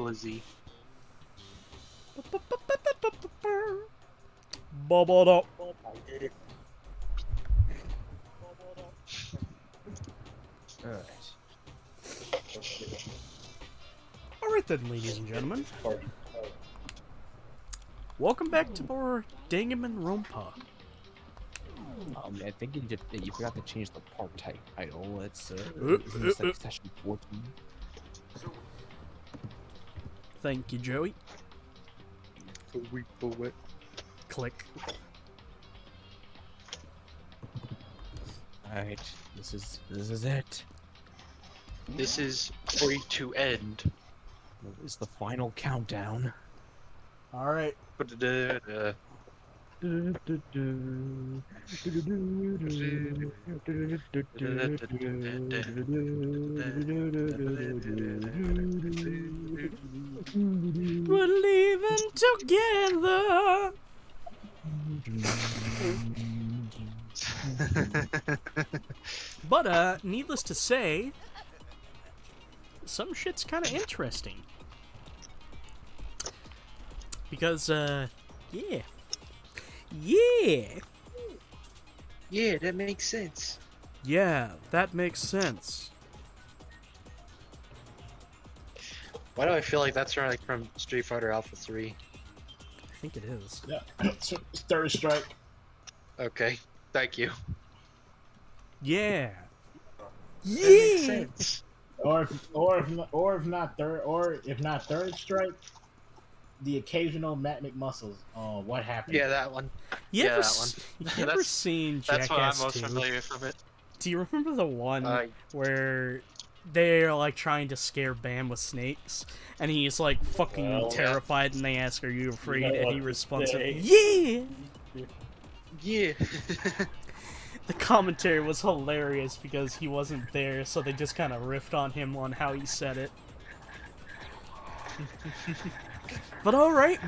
glizzy. Bubbled up. I did it. Alright. Alright then, ladies and gentlemen. Welcome back to more Danganrompa. I think you forgot to change the part title. It's like session 14. Thank you, Joey. For what? Click. Alright, this is it. This is free to end. It's the final countdown. Alright. We're leaving together. But, needless to say, some shit's kind of interesting. Because, yeah. Yeah! Yeah, that makes sense. Yeah, that makes sense. Why do I feel like that's like from Street Fighter Alpha 3? I think it is. Yeah. Third strike. Okay, thank you. Yeah! That makes Yeah! sense. Or if not third strike, the occasional Matt McMuscles. Oh, what happened? Yeah, that one. You Yeah, ever, that one. you ever seen Jackass That's what I'm most 2? familiar from it. Do you remember the one where they're like trying to scare Bam with snakes, and he's like fucking terrified, and they ask, "Are you afraid?" And he responds, "Yeah." Yeah. The commentary was hilarious because he wasn't there, so they just kind of riffed on him on how he said it. But all right,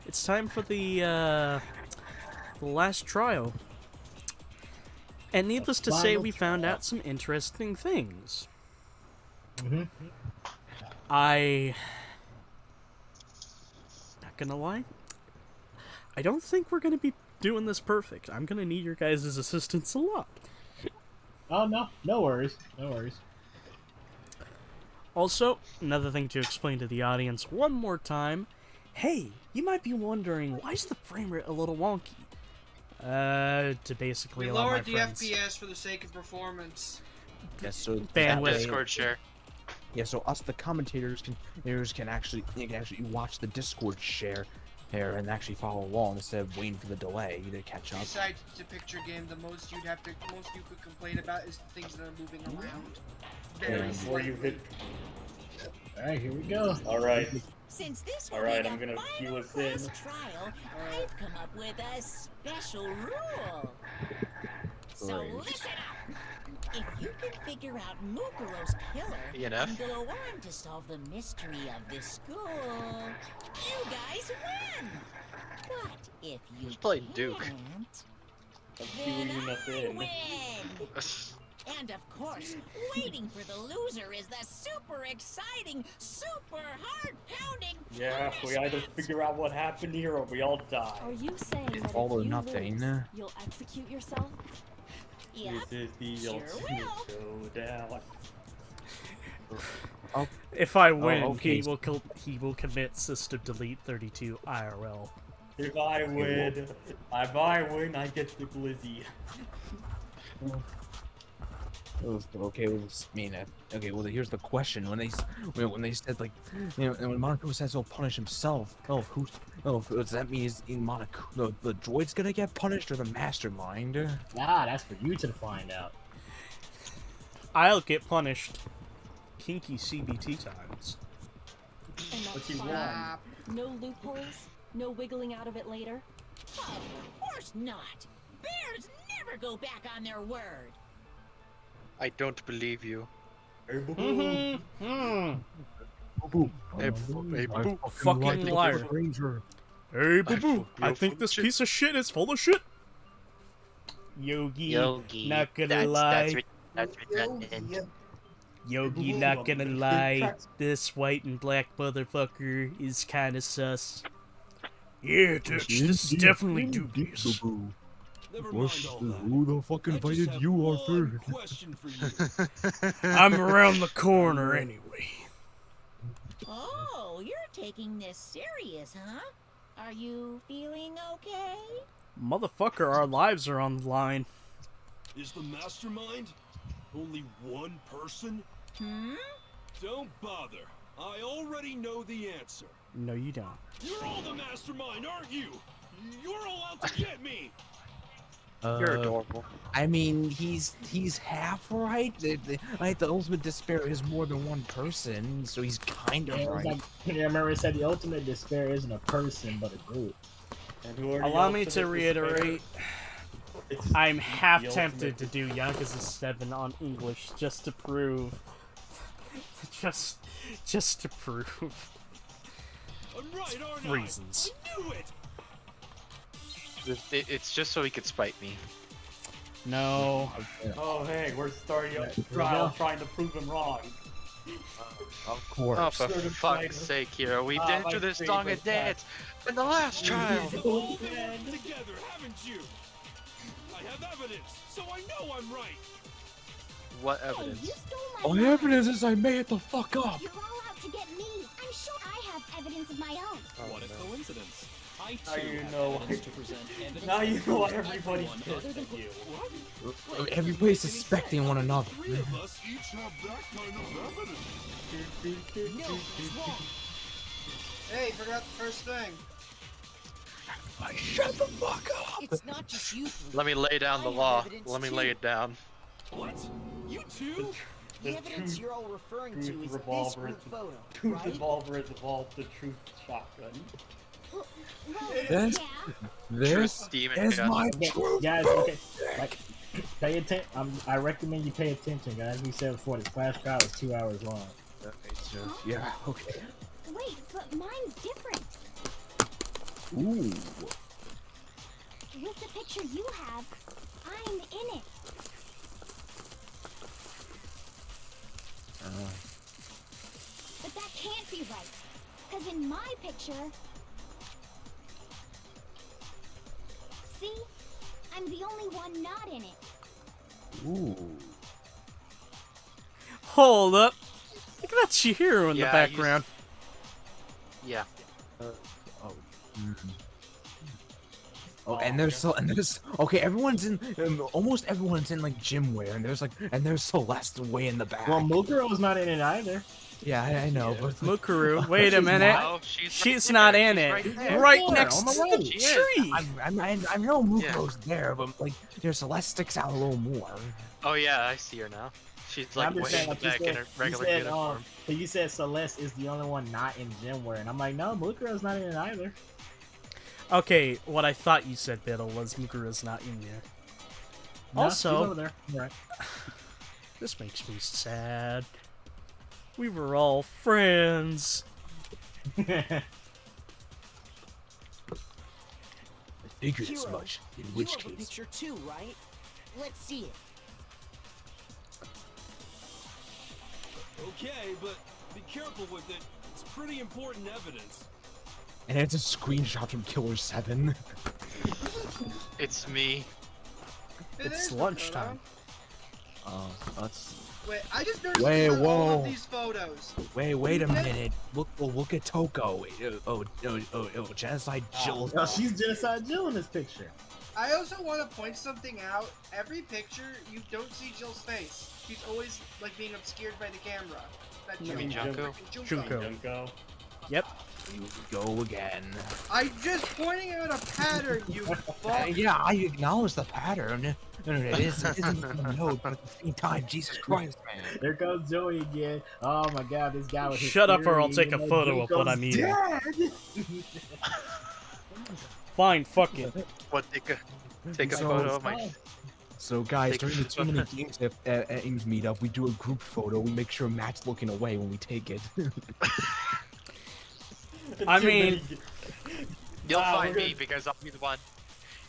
it's time for the last trial. And needless to say, we found out some interesting things. Not gonna lie, I don't think we're gonna be doing this perfect. I'm gonna need your guys' assistance a lot. Oh, no worries. No worries. Also, another thing to explain to the audience one more time. Hey, you might be wondering, why is the frame rate a little wonky? To basically We allow my lowered the friends... FPS for the sake of performance. Yes, so Bandwidth. Discord share. Yeah, so us the commentators can actually watch the Discord share here and actually follow along instead of waiting for the delay to catch up. Besides the picture game, the most you could complain about is the things that are moving around. Very Before you slightly. hit. All right, here we go. All right. Since this will All right, be I'm the gonna cue final us in. class trial, I've come up with a special rule. So Great. listen up. If you can figure out Mukuro's killer You know? and go on to solve the mystery of this school, you guys win. But if you Just play Duke. can't, I'm then cueing us I in. win. And of course, waiting for the loser is the super exciting, super heart-pounding Yeah, if we either punishment. figure out what happened here or we all die. Are you saying It's that all or if you nothing. lose, you'll execute yourself? Yep. This is the Sure ultimate will. showdown. Oh, If I win, okay. he will commit System Delete 32 IRL. If I win, I get the glizzy. okay, well, okay. Well, here's the question: when they said like, when Monaco says he'll punish himself, does that mean Monaco the droid's gonna get punished or the mastermind? That's for you to find out. I'll get punished. Kinky CBT times. And But that's you fine. won. No loopholes? No wiggling out of it later? Of course not. Bears never go back on their word. I don't believe you. Hey, boo-boo. Hey, boo. Fucking liar. Hey, boo boo! I You're think full this of shit. piece of shit is full of shit. Yogi, not gonna lie. That's redundant. Yogi, not gonna lie, this white and black motherfucker is kinda sus. Yeah, Dutch, this is definitely dubious. Never mind all that. Who the fuck I just invited have you, one Arthur? question for you. I'm around the corner anyway. Oh, you're taking this serious, huh? Are you feeling okay? Motherfucker, our lives are on the line. Is the mastermind only one person? Hmm? Don't bother. I already know the answer. No, you don't. You're all the mastermind, aren't you? You're all out to get me. You're adorable. I mean, he's half right. The ultimate despair is more than one person, so he's kind of Yeah, right. like, yeah, remember it said the ultimate despair isn't a person but a group. And who are the Allow me ultimate to reiterate, It's I'm half the tempted ultimate- to do Yakuza 7 on English just to prove. Just to prove I'm right, aren't reasons. I knew it. It's just so he could spite me. No. Oh, hey, we're starting a we trial go. trying to prove him wrong. Of course. Oh, for Certified. fuck's sake, Hero. We Ah, didn't my do this favorite song and dance in the last trial. You've all been working together, haven't you? I have evidence, so I know I'm right. What Hey, you evidence? stole my All line. evidence is I made it the fuck up. You're all out to get me. I'm sure I have evidence of my own. What a coincidence. I Now too you have know evidence why- to present evidence Now you to know why prove everybody's everyone pissed other at you. Everybody's suspecting one another. Three of us each have that kind of evidence. No, it's wrong. Hey, forgot the first thing. Shut the fuck up. It's not just you three. Let me lay down the I have law. evidence Let me too. lay it down. What? You too? The The evidence truth- you're all referring truth to is this revolver group is- photo, Truth right? revolver has evolved to truth shotgun. Well, This- yeah. This Demon is gun. my Okay, truth. guys, okay, like, pay attention. I recommend you pay attention, guys. We said before this flash trial is 2 hours long. Yeah, okay. Wait, but mine's different. Ooh. With the picture you have, I'm in it. But that can't be right. Because in my picture... See? I'm the only one not in it. Ooh. Hold up. Look at that Chihiro in the Yeah, background. Yeah. Oh, and there's okay. Everyone's in, almost everyone's in like gym wear, and there's Celeste way in the back. Well, Mukuro's not in it either. Yeah, I know, but Mukuro, wait a minute. No, She's right not there. in She's it. right there. Right There, next on the to right. the She is. tree. I know Mukuro's there, but like, Celeste sticks out a little more. Oh yeah, I see her now. She's I'm like just way saying, in the like you back in said, her regular you said, uniform. but you said Celeste is the only one not in gym wear, and I'm like, no, Mukuro's not in it either. Okay, what I thought you said, Biddle, was Mukuro's not in there. No, Also- she's over there. You're right. This makes me sad. We were all friends. I figured as Hero, much. In You which have a case, picture too, right? Let's see it. Okay, but be careful with it. It's pretty important evidence. and it's a screenshot from Killer 7. It's me. It It's is the lunchtime. photo. That's. Wait, I just noticed Wait, about all whoa. of these photos. Wait a minute. Look at Toko. Genocide Jill. No, she's Genocide Jill in this picture. I also want to point something out. Every picture, you don't see Jill's face. She's always like being obscured by the camera. That You mean Junko? Junko. Junko. Yep. Go again. I'm just pointing out a pattern, you fuck. Yeah, I acknowledge the pattern. No, it isn't a note, but at the same time, Jesus Christ, man. There goes Joey again. Oh my god, this guy with his Shut up or I'll theory, take a you know, photo of what Junko's I'm eating. dead. Fine, fuck it. What? Take a So- photo of my. So, guys, Take- during the too many games at Ames meetup, we do a group photo. We make sure Matt's looking away when we take it. I mean- You'll Wow, find we're me good. because I'll be the one.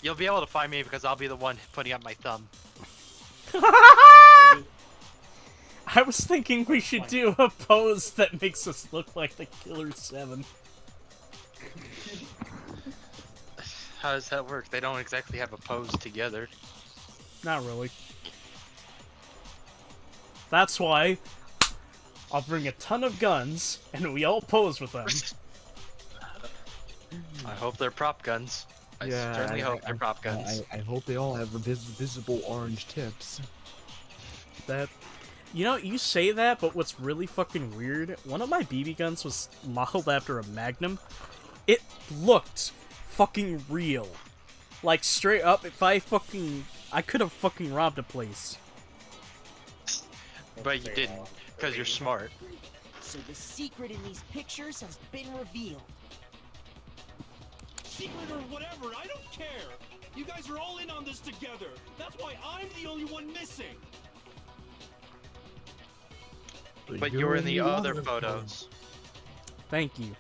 You'll be able to find me because I'll be the one putting up my thumb. I was thinking we should do a pose that makes us look like the Killer 7. How does that work? They don't exactly have a pose together. Not really. That's why I'll bring a ton of guns, and we all pose with them. I hope they're prop guns. I certainly hope they're prop guns. I hope they all have visible orange tips. That, you know, you say that, but what's really fucking weird, one of my BB guns was modeled after a Magnum. It looked fucking real. Like, straight up, if I could have fucking robbed a place. But you didn't, because you're smart. So the secret in these pictures has been revealed. Secret or whatever, I don't care. You guys are all in on this together. That's why I'm the only one missing. But you're in the other photos. Thank you.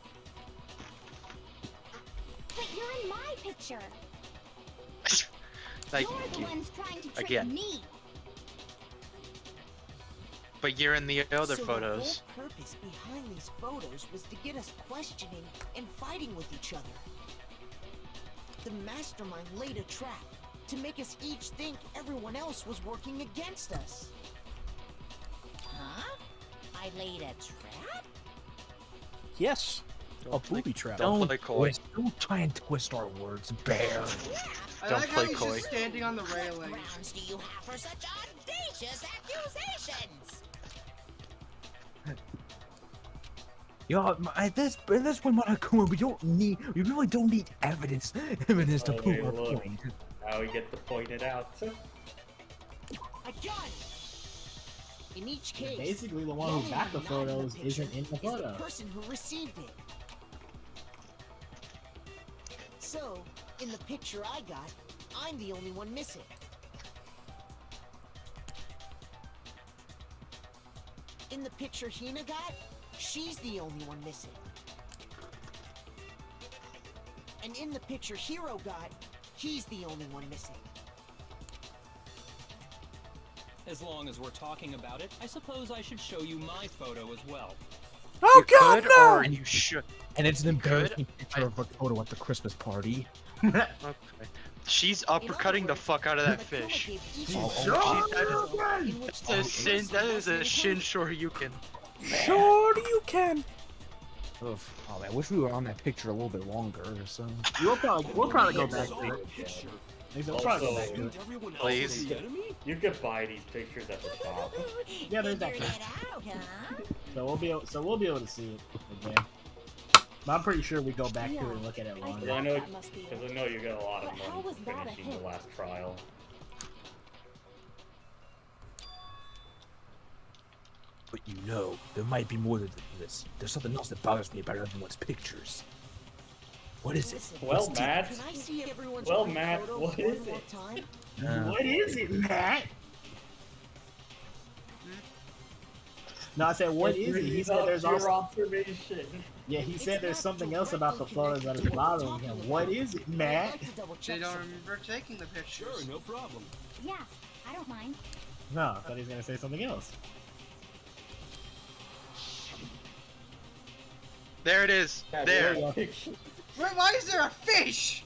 But you're in my picture. Thank You're the you. ones trying to trick Again. me. But you're in the other So photos. the whole purpose behind these photos was to get us questioning and fighting with each other. The mastermind laid a trap to make us each think everyone else was working against us. Huh? I laid a trap? Yes. A booby trap. Don't play coy. Don't try and twist our words, bear. I Don't like play how he's coy. just standing on the What railing. grounds do you have for such audacious accusations? Yo, at this point, Monokuma, we really don't need evidence to Oh, prove wait, our look. point. Now we get to point it out. A gun! In each case, Basically, the one who got the not in photos picture isn't in the is photo. the person who received it. So, in the picture I got, I'm the only one missing. In the picture Hina got, she's the only one missing. And in the picture Hiro got, he's the only one missing. As long as we're talking about it, I suppose I should show you my photo as well. Oh You god, could, no! or you should. And it's an could, embarrassing picture of Makoto at the Christmas party. Okay. She's uppercutting the fuck out of that Makoma fish. gave each Oh, of oh, us a photo in which That's a shin. That is a shin Shoryuken. Sure you can. Oh man, I wish we were on that picture a little bit longer. So We'll probably go back to it. Picture. We'll probably go back to it. Everyone else Please. is the enemy? You could buy these pictures at the shop. Yeah, there's that. Figured it out, huh? So we'll be able to see it again. But I'm pretty sure we go back to it and look at it Because longer. I know, That must be it. you got a lot of But how money was that a finishing hit? the last trial. but you know, there might be more than this. There's something else that bothers me about everyone's pictures. What is it? Listen, Well, Matt. can I see everyone's Well, group Matt, photo what one is more it? time? What is it, Matt? No, I said, what is it? He said there's your also. observation. Yeah, he It's said there's not something else about the directly photos that is connected to what we're bothering him. talking What about. is it, I'd Matt? like to double They check don't something. remember taking the pictures. Sure, no problem. Yeah, I don't mind. No, I thought he was gonna say something else. There it is. There. Why is there a fish?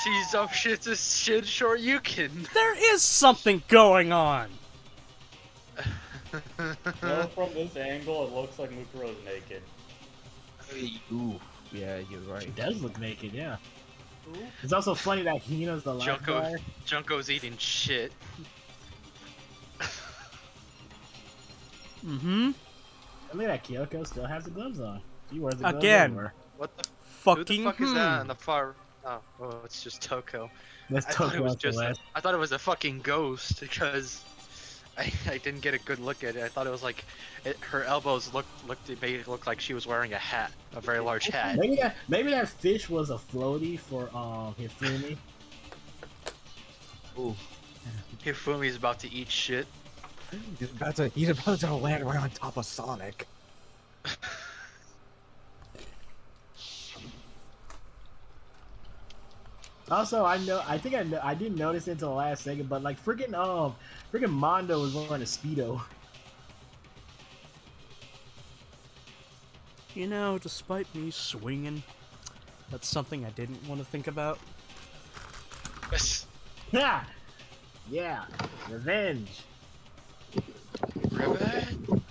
She's up. It's a shin Shoryuken. There is something going on. Well, from this angle, it looks like Mukuro's naked. Ooh, yeah, you're right. He does look naked, yeah. It's also funny that Hina's the last Junko. guy. Junko's eating shit. Mm-hmm. And look at that, Kyoko still has the gloves on. She wears the gloves Again. everywhere. What the? Fucking Who the fuck is that on the far? Oh, it's just Toko. That's I thought it was Toko just. I thought it was a fucking ghost because I didn't get a good look at it. I thought it was like her elbows made it look like she was wearing a hat, a very large hat. Maybe that fish was a floaty for Hifumi. Ooh, Hifumi's about to eat shit. he's about to land right on top of Sonic. Also, I didn't notice it until the last second, but like freaking Mondo was wearing a Speedo. You know, despite me swinging, that's something I didn't want to think about. Yeah. Yeah. Revenge. Revenge.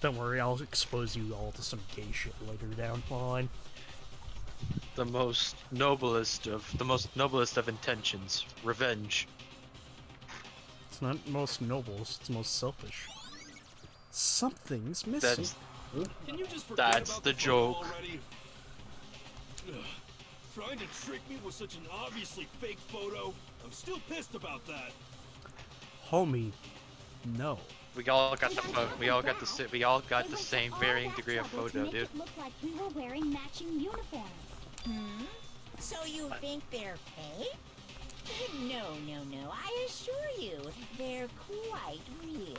Don't worry, I'll expose you all to some gay shit later down the line. The most noblest of intentions. Revenge. It's not most noble, it's most selfish. Something's missing. Can you just forget That's about the photo joke. already? Ugh. Trying to trick me with such an obviously fake photo? I'm still pissed about that. Homie, no. We all got the same varying degree of photo, dude. It looked like we were wearing matching uniforms. So you think they're fake? No, I assure you, they're quite real.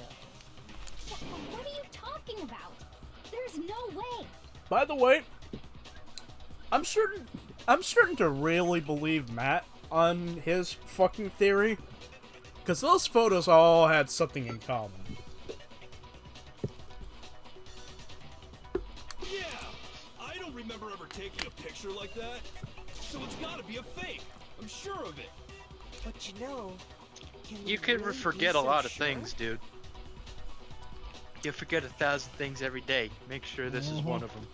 What are you talking about? There's no way. By the way, I'm starting to really believe Matt on his fucking theory. Because those photos all had something in common. Yeah! I don't remember ever taking a picture like that. So it's gotta be a fake. I'm sure of it. But you know, You can forget a lot of things, dude. You forget 1,000 things every day. Make sure this is one of them.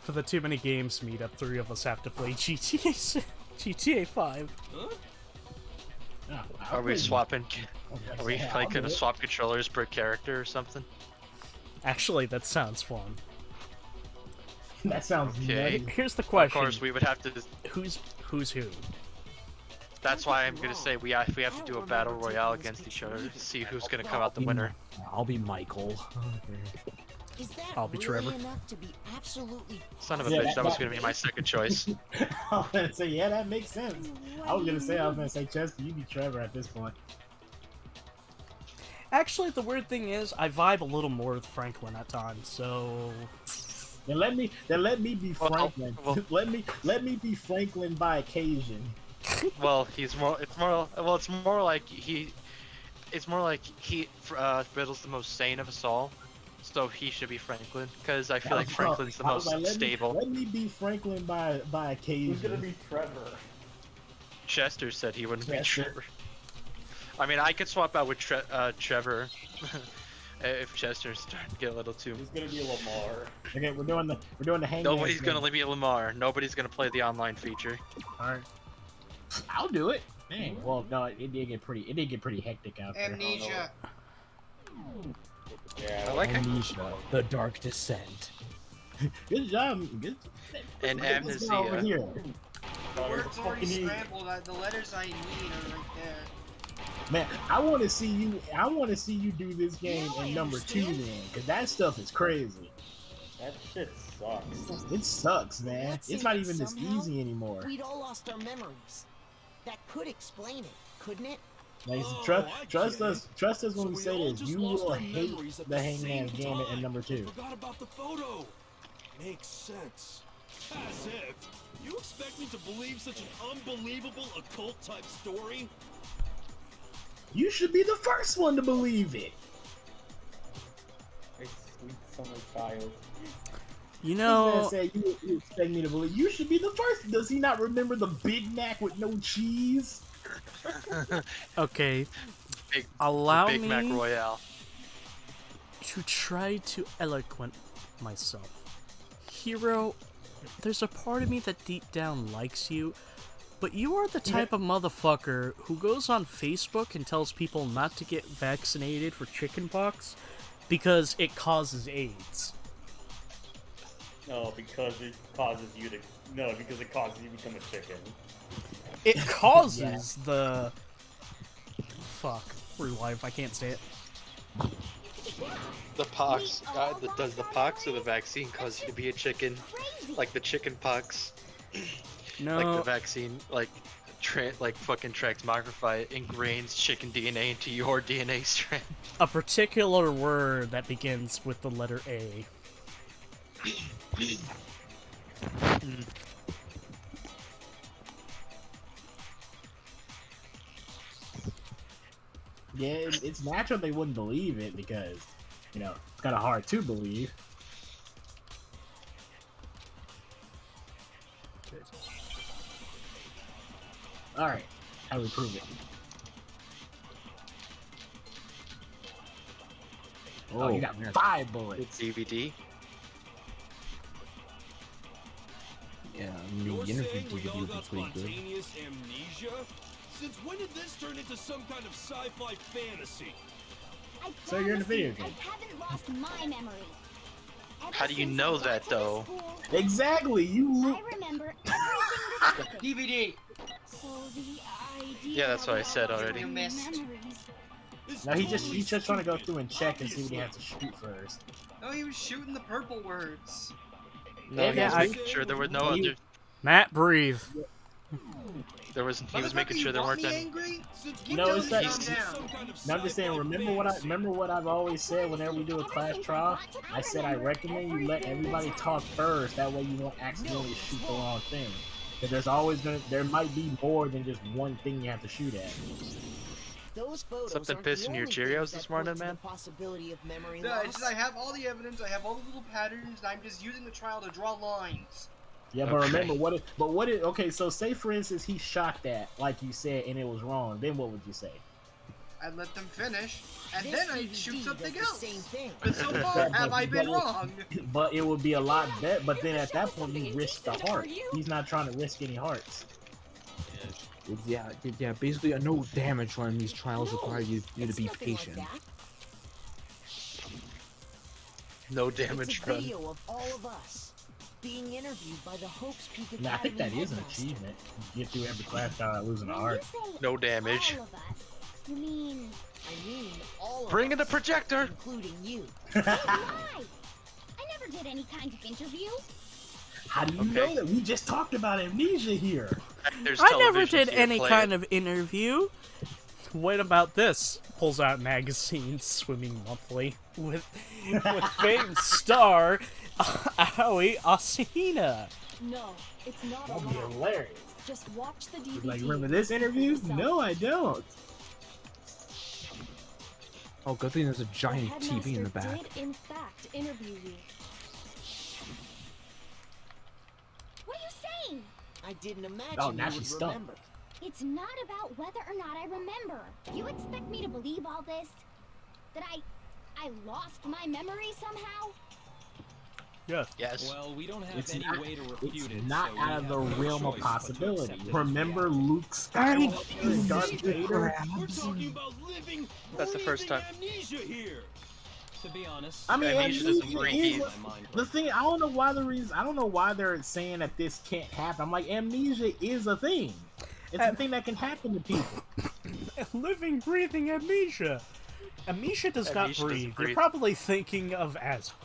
For the Too Many Games meetup, 3 of us have to play GTA 5. Huh? Yeah, Are we swapping? Are we Yeah, like I'll gonna do it. swap controllers per character or something? Actually, that sounds fun. That sounds Okay. nutty. Here's the Of question. course, we would have to. Who's who? That's why I'm gonna say we have to do a battle royale against each other to see who's gonna come out the winner. I'll be Michael. is that I'll be really Trevor. enough to be absolutely Son of a Yeah, bitch, that was that- gonna be my second choice. I was gonna say, yeah, that makes sense. I was gonna say, Chester, you be Trevor at this point. Actually, the weird thing is, I vibe a little more with Franklin at times, so... Then let me be Franklin. well- let me be Franklin by occasion. Well, it's more like he Riddle's the most sane of us all, so he should be Franklin, because I feel like Franklin's the I was most like, stable. Let me be Franklin by occasion. Who's gonna be Trevor? Chester said he wouldn't be Chester. Trevor. I mean, I could swap out with Trevor if Chester's starting to get a little too. Who's gonna be Lamar? Okay, we're doing the hangman. Nobody's gonna be Lamar. Nobody's gonna play the online feature. All right. I'll do it. Dang. Well, no, it did get pretty hectic out there. Amnesia. Yeah. I like it. Amnesia, the Dark Descent. Good job. Good. And Let's go over amnesia. here. The words already Fucking scrambled. The letters I need are right there. Man, I want to see you do this game in number 2 then, because that stuff is crazy. That shit sucks. It sucks, man. Let's It's say not that even this somehow easy anymore. we'd all lost our memories. That could explain it, couldn't it? Like, Oh, I trust get us when So we say all this. just You lost will our hate memories at the same Hangman's Gambit in time. number 2. Forgot about the photo. Makes sense. As if. You expect me to believe such an unbelievable occult type story? You should be the first one to believe it. Hey, sweet summer child. You This know, man said you expect me to believe. You should be the first. Does he not remember the Big Mac with no cheese? okay, Big, allow Big me Mac Royale. to try to eloquent myself. Hero, there's a part of me that deep down likes you, but you are the type of motherfucker who goes on Facebook and tells people not to get vaccinated for chickenpox because it causes AIDS. No, because it causes you to. No, because it causes you to become a chicken. It causes the... Fuck. Rewind, I can't say it. The pox. Does the pox or the vaccine cause you to be a chicken? Like the chicken pox. No. Like the vaccine, like fucking transmogrify ingrains chicken DNA into your DNA strand. A particular word that begins with the letter A. Yeah, it's natural they wouldn't believe it because, you know, it's kind of hard to believe. All right, how do we prove it? Oh, you got 5 bullets. DVD. Yeah, I mean, You're the interview saying we all DVD got was pretty good. spontaneous amnesia? Since when did this turn into some kind of sci-fi fantasy? I So you're in the promise you, video game. I haven't lost my memory. Ever How do you since know I got that, to though? this school, Exactly. I remember everything that happened. DVD. So the idea Yeah, that's that what we I said all already. You missed. memories. It's Now he's totally just trying to go stupid. through and check and see what he has Obviously. to shoot first. No, he was shooting the purple words. No, he Yeah, was I- making sure there were no You- other. Matt, breathe. There was. He was Motherfucker, making you sure there want weren't me any. angry? Since Keep No, telling it's me like- calm it's down. some kind of No, I'm just saying. sci-fi Remember what I've always said whenever we do a Ever class since I trial. got to- I said I recommend you let everybody talk first. That way you won't accidentally shoot the wrong thing. Because there might be more than just one thing you have to shoot at. Those photos Something aren't the pissing your only Cheerios things this that morning, point to man? the possibility of memory No, loss. it's just I have all the evidence, I have all the little patterns, and I'm just using the trial to draw lines. Yeah, but Okay. remember okay, so say for instance he shot that, like you said, and it was wrong, then what would you say? I'd let them finish, and This then I'd DVD shoot something does else. the same thing. But so far, have I been wrong? But it would be a lot better, but then at that point you risk the heart. He's not trying to risk any hearts. Yeah, basically a no damage run in these trials require you to It's be nothing like patient. that. No It's damage a run. video of all of us being interviewed by the Hope's Peak Academy. Now, I think that is an headmaster. achievement. Get through every class without losing a When heart. you say No damage. all of us, you mean I mean, all of Bring in the us, projector. including you. why? I never did any kind of interview. How do you Okay. know that? We just talked about amnesia here. There's I never television did here, any play kind it. of interview. What about this? Pulls out magazine, Swimming Monthly, with famed star Aoi Asahina. No, it's not That'd be allowed. hilarious. Just watch the DVD. Like, remember this and see for interview? yourself. No, I don't. Oh, good thing there's a The giant TV in the headmaster back. did, in fact, interview you. What are you saying? I didn't imagine Oh, now you she's would stumped. remember. It's not about whether or not I remember. You expect me to believe all this? That I lost my memory somehow? Yes. Yes. Well, we don't have It's any not, way to refute it. it's not so we out of have the no realm of choice but to possibility. accept it as Remember reality. Luke Skywalker and Darth Vader? We're talking about living, That's the first breathing time. amnesia here. To be honest, I mean, Amnesia doesn't amnesia break is either. my mind the thing. I don't know why they're saying that this can't happen. I'm like, amnesia is a thing. It's a thing that can happen to people. Living, breathing amnesia. Amnesia does not Amnesia doesn't breathe. You're breathe. probably thinking of asthma.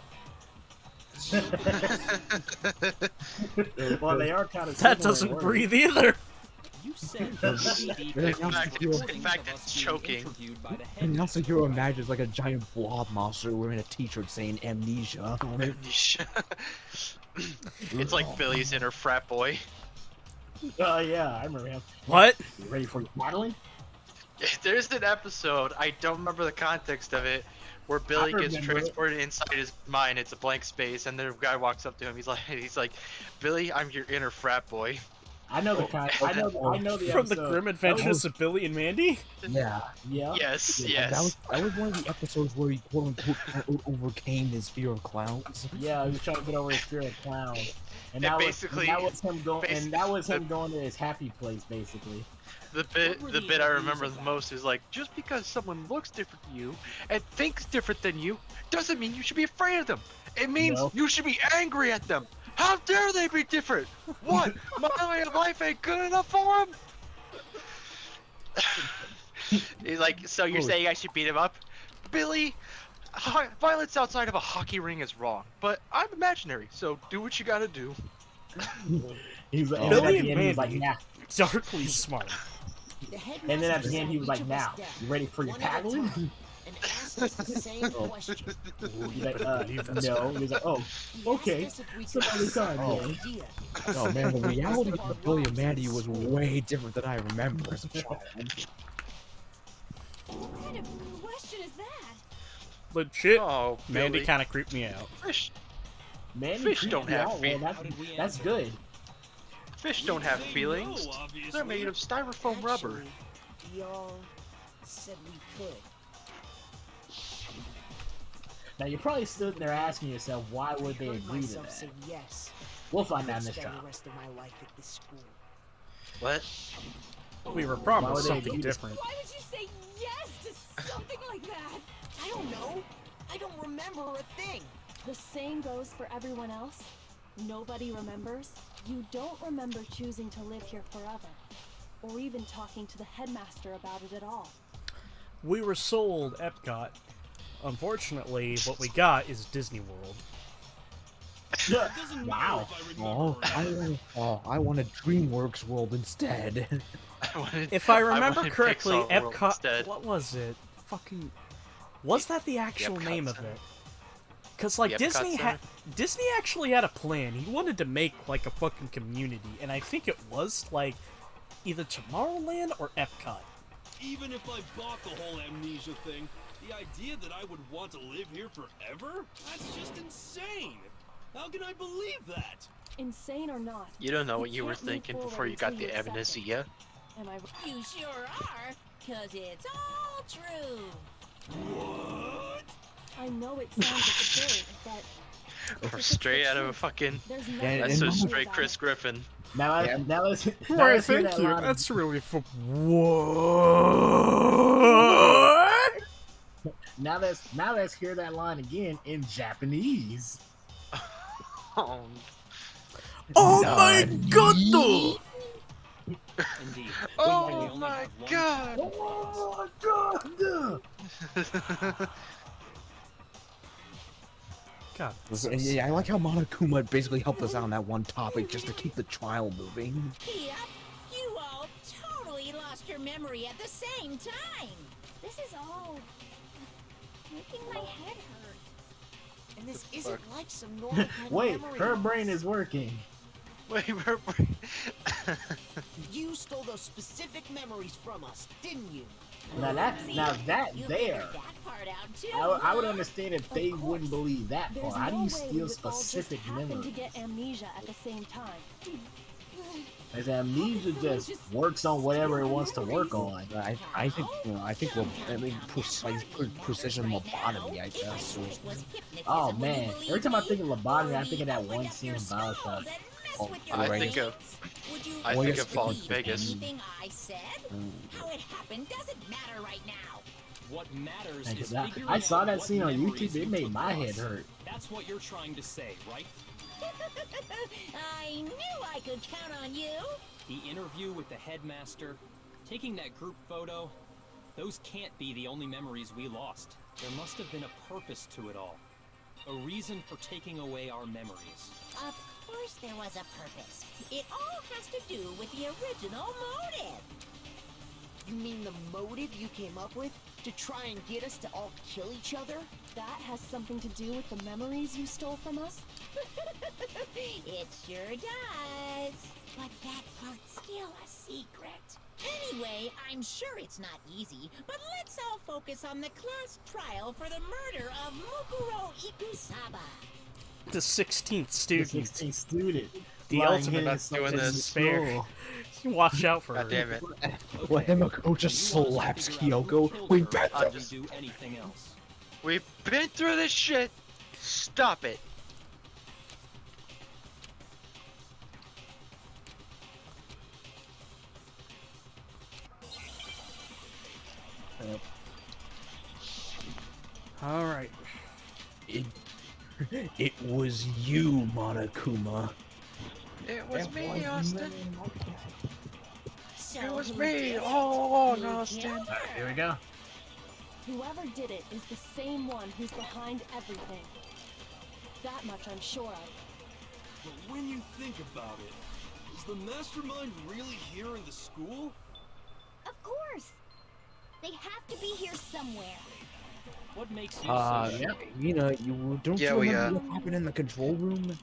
Well, they are kind of. That doesn't breathe either. You said the DVD In fact, it's choking. interviewed by the And also, headmaster. you imagine like a giant blob monster wearing a t-shirt saying amnesia on it. It's like Billy's inner frat boy. Oh yeah, I remember him. What? You ready for your paddling? There's an episode, I don't remember the context of it, where Billy gets remember it. transported inside his mind. It's a blank space, and the guy walks up to him. He's like, Billy, I'm your inner frat boy. I know the kind. I know the From the episode. Grim Adventures of Billy and Mandy? Yeah. Yeah. Yes, Yeah, yes. That was one of the episodes where he quote unquote overcame his fear of clowns. Yeah, he was trying to get over his fear of clowns, and It that basically- was him going. basi- And that was him going to his happy place, basically. The bit I remember the most is like, just because someone looks different than you and thinks different than you doesn't mean you should be afraid of them. It means No. you should be angry at them. How dare they be different? What? My way of life ain't good enough for them? He's like, so you're saying I should beat him up? Billy, violence outside of a hockey ring is wrong, but I'm imaginary, so do what you gotta do. He's like, Billy and then at the and end, he was like, Mandy. nah. Darkly smart. The And then at the headmaster end, he was like, sat now, each of us you down, ready for your one at a paddling? time, and asked us the same question. He's like, no. He's like, oh, okay. Some other time, man. Oh man, the reality of Billy and Mandy was way different than I remember as a child. What kind of question is that? legit, Oh, Mandy Billy. kind of creeped me out. Fish don't have Well, feelings. that's good. Fish don't have feelings. They're made of styrofoam rubber. Actually, we all said we could. Now you're probably sitting there asking yourself, why would they I heard agree to myself that? say yes. We'll find out in I'd this spend trial. the rest of my life at this school. What? We were Why promised would they something agree to- different. Why would you say yes to something like that? I don't know. I don't remember a thing. The same goes for everyone else. Nobody remembers. You don't remember choosing to live here forever, or even talking to the headmaster about it at all. We were sold Epcot. Unfortunately, what we got is Disney World. Wow. I wanted DreamWorks World instead. If I remember wanted correctly, Pixar World Epcot. instead. What was it? Fucking. Was that the actual Epcot name of Center. it? Because like The Epcot Disney Center? Disney actually had a plan. He wanted to make like a fucking community, and I think it was like either Tomorrowland or Epcot. Even if I bought the whole amnesia thing, the idea that I would want to live here forever? That's just insane! How can I believe that? Insane or not, You don't know what you were can't move thinking forward before you got until the you accept it. amnesia. Am I? You sure are, 'cause it's all true. What? I know it sounds absurd, but Or straight out of a fucking. there's Yeah, nothing That's and so to do straight about Chris it. Griffin. Now, Yeah. now let's. Now Right, let's hear thank that you. line of- That's really what? Now let's hear that line again in Japanese. Oh, Oh my god! Indeed. Oh We only my have one god! Oh my god! God. Yeah, I like how Monokuma basically helped us out on that one topic just to keep the trial moving. Yep, you all totally lost your memory at the same time. This is all making my head hurt. And this isn't like some normal kind Wait, of memory her loss. brain is working. Wait, You stole those specific memories from us, didn't you? Now that You there, figured that part out too. I would huh? understand if Of they course. wouldn't believe that There's part. How do no you way we steal would all just specific happen to memories? get amnesia at the same time. As amnesia just works on whatever it wants to work on. I think precision lobotomy, I guess. Oh man, every time I think of lobotomy, I think of that one scene in Bioshock. I Right. think of I Well, think yes, of Fallout Believe Vegas. Anything I said? How it happened doesn't matter right now. What matters Like, is that- figuring I saw out that what scene on memories YouTube, it you made took my from head us. hurt. That's what you're trying to say, right? I knew I could count on you. The interview with the headmaster, taking that group photo, those can't be the only memories we lost. There must have been a purpose to it all. A reason for taking away our memories. Of course there was a purpose. It all has to do with the original motive. You mean the motive you came up with to try and get us to all kill each other? That has something to do with the memories you stole from us? It sure does. But that part's still a secret. Anyway, I'm sure it's not easy, but let's all focus on the class trial for the murder of Mukuro Ikusaba. The 16th The student. 16th student. The Lying ultimate in not his doing subject this. Spare. school. Watch out for her. God damn it. Well, Himiko just slaps Kyoko. We bet I'll them. just do anything else. We've been through this shit. Stop it. All right. It was you, Monokuma. It was me, Austin. So It was who me did it? all Who along, Austin. killed her? Here we go. Whoever did it is the same one who's behind everything. That much I'm sure of. But when you think about it, is the mastermind really here in the school? Of course. They have to be here somewhere. What makes you so yeah. sure? You don't Yeah, you we, remember what happened in the control room?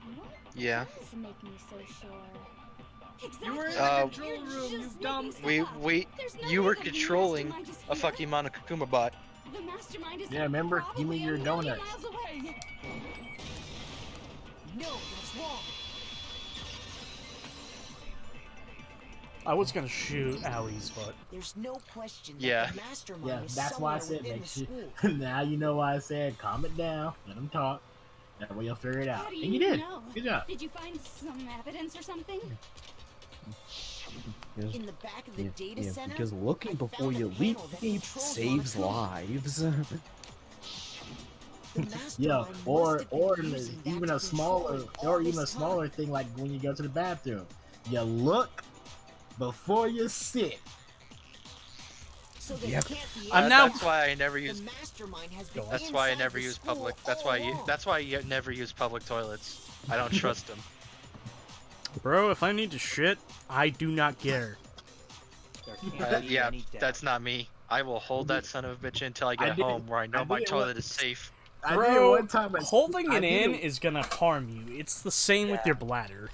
Yeah. What does make me so sure? You were in the Uh, control room, you dumb. We There's no you way were the controlling mastermind is a here. fucking Monokuma bot. The mastermind is Yeah, remember? Give me probably your a million donut. miles away. No, that's wrong. I was gonna shoot Owie's butt. There's no question that Yeah. the mastermind Yeah, is that's why I somewhere said within make the sure. school. Now you know why I said calm it down, let them talk. That way you'll figure it out. How do And you did. know? Good job. Did you find some evidence or something? In the back of the data center, because looking I before found a you leap panel that controls saves Monokuma. lives. The Yeah, mastermind or must have been or using that even to a control smaller it all or even a this smaller time. thing like when you go to the bathroom. You look before you sit. So there Yep. can't be I'm any now- That's why I never The use. mastermind has been That's why I inside never the use school public. all That's why you never use public toilets. I don't trust them. Bro, if I need to shit, I do not care. There can't be Yeah, any doubt. that's not me. I will hold that son of a bitch until I get did it- home where I know I my did it toilet one- is safe. I did it Bro, one time at holding I it did in is gonna harm you. It's the same with your bladder.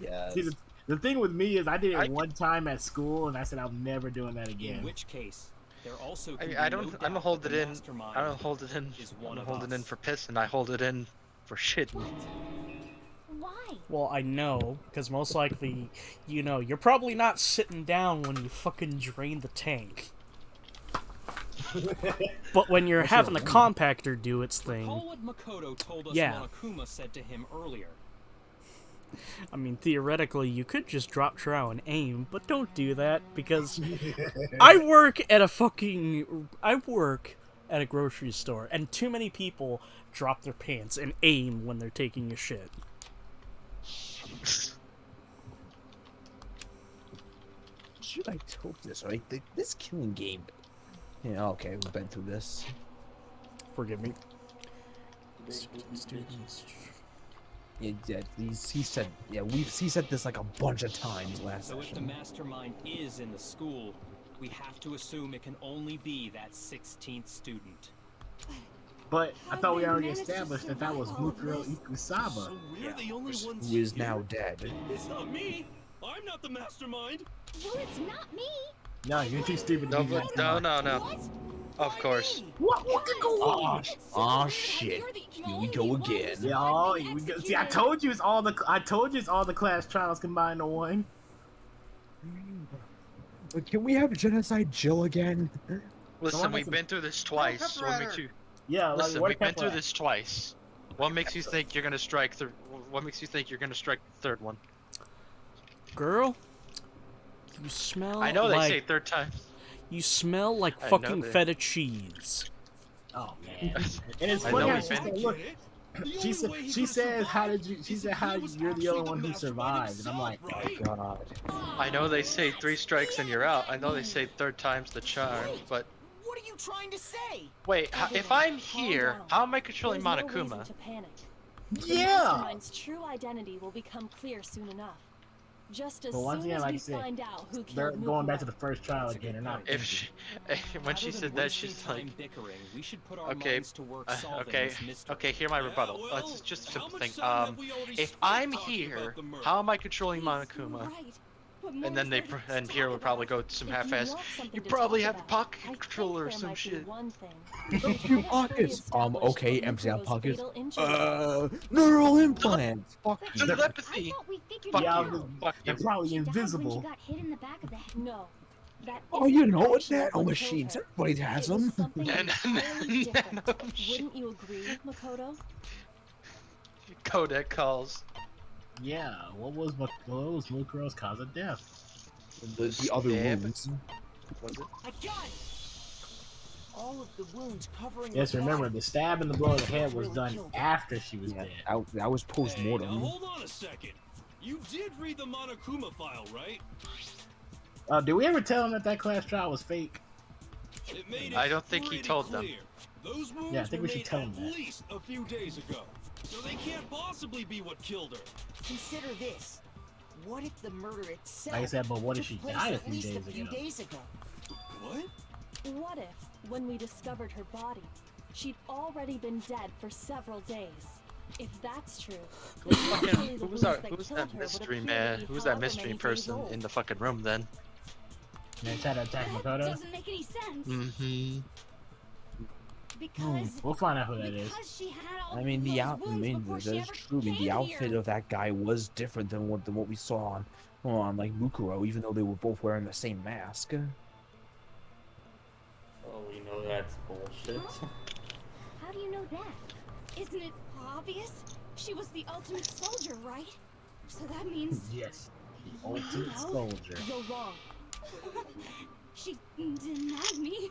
Yeah. See, the thing with me is I did it I- one time at school and I said I'm never doing that In again. which case, there also can I be don't. no I doubt don't that hold the it in. mastermind I don't hold it in. is I one don't of hold it in us. for pissing. I hold it in for shit. Why? Well, I know, because most likely, you're probably not sitting down when you fucking drain the tank. But when you're having the compactor do its thing, Recall what Makoto told us Yeah. Monokuma said to him earlier. I mean, theoretically, you could just drop trow and aim, but don't do that, because I work at a grocery store, and too many people drop their pants and aim when they're taking a shit. Should I told this, right? This killing game. Yeah, okay, we've been through this. Forgive me. Yeah, he said, he said this like a bunch of times last So if the session. mastermind is in the school, we have to assume it can only be that 16th student. But I How thought we did we already manage to established that that was survive all of Mukuro this? Ikusaba. So we're the only ones Who is here? now dead. It's not me. I'm not the mastermind. Well, it's not me. No, you're too stupid to No, be but, that. no. What? Of course. What could go on? Oh shit! Here we go again. Yeah, we go. See, I told you it's all the class trials combined to one. Can we have Genocide Jill again? Listen, Someone we've has been through this twice. What makes you? Yeah, like Listen, what we've been pepper through at? this twice. What makes you think you're gonna strike the? What makes you think you're gonna strike the third one? Girl, you smell I know they like say third time. you smell like I know fucking they- feta cheese. Oh man. And it's I funny know how we've she been- said, look, she says, how did you? She said, how you're the only one who survived, and I'm like, Oh god. I know they say 3 strikes and you're out. I know they say third time's the charm, but What are you trying to say? wait, if I'm here, how am I controlling There's no Monokuma? reason to panic. The yeah. mastermind's true identity will become clear soon enough. Just as But once soon again, as like we I said, find out who they're killed going back to Mukuro. the first trial again. They're not. If she, when Rather she than said that, wasting she's time like, bickering, we should put our okay, minds to work solving okay, this mystery. okay. Hear my rebuttal. well, It's just a how simple much thing. time have we already If spent I'm talking here, about the murder? how am I controlling Monokuma? Right. What And more then is they, there to and talk here would probably about? go some If you half-ass. want something You to probably talk have a about, pocket I think controller or there some might be shit. one thing. Few pockets. Okay, empty out Mukuro's pockets. fatal injury was. Neural implants. Fuck But you. Telepathy. I thought we figured Fuck it Yeah, you. out. Fuck They're you. probably She died when she invisible. got hit in the back of the head. No. That Oh, isn't you know what? actually Nano what killed machines. her. Everybody has It was them. something entirely different. Nanomachine. Wouldn't you agree, Makoto? Codec calls. Yeah. What was Mukuro's cause of death? The other Yeah, wounds. Was it? I got it. All of the wounds covering. Yes, her remember body. the stab and the blow to the head was Really done killed her. after she was Yeah, dead. that was Hey, post now mortem. hold on a second. You did read the Monokuma file, right? Did we ever tell him that class trial was fake? It made it I don't think he pretty told them. clear. Those wounds Yeah, I think were we should made tell at him that. least a few days ago. So they can't possibly be what killed her. Consider this. What if the murder itself? Like I said, but what if took she place died a at few least days a few ago? days ago? What? What if, when we discovered her body, she'd already been dead for several days? If that's true, Who's surely fucking, the who's wounds that? that Who's killed that her would mystery appear to man? be Who's that however mystery many days person old. in the fucking room then? They tried to attack That Makoto. doesn't make any sense. Mm-hmm. Because We'll find out who that is. because she had all I mean, those that wounds before she is ever true. I mean, the came outfit here. of that guy was different than what we saw on like Mukuro, even though they were both wearing the same mask. Oh, we know that's bullshit. How do you know that? Isn't it obvious? She was the ultimate soldier, right? So that means Yes, the ultimate No. soldier. You're wrong. she denied me.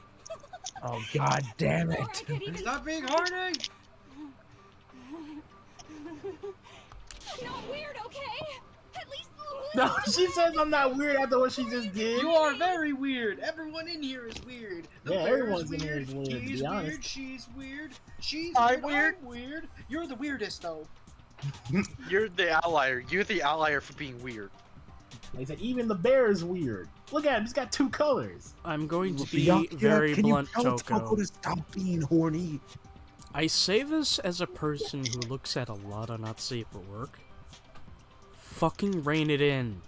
Oh God damn Before it! I could even Stop being horny! I'm not weird, okay? At least No, she says I'm not weird after what she just did. You are very weird. Everyone in here is weird. The Yeah, bear's everyone's in here is weird, to He's be honest. weird. She's weird. She's I'm weird. I'm weird. You're the weirdest though. You're the outlier. You're the outlier for being weird. Like I said, even the bear is weird. Look at him, he's got 2 colors. I'm going to be Byakuya, very can blunt, you tell Toko. Toko to stop being horny? I say this as a person who looks at a lot of not safe for work. Fucking rein it in.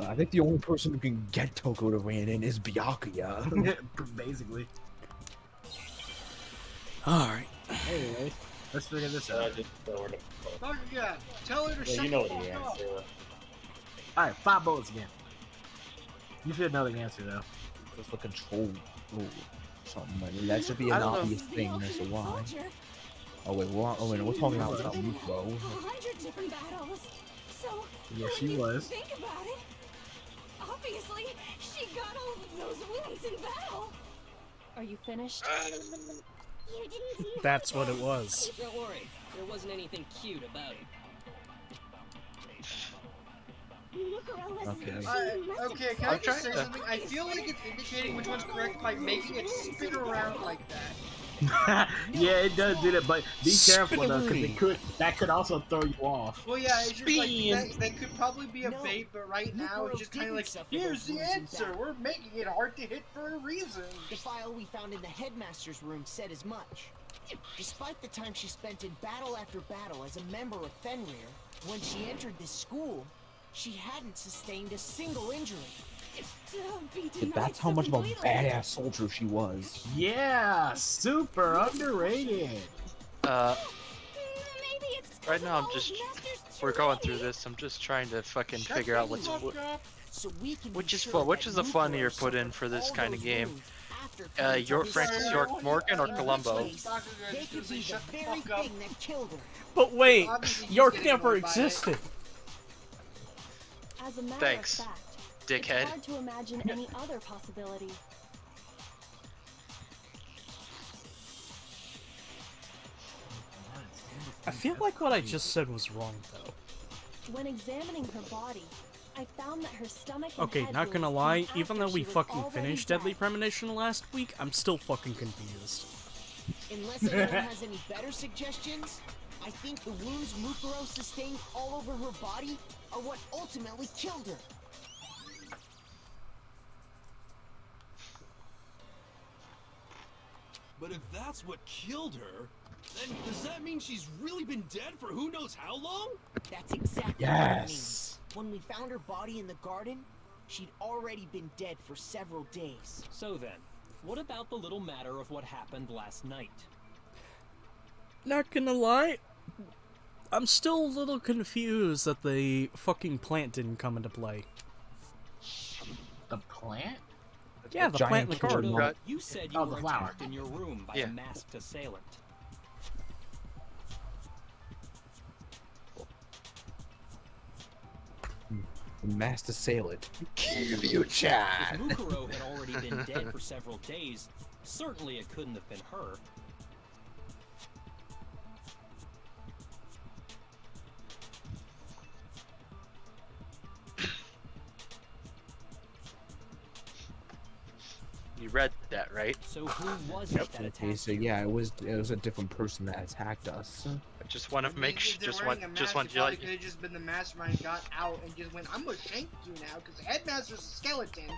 I think the only person who can get Toko to rein in is Byakuya. Basically. Alright. Anyway, let's figure this out. Yeah, tell her to Yeah, shut you know the the fuck up. answer. Alright, 5 bullets again. You should know the answer though. Just the control rule. Something like that. That should be I an don't know. obvious thing as to why. Oh wait, we're talking about Mukuro. 100 different battles. So Yeah, when she you was. think about it, obviously she got all of those wounds in battle. Are you finished? You didn't. That's what it was. Don't worry, there wasn't anything cute about it. Mukuro was Okay. Okay, can I I'm just say trying to- something? I feel like it's indicating which one's correct by making it spin around like that. Yeah, it does do that, but be careful though, because Spinneroonie. that could also throw you off. Well, yeah, it's just like Spin. that could probably be a No, bait, but right now Mukuro it's just kind of didn't like, suffer here's those the wounds in answer. battle. We're making it hard to hit for a reason. The file we found in the headmaster's room said as much. Despite the time she spent in battle after battle as a member of Fenrir, when she entered this school, she hadn't sustained a single injury. That's how much of a badass soldier she was. Yeah, super underrated. Maybe it's Right now I'm all of just. Master's We're going through training. this. I'm just trying to fucking Shut figure out the what's. fuck up. So we can Which be is sure fun- which that is the funnier Mukuro put in suffered for this all kind of those game. wounds after coming to York this Francis school. York Morgan or In Columbo? which case, they could be the Shut the very fuck up. thing that killed her. But wait, Obviously, he's York getting never annoyed by it. existed. As a matter Thanks, of fact, dickhead. it's hard to imagine any other possibility. I feel like what I just said was wrong, though. When examining her body, I found that her stomach and Okay, head not gonna wounds lie, came even after though we she was fucking already finished dead. Deadly Premonition last week, I'm still fucking confused. Unless anyone has any better suggestions, I think the wounds Mukuro sustained all over her body are what ultimately killed her. But if that's what killed her, then does that mean she's really been dead for who knows how long? That's exactly Yes. what I mean. When we found her body in the garden, she'd already been dead for several days. So then, what about the little matter of what happened last night? Not gonna lie, I'm still a little confused that the fucking plant didn't come into play. The plant? Yeah, the plant in the giant garden. killer. You said you Oh, the were flower. attacked in your room by Yeah. a masked assailant. The masked assailant. If Kiryu-chan! Mukuro had already been dead for several days, certainly it couldn't have been her. You read that, right? So who was it that Okay, attacked so you? yeah, it was a different person that attacked us. I just want to make If they're just wearing want a just mask, want it you probably like could have just been the mastermind got out and just went, I'm gonna shank you now because the headmaster's a skeleton.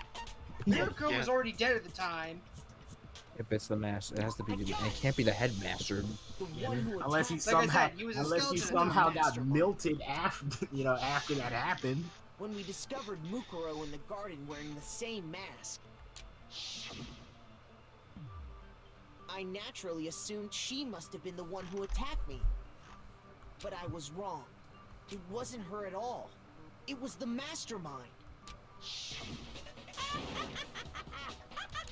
Junko Yeah. was already dead at the time. If it's the master, it has to be. It can't be the headmaster. The one who Unless he attacked Like I somehow, said, he was a unless he skeleton somehow in the got mastermind. melted after, after that happened. When we discovered Mukuro in the garden wearing the same mask. I naturally assumed she must have been the one who attacked me. But I was wrong. It wasn't her at all. It was the mastermind.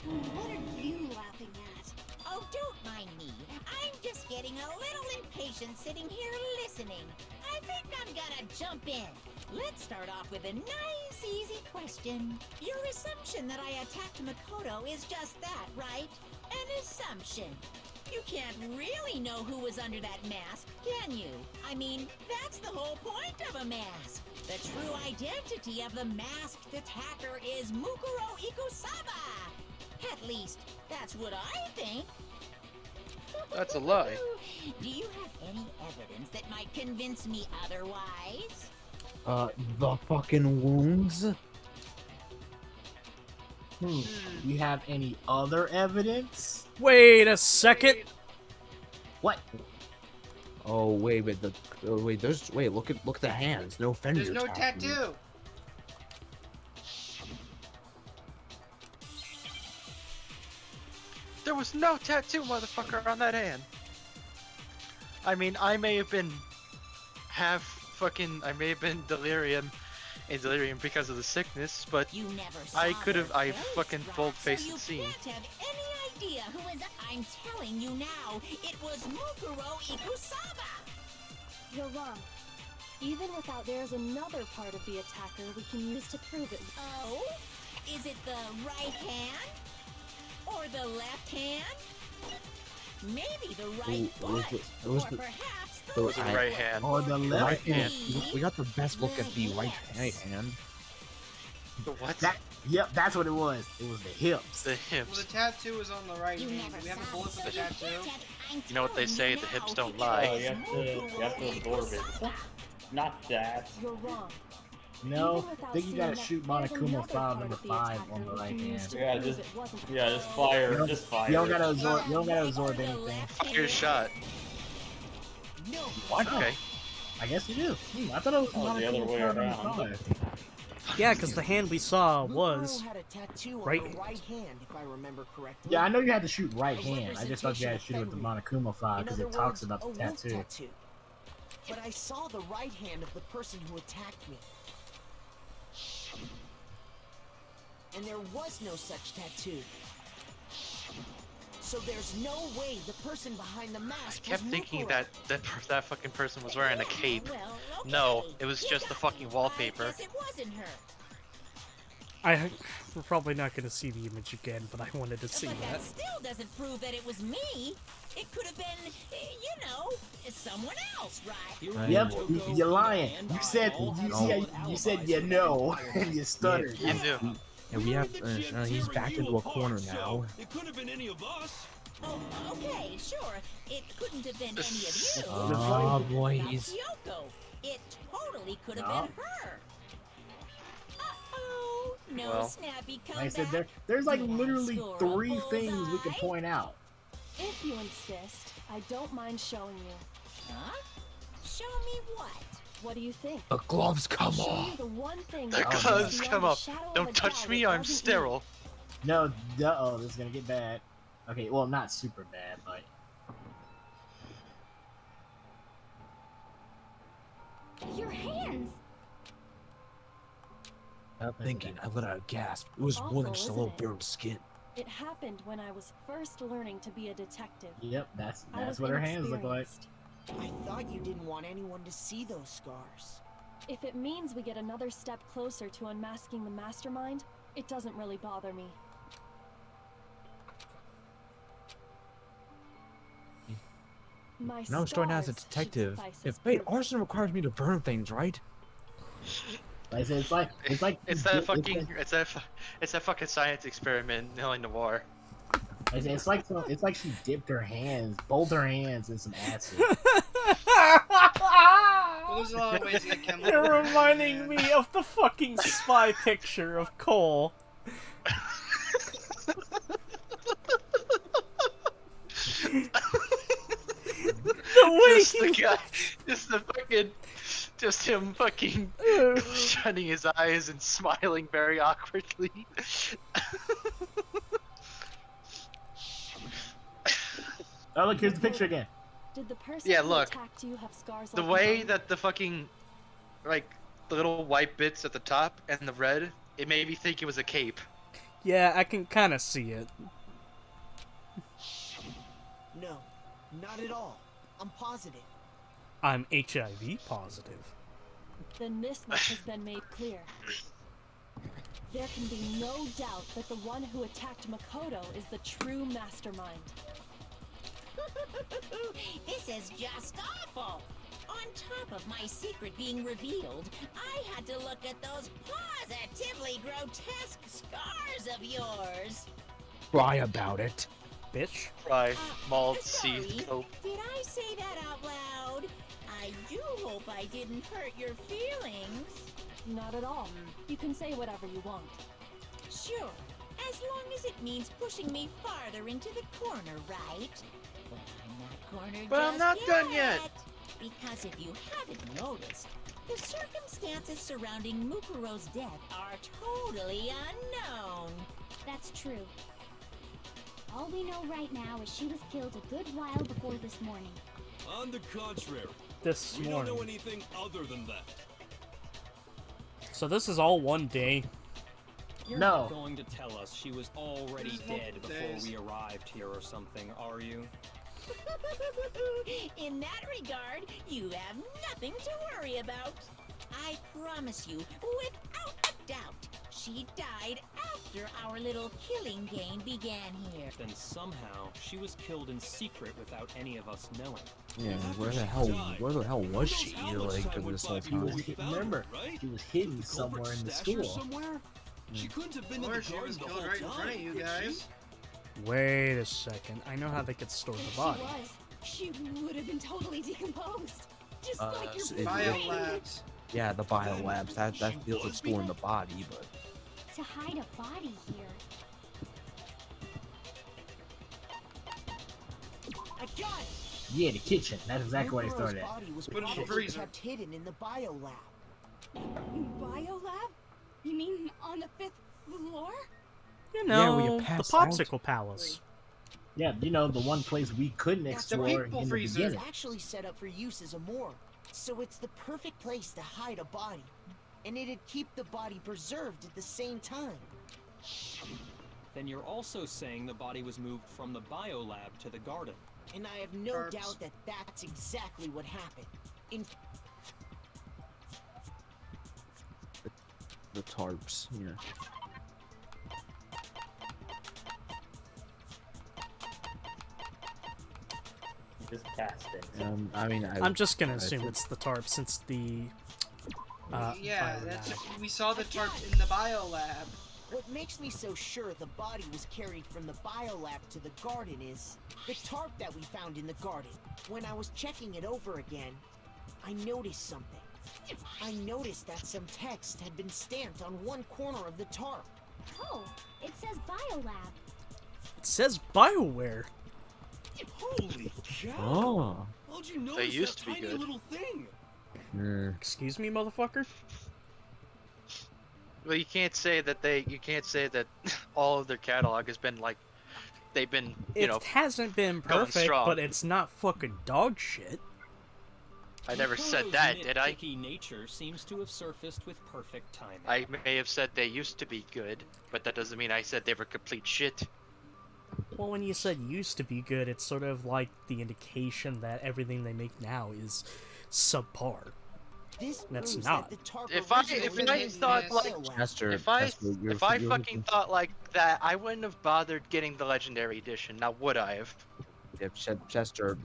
What are you laughing at? Oh, don't mind me. I'm just getting a little impatient sitting here listening. I think I'm gonna jump in. Let's start off with a nice, easy question. Your assumption that I attacked Makoto is just that, right? An assumption. You can't really know who was under that mask, can you? I mean, that's the whole point of a mask. The true identity of the masked attacker is Mukuro Ikusaba. At least, that's what I think. That's a lie. Do you have any evidence that might convince me otherwise? The fucking wounds? You have any other evidence? Wait a second. What? Oh wait, look at the hands. No fender. There's no tattoo. There was no tattoo, motherfucker, on that hand. I mean, I may have been I may have been delirium because of the sickness, but You never I saw could have, their I face, fucking right? bold-faced So the scene. you can't have any idea who is. I'm telling you now, it was Mukuro Ikusaba. You're wrong. Even without, there's another part of the attacker we can use to prove it. Oh? Is it the right hand? Or the left hand? Maybe the right foot? Or perhaps the was the right hand. Or the left hand. We got the best look at the right hand. The what? Yep, that's what it was. It was the hips. The Well, hips. the tattoo is on the right You hand. never Do we have a saw bullet it, for so the you tattoo? can't have- I'm You know what they telling say, you the now, hips don't it lie. Oh, was you have to Mukuro absorb it. Ikusaba. Not that. You're wrong. No, Even I without think you gotta seeing shoot that, there's Monokuma another file part number of the 5 attacker on the we right can use hand. to Yeah, prove just it wasn't yeah, her. just fire, just fire. You don't gotta absorb. You don't gotta absorb Or the anything. left Fuck your hand? shot. No. What? Okay. I guess you do. I thought it was Oh, the other Monokuma way file number around. 5. Yeah, because the hand we saw was Mukuro had a tattoo on right her hand. right hand, if I remember correctly. Yeah, I know you had to shoot right A hand. I just thought you had to shoot it with the Monokuma file In because other it talks words, about a the wolf tattoo. But I saw the right hand of the person who attacked me. And there was no such tattoo. So there's no way the person behind the mask I kept was thinking Mukuro. that fucking person was wearing a cape. Well, okay. No, it was You just the got fucking me. wallpaper. I guess it wasn't her. We're probably not going to see the image again, but I wanted to see But that. that still doesn't prove that it was me. It could have been, you know, someone else, right? Yep, you're lying. You said you know, and you stuttered. You knew. And we have he's backed into a corner now. It could have been any of us. Oh, okay, sure. It couldn't have been any of you. Oh boy, Not he's Junko. It totally could have No. been her. Uh-oh. No Well, snappy Like I comeback. said, there's like You literally score a 3 things we can bullseye. point out. If you insist, I don't mind showing you. Huh? Show me what? What do you think? the gloves come Show you off. the one thing The that goes gloves beyond come the up. shadow of Don't a touch doubt me, it I'm wasn't sterile. No, uh-oh, this is gonna get bad. Okay, well, not super bad, but... Your hands! I'm thinking, I let out a gasp. It was more than just a Awful, little isn't it? bit of skin. It happened when I was first learning to be a detective. Yep, that's I was what her hands look like. inexperienced. I thought you didn't want anyone to see those scars. If it means we get another step closer to unmasking the mastermind, it doesn't really bother me. My Now I'm starting as a scars should detective. suffice as If wait, proof. arson requires me to burn things, right? Like I said, it's like It's that fucking, it's that fucking science experiment in the war. Like I said, it's like she dipped her hands, both her hands in some acid. Well, there's a lot of ways to get chemical. You're reminding me of the fucking spy picture of Cole. The way Just the guy, just him fucking shutting his eyes and smiling very awkwardly. Oh, look, here's the picture again. Did the person Yeah, who look. attacked you have scars The like way mine? that the fucking, like, the little white bits at the top and the red, it made me think it was a cape. Yeah, I can kind of see it. No, not at all. I'm positive. I'm HIV positive. Then this much has been made clear. There can be no doubt that the one who attacked Makoto is the true mastermind. This is just awful. On top of my secret being revealed, I had to look at those positively grotesque scars of yours. Cry about it. Bitch. Cry, mauled, Sorry, seethed, cope. did I say that out loud? I do hope I didn't hurt your feelings. Not at all. You can say whatever you want. Sure, as long as it means pushing me farther into the corner, right? Well, I'm not cornered But I'm just not done yet. Because if you haven't noticed, the circumstances surrounding Mukuro's death are totally unknown. That's true. All we know right now is she was killed a good while before this morning. On the contrary, This we don't morning. know anything other than that. So this is all one day. You're No. not going to tell us she was already This is dead multiple before days. we arrived here or something, are you? In that regard, you have nothing to worry about. I promise you, without a doubt, she died after our little killing game began here. Then somehow she was killed in secret without any of us knowing. Yeah, After where the she hell, died, where the hell who was knows she? how much Like time went this by whole before time. we found her, Remember, right? she was hidden The culprit somewhere in the stashed her school. somewhere? She couldn't have been in Or the she garden was the killed whole right in time, front of you could she? guys. Wait a second. I know how they could store the body. She would have been totally decomposed. Just like your so brain. Biolabs. Yeah, the biolabs. That deals with storing the body, but To hide a body here. I got it. Yeah, the kitchen. That's exactly where they Mukuro's started at. body was Put it in the probably freezer. kept hidden in the biolab. Biolab? You mean on the 5th floor? You Yeah, where know, you the pass out. Popsicle Palace. Yeah, you know, the one place we couldn't That's explore the in people the freezer. beginning. It's actually set up for use as a morgue, so it's the perfect place to hide a body, and it'd keep the body preserved at the same time. Then you're also saying the body was moved from the biolab to the garden. And I have no Tarps. doubt that that's exactly what happened. In the tarps. Yeah. Just casting. I mean, I'm just gonna I assume think- it's the tarp since the. Yeah, fire that's lab. we saw the tarps in the biolab. what makes me so sure the body was carried from the biolab to the garden is the tarp that we found in the garden. When I was checking it over again, I noticed something. I noticed that some text had been stamped on one corner of the tarp. Oh, it says biolab. It says BioWare. Holy cow! Oh. How'd you notice used that to be tiny good. little thing? Excuse me, motherfucker? Well, you can't say that all of their catalog has been like, they've been, you It know, hasn't been going perfect, strong. but it's not fucking dog shit. I never said Mukuro's that, did I? nitpicky nature seems to have surfaced with perfect timing. I may have said they used to be good, but that doesn't mean I said they were complete shit. Well, when you said used to be good, it's sort of like the indication that everything they make now is subpar. This That's proves not. that the tarp If I originally thought was like, biolab. Chester, if I you're- fucking thought like that, I wouldn't have bothered getting the legendary edition. Now would I have? Yeah, Chester,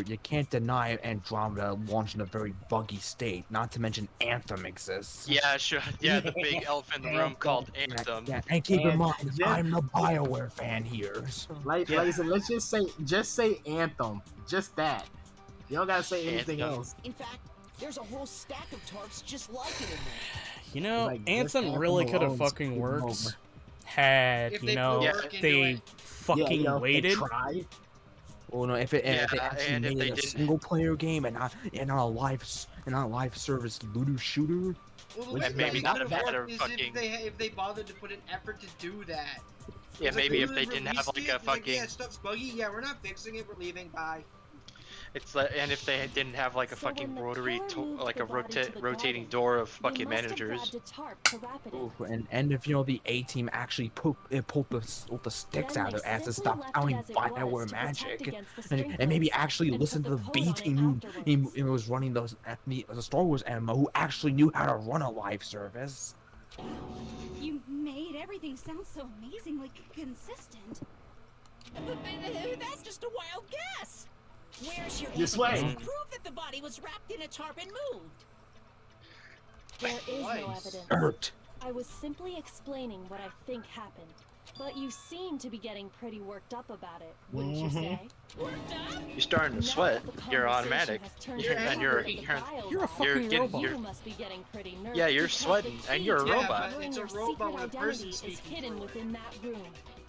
you can't deny Andromeda launched in a very buggy state. Not to mention Anthem exists. Yeah, sure. Yeah, the big elf in the room called Anthem. Yeah, and keep in And mind, just- I'm a Bioware fan here. So. Like I said, let's just say Anthem. Just that. You don't gotta say anything Anthem. else. In fact, there's a whole stack of tarps just like it in there. You know, Like, this Anthem Anthem really could have alone's fucking getting worked over. had, If you they know, put work into they it. fucking Yeah, you know, if they waited. tried. Well, no, if it Yeah, actually and if made they it a didn't- single player game and not a live service looter shooter. Well, the Which way is they maybe make not it a matter work of is fucking- if they bothered to put an effort to do that. Yeah, It's like maybe we if they really didn't have released like it, a it's like, fucking. yeah, stuff's buggy. Yeah, we're not fixing it. We're leaving. Bye. It's like, and if they didn't have like a So when fucking the rotary, killer moved like the a body to the rotating garden, door of they fucking must have managers. grabbed a tarp to wrap it in. Ooh, and if you know the A team actually pulled the sticks Then out they of as to simply stop left it counting as it 5 hour was to protect magic, against the and maybe sprinklers, actually and listen put to the the code B on it team who afterwards. was running those Star Wars ammo, who actually knew how to run a live service. You made everything sound so amazingly consistent. That's just a wild guess. Where's your This evidence way. to prove that the body was wrapped in a tarp and moved? There is no Twice. evidence. Hurt. I was simply explaining what I think happened. But you seem to be getting pretty worked up about it, wouldn't you say? Worked up? You're starting to Now sweat. that the You're conversation automatic. has turned You're, to and the you're, topic of the you're, bio You're a lab, fucking getting- robot. you must be getting pretty nervous. Yeah, you're because the sweating, and key you're a to Yeah, robot. but uncovering it's a your robot secret with a person identity is speaking hidden for it. within that room,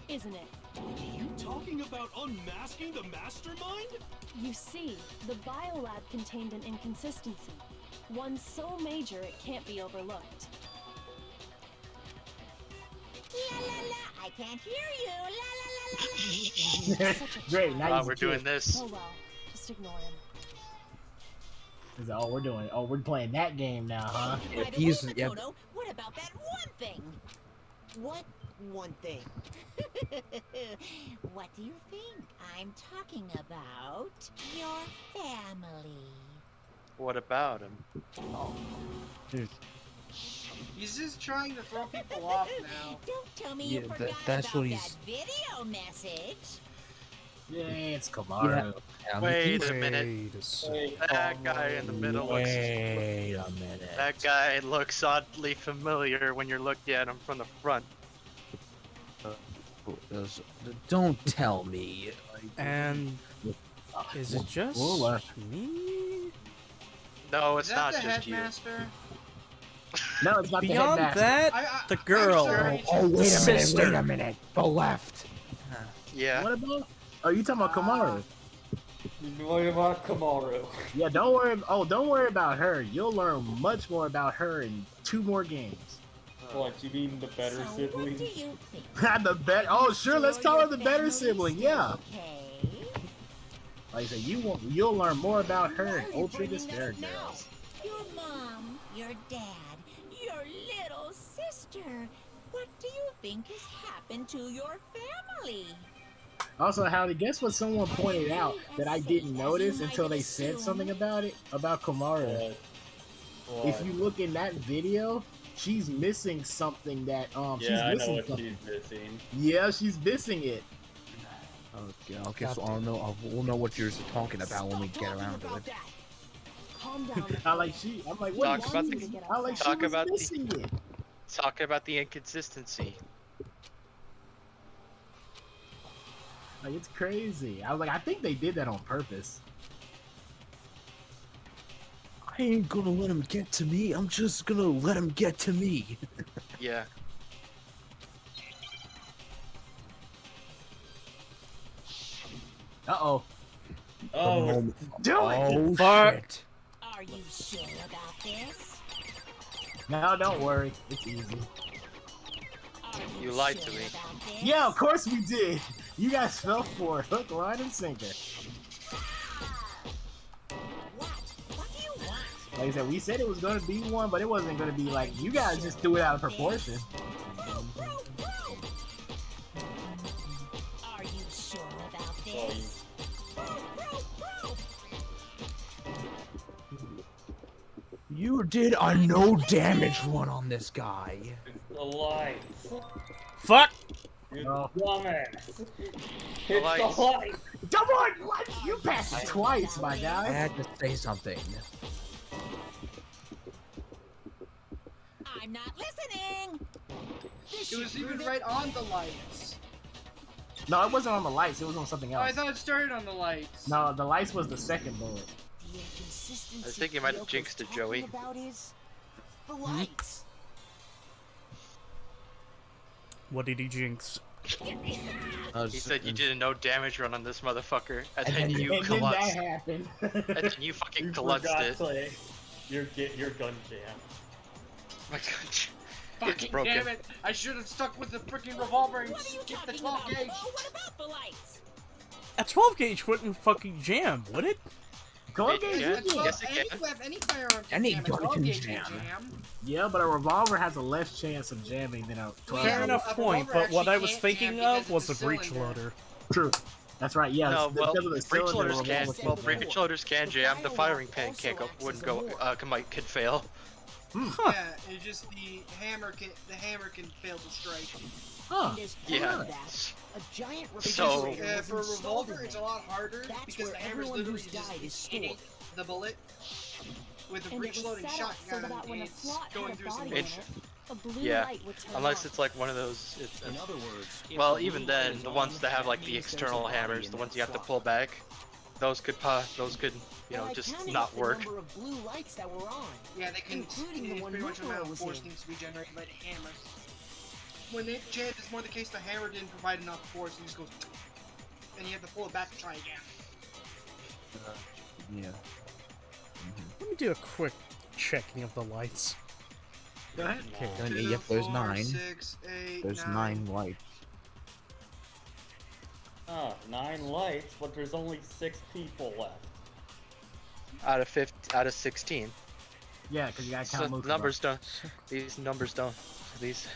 isn't it? You talking about unmasking the mastermind? You see, the biolab contained an inconsistency. One so major it can't be overlooked. La la la, I can't hear you. La la la la la. Such a Great, child. now Wow, he's a we're doing kid. this. Oh well, just ignore him. Is that all we're doing? Oh, we're playing that game now, huh? By the way, He's- Makoto, what about that one thing? What one thing? What do you think? I'm talking about your family. What about him? Dude, He's just trying to throw people off now. Don't tell me Yeah, you that- forgot that's about what he's- that video message. Yeah, it's Kamaru. Wait a minute. Wait a second. That guy in the middle looks. Wait a minute. That guy looks oddly familiar when you're looking at him from the front. Don't tell me. And is it just Whoa, me? No, Is it's that not the just you. headmaster? No, it's not Beyond the headmaster. that, the girl, I'm sorry, Oh, wait a sister. minute, wait a minute. The left. Yeah. What about? Oh, you talking about Kamaru? What about Kamaru? Yeah, don't worry. Oh, don't worry about her. You'll learn much more about her in 2 more games. What, you mean the better So what sibling? do you think? The better. Oh, sure. Let's call her the better Your sibling. family's Yeah. still okay? Like I said, you'll learn more about her Why and are you Ultra bringing Despair that up now? Girls. Your mom, your dad, your little sister. What do you think has happened to your family? Also, Howdy, guess what someone pointed out that I didn't notice until they said something about it about Kamaru. If you look in that video, she's missing something that she's Yeah, I know missing what something. she's missing. Yeah, she's missing it. Okay, so I'll know. We'll know what you're talking about when we get around to it. Calm down. I'm like, what? Talk about She- the- I'm like, she talk was about the- missing it. Talk about the inconsistency. Like, it's crazy. I was like, I think they did that on purpose. I ain't gonna let him get to me. I'm just gonna let him get to me. Yeah. Uh-oh. Oh, Do it! Oh, Fuck. shit. Are you sure about this? No, don't worry. It's easy. Are You lied to sure me. about this? Yeah, of course we did. You guys fell for it. Hook, line, and sinker. What? What do you want? Like I said, we said it was going to be one, but it wasn't going to be like, you guys just threw it out of proportion. Are you sure about Oh, this? You did a no damage one on this guy. the lights. Fuck! You Oh. dumbass. The It's lights. the lights. Come on, what? You passed it twice, my I guy. had to say something. I'm not listening. This It was should even prove right on the lights. No, it wasn't on the lights. It was on something Oh, I else. thought it started on the lights. No, the lights was the second bullet. The inconsistency I think you might have Kyoko's jinxed it, talking Joey. about is the lights. What did he jinx? He said you did a no damage run on this motherfucker, and And then then- you And then that klutz. happened. And then you fucking You klutzed forgot it. to your gun jam. My God. Fucking broken. damn it! I should have stuck with the freaking revolver and skipped the 12 gauge. What about the lights? A 12 gauge wouldn't fucking jam, would it? 12 gauge Yeah, is yes, it can. Any firearm can Any jam. A gun 12 can gauge jam. can jam. Yeah, but a revolver has a less chance of jamming than a 12 Fair gauge. enough a point, revolver but what I actually was can't thinking jam of was because a it's a breech cylinder. loader. True. That's right. Yeah. No, it's well, because of the breech cylinder, loaders can. revolver Well, can't breech loaders can jam. The firing pin can't go. Wouldn't go. Could fail. Yeah, it's just the hammer can fail to strike. Huh. And as part Yeah. of that, a giant So- refrigerator was For a installed revolver, in it's a there. lot harder That's because where the hammer's everyone literally who's just died is hitting stored. the bullet. With a And it breech was loading set up so shotgun, that when a it's slot going had a through some body in It's- it, a blue Yeah, light would turn unless on. it's like one of those. In other words, if Well, the even blue light then, is the on, ones that have that like the means there's a external body hammers, in the that ones you have to slot. pull back, those could Well, I just counted not up the work. number of blue lights that were on. Yeah, they can. Including the It's one pretty much the Mukuro amount of was force in. needs to be generated by the hammer. When it jams, it's more the case the hammer didn't provide enough force, and it just goes, and you have to pull it back to try again. Yeah. Let me do a quick checking of the lights. Go ahead. Okay. Yep, there's 4, 9. 6, 8, There's 9. 9 lights. Oh, 9 lights, but there's only 6 people left. Out of 16. Yeah, because you gotta So count the Mukuro. numbers don't. These numbers don't. These.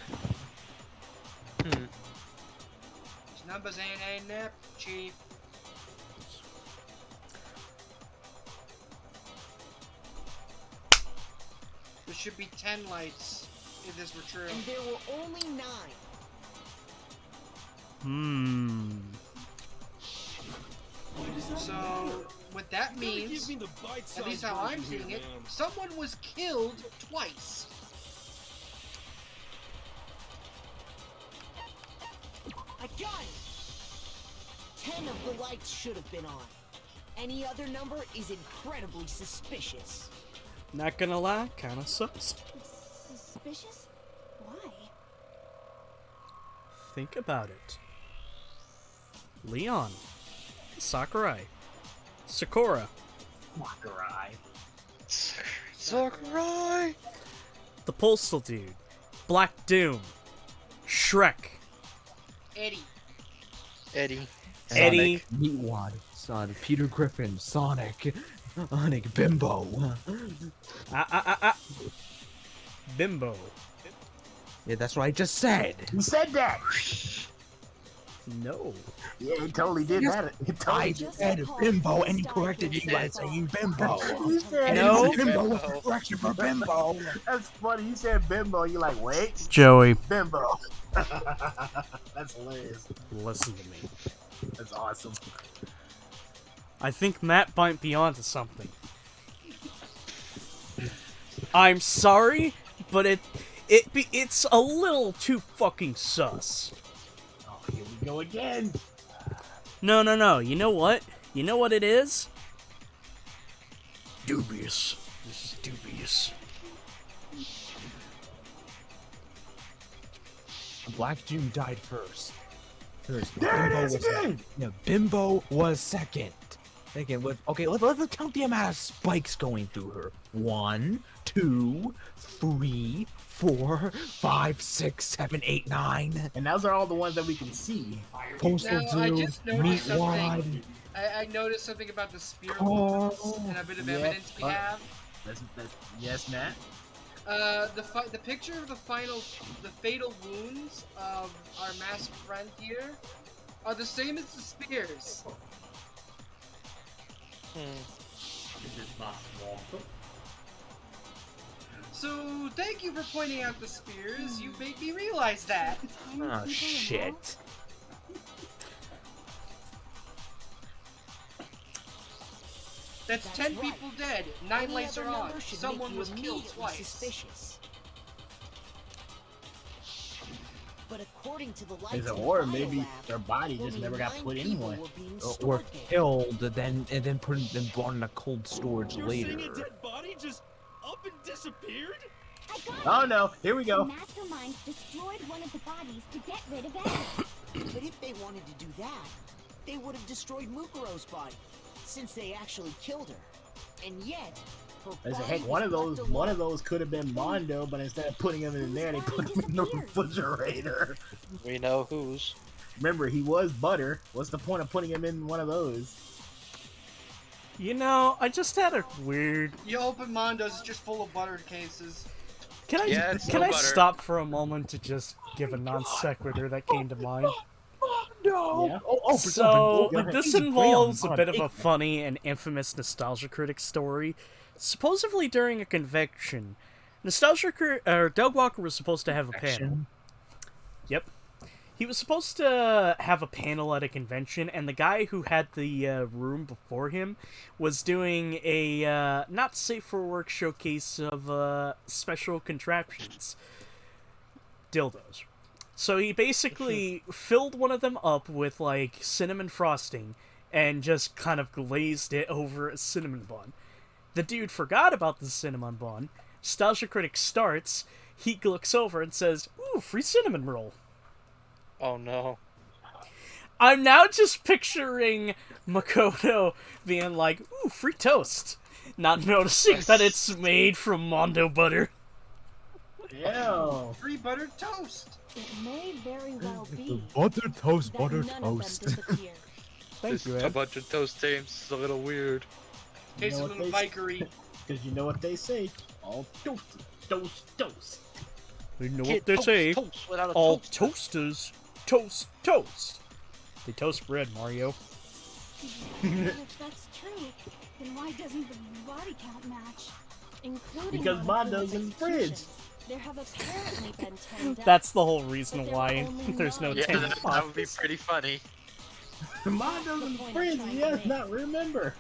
These numbers ain't nap, chief. There should be 10 lights if this were true. And there were only 9. So, what that means, at least how I'm seeing it, someone was killed twice. I got it! 10 of the lights should have been on. Any other number is incredibly suspicious. Not gonna lie, kinda sucks. Suspicious? Why? Think about it. Leon, Sakurai, Sakura, Sakurai. the Postal Dude, Black Doom, Shrek, Eddie. Eddie. Eddie, Meatwad, Peter Griffin, Sonic, Bimbo. Bimbo. Yeah, that's what I just said. You said that. No. Yeah, it totally did that. It totally I did. said Bimbo, and he corrected you by saying Bimbo. You said No. Bimbo was the correction for Bimbo. That's funny. You said Bimbo. You're like, wait, Joey, Bimbo. That's hilarious. listen to me. That's awesome. I think Matt might be onto something. I'm sorry, but it's a little too fucking sus. Oh, here we go again. No. You know what? You know what it is? Dubious. This is dubious. Black Doom died first. There it is again. Bimbo was second. Okay, let's count the amount of spikes going through her. 1, 2, 3, 4, 5, 6, 7, 8, 9. And those are all the ones that we can see. Postal Now, I Dude, just noticed Meatwad. something. I noticed something about the spear Oh. wounds and a bit of Yeah. evidence we have. That's, yes, Matt. The picture of the fatal wounds of our masked friend here are the same as the spears. This is not swamp. So thank you for pointing out the spears. You made me realize that. Oh, shit. That's 10 right. people dead. 9 Any lights other are on. number should Someone make you was killed immediately twice. Suspicious. But according to the lights Is it in the or bio maybe lab, their body just only never got 9 put in people one. were being Or stored there. killed, then brought in a cold storage You're later. saying a dead body just up and disappeared? I got it. Oh no, here we The go. mastermind destroyed one of the bodies to get rid of evidence. But if they wanted to do that, they would have destroyed Mukuro's body, since they actually killed her. And yet, I said, heck, one of those could have been Mondo, but instead of putting him in there, they put him in the refrigerator. We know whose. Remember, he was butter. What's the point of putting him in one of those? You know, I just had a weird... You open Mondo's, it's just full of butter cases. Can I stop for a moment to just give a non sequitur that came to mind? No. Yeah. So this involves a bit of a funny and infamous nostalgia critic story. Supposedly during a convention, Doug Walker was supposed to have a panel. Yep. He was supposed to have a panel at a convention, and the guy who had the room before him was doing a not safe for work showcase of special contraptions. Dildos. So he basically filled one of them up with, like, cinnamon frosting and just kind of glazed it over a cinnamon bun. The dude forgot about the cinnamon bun. Nostalgia Critic starts. He looks over and says, "Ooh, free cinnamon roll." Oh no. I'm now just picturing Makoto being like, "Ooh, free toast," not noticing that it's made from Mondo butter. Ew. Free buttered toast. It may very well be Butter toast, that butter none toast. of them disappeared. Thank you, A Ed. bunch of toast seems a little weird. Tastes a little bikery. Because you know what they say. All toast, toast, toast. You know Get what they toast, say? toast without a All toaster. toasters toast toast. They toast bread, Mario. If that's true, then why doesn't the body count match? Including Because Mondo's in the fridge. executions. There have apparently been 10 deaths. That's the whole reason But there why were only there's no 9 Yeah, 10 that would be pretty funny. Mondo's in the fridge. He does not remember.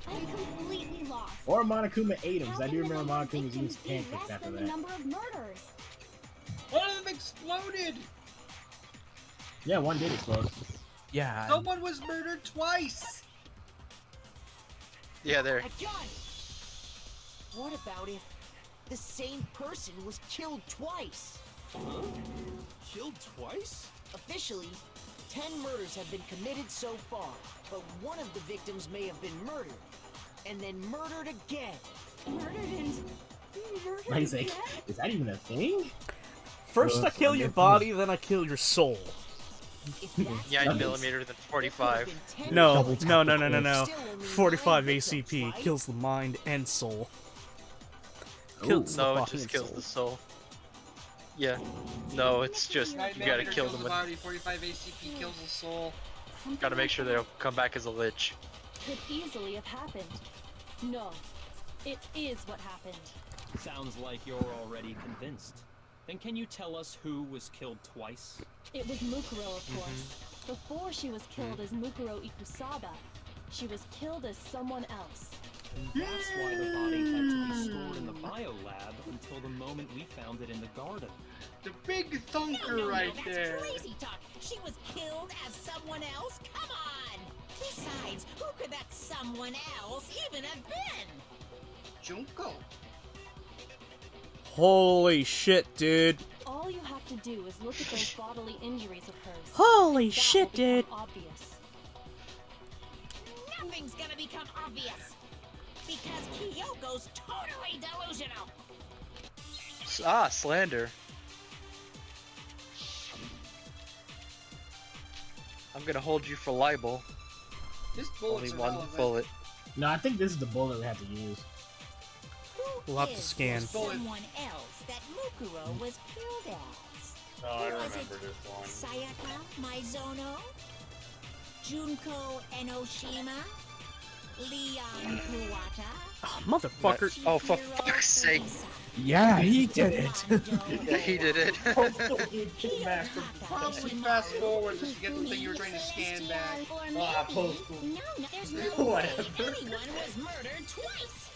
I'm completely lost. Or Monokuma ate him, because I How do can the remember number of Monokuma victims used be pancakes less after than the that. number of murders? One of them exploded. Yeah, one did explode. Yeah. Someone was murdered twice. Yeah, there. What about if the same person was killed twice? Killed twice? Officially, 10 murders have been committed so far, but one of the victims may have been murdered, and then murdered again. Murdered and murdered Like, again? is that even a thing? First I kill your body, then I kill your soul. If that's Yeah, the 9mm than 45. No, Double tap no, the no, no, no, no. Still only 45 9 victims, ACP right? kills the mind and soul. Ooh. Kills the No, it body just and kills soul. the soul. Yeah. No, it's just you gotta kill kills them the with. body. 45 ACP kills the soul. Something Gotta make like sure that they don't come back as a lich. Could easily have happened. No, it is what happened. Sounds like you're already convinced. Then can you tell us who was killed twice? It was Mukuro, of course. Before she was killed as Mukuro Ikusaba, she was killed as someone else. And that's why the body had to be stored in the biolab until the moment we found it in the garden. The big thunker No, right that's there. crazy talk. She was killed as someone else? Come on! Besides, who could that someone else even have been? Junko. Holy shit, dude. All you have to do is look at those bodily injuries of hers. Holy That shit, will become dude. obvious. Nothing's gonna become obvious. Because Kyoko's totally delusional. Ah, slander. I'm gonna hold you for libel. This Only bullet's one irrelevant. bullet. No, I think this is the bullet we have to use. We'll have to Is scan. someone else that Mukuro was killed as? Oh, I Was remember it this one. Sayaka Maizono? Junko Enoshima? Leon Kuwata? Oh, motherfucker. Oh, for fuck's sake. Yeah, he did it. Yeah, he did it. Probably fast forward just to get the thing you were trying to scan back. Or Ah, maybe, postal. no, there's no way Whatever. anyone was murdered twice.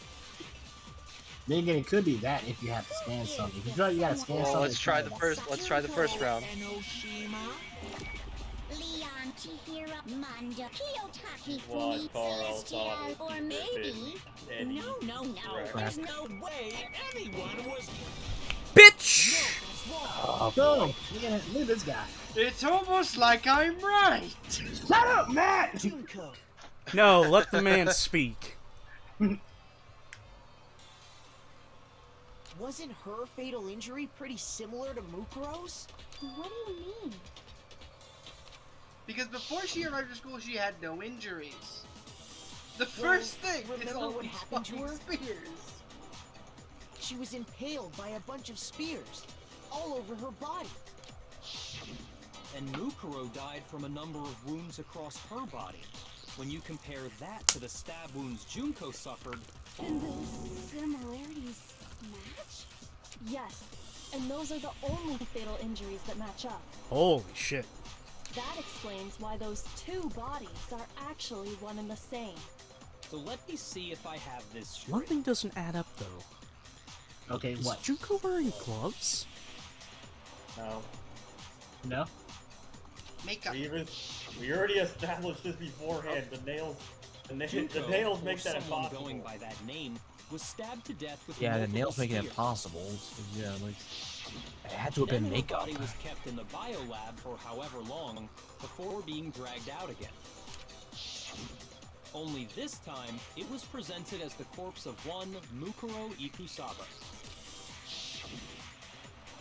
Then again, it could be that if you have to scan something. If you feel like you gotta scan Well, something. let's try the first. Let's try the first round. Enoshima? Leon Chihiro Mando Kiyotaki What, Carl, Celestial, Sonic, or maybe Eddie, no, there's no way anyone was Bitch! Go! Yeah, look at this guy. It's almost like I'm right. Shut up, Matt! Junko. No, let the man speak. wasn't her fatal injury pretty similar to Mukuro's? What do you mean? Because before she arrived at school, she had no injuries. The first thing is remember all what these happened to fucking her? spears. She was impaled by a bunch of spears all over her body. And Mukuro died from a number of wounds across her body. When you compare that to the stab wounds Junko suffered... And the similarities match? Yes, and those are the only fatal injuries that match up. Holy shit. That explains why those two bodies are actually one and the same. So let me see if I have this straight. One thing doesn't add up, though. Okay, Is what? Junko wearing gloves? No. No? Makeup. We already established this beforehand. The nails make that someone impossible. going by that name was stabbed to death with Yeah, the multiple nails make it spears. impossible. Yeah, like it had to have been Then her makeup. body was kept in the biolab for however long before being dragged out again. Only this time, it was presented as the corpse of one Mukuro Ikusaba.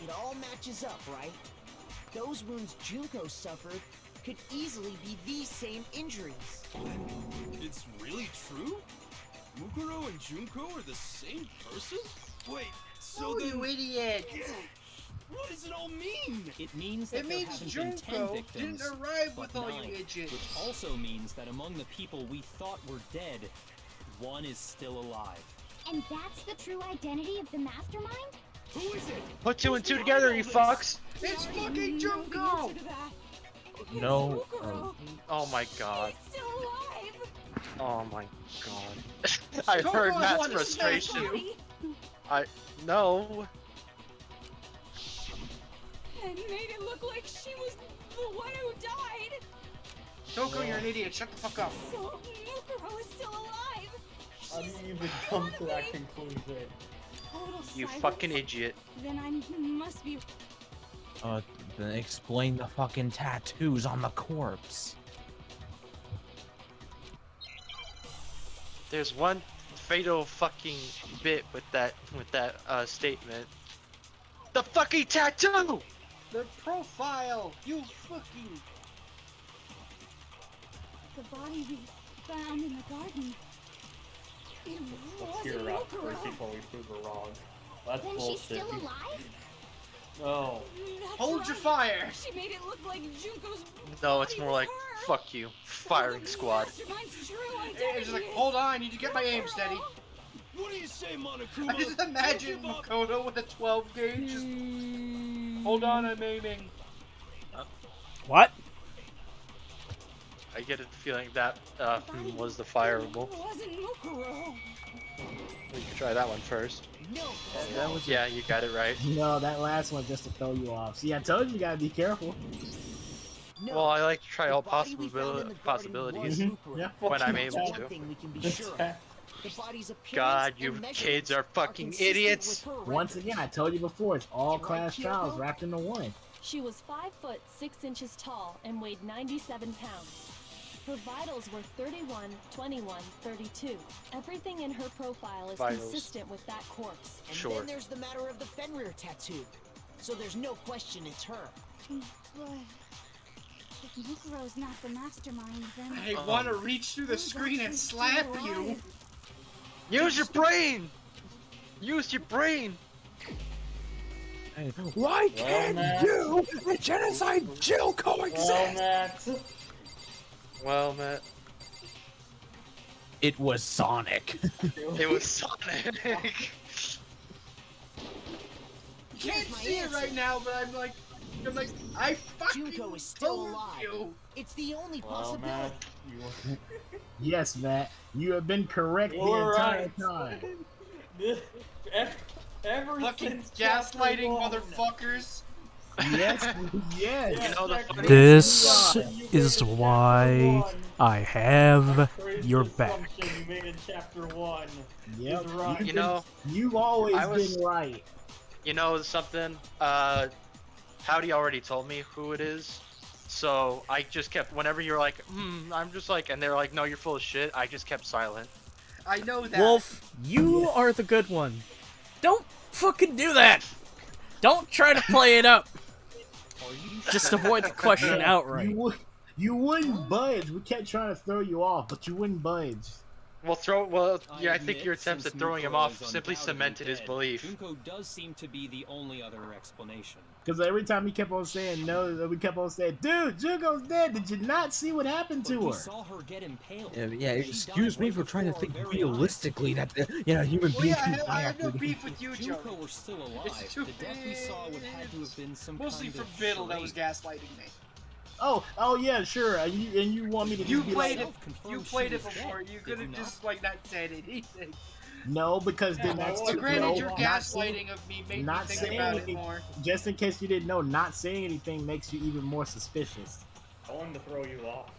It all matches up, right? Those wounds Junko suffered could easily be these same injuries. It's really true? Mukuro and Junko are the same person? Wait, so Oh, then... you idiot! What does it all mean? It means that It there means haven't been 10 Junko victims, didn't arrive but with all 9, you idiots. which also means that among the people we thought were dead, one is still alive. And that's the true identity of the mastermind? Who is it? Put two and two together, you fucks! It's fucking Junko! No. Oh my god. Still alive! Oh my god. I Junko, heard I Matt's wanna smash frustration. you. No. And made it look like she was the one who died. Junko, you're an idiot. Shut the fuck up. So Mukuro is still alive. How do you even come to that conclusion? Total You silence? fucking idiot. Then I must be... Then explain the fucking tattoos on the corpse. There's one fatal fucking bit with that statement. The fucking tattoo! The profile! You fucking... The body we found in the garden. It Let's hear wasn't her out first Mukuro. before we prove her wrong. That's Then she's bullshit. still alive? No. That's Hold your right. fire! She made it look like Junko's No, it's body more was like, her. fuck you. Firing squad. Mastermind's true identity It's just like, is hold on, I need to get my aim steady. What do you say, Monokuma? I just imagine Don't give up. Makoto with a 12 gauge. Just... Hold on, I'm aiming. What? I get a feeling that was the fireable. It wasn't Mukuro. We can try that one first. No, That was Yeah, you got it right. No, that last one just to throw you off. See, I told you gotta be careful. no. Well, I like to try The all body we found in the garden possibilities was Mhm. Mukuro. Yeah. when I'm That's able one to. thing we can be sure of. The body's appearance God, and you measurements kids are fucking consistent idiots. with her Once records. again, I told you before, it's all Right, class Kyoko? trials wrapped into one. She was 5 foot 6 inches tall and weighed 97 pounds. Her vitals were 31, 21, 32. Everything in her profile is Vitals. consistent with that corpse. And Sure. then there's the matter of the Fenrir tattoo. So there's no question it's her. But... If Mukuro's not the mastermind, then... I want to reach through the screen and slap you. Use your brain! Use your brain! Why Well, can't Matt. you and genocide Jill coexist? Well, Matt. Well, Matt, It was Sonic. it was Sonic. You can't Here's my see it answer. right now, but I fucking Junko is still told alive. you. It's the only Well, possibility. Matt. Yes, Matt, you have been correct the You're entire right. time. Ever Fucking since chapter gaslighting one. motherfuckers. Yes, yes. You know the Exactly. funny- This You made is it chapter why one. I have Crazy your assumption back. You made in chapter 1. Yep. He's right. You know, You've always I was- been right. you know something? Howdy already told me who it is. So I just kept, whenever you're like, I'm just like, and they're like, no, you're full of shit, I just kept silent. I know that. Wolf, you are the good one. Don't fucking do that! Don't try to play it up! Just avoid the question outright. You wouldn't budge. We kept trying to throw you off, but you wouldn't budge. I think your attempts at throwing him off simply cemented his belief. Junko does seem to be the only other explanation. Because every time he kept on saying no, we kept on saying, dude, Junko's dead. Did you not see what happened to her? Saw her get impaled. Yeah, excuse me for trying to think realistically that human beings can die I have after no they- beef with you, Joe. Junko were still alive. It's too The death we saw would have to have been some mostly kind for of Biddle that was charade. gaslighting me. Oh yeah, sure. And you want me to You just be played like, it. You played it before. You could have just like not said anything. no, because then that's too. Granted, no, your not saying- gaslighting of me made me not think saying about anything. it more. Just in case you didn't know, not saying anything makes you even more suspicious. I wanted to throw you off.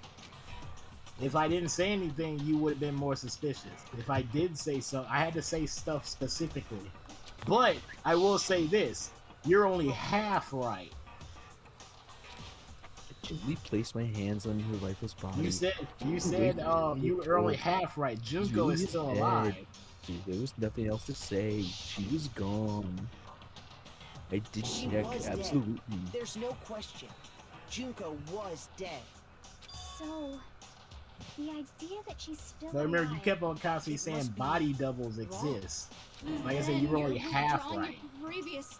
If I didn't say anything, you would have been more suspicious. If I did say so, I had to say stuff specifically. But I will say this: you're only half right. Gently place my hands on your lifeless body. You said you were only half right. Junko is still dead. alive. There was nothing else to say. She was gone. I did She check, was absolutely. dead. There's no question. Junko was dead. So, the idea that she's still But remember, you alive. kept on constantly saying body doubles exist. Like I said, you were only half right.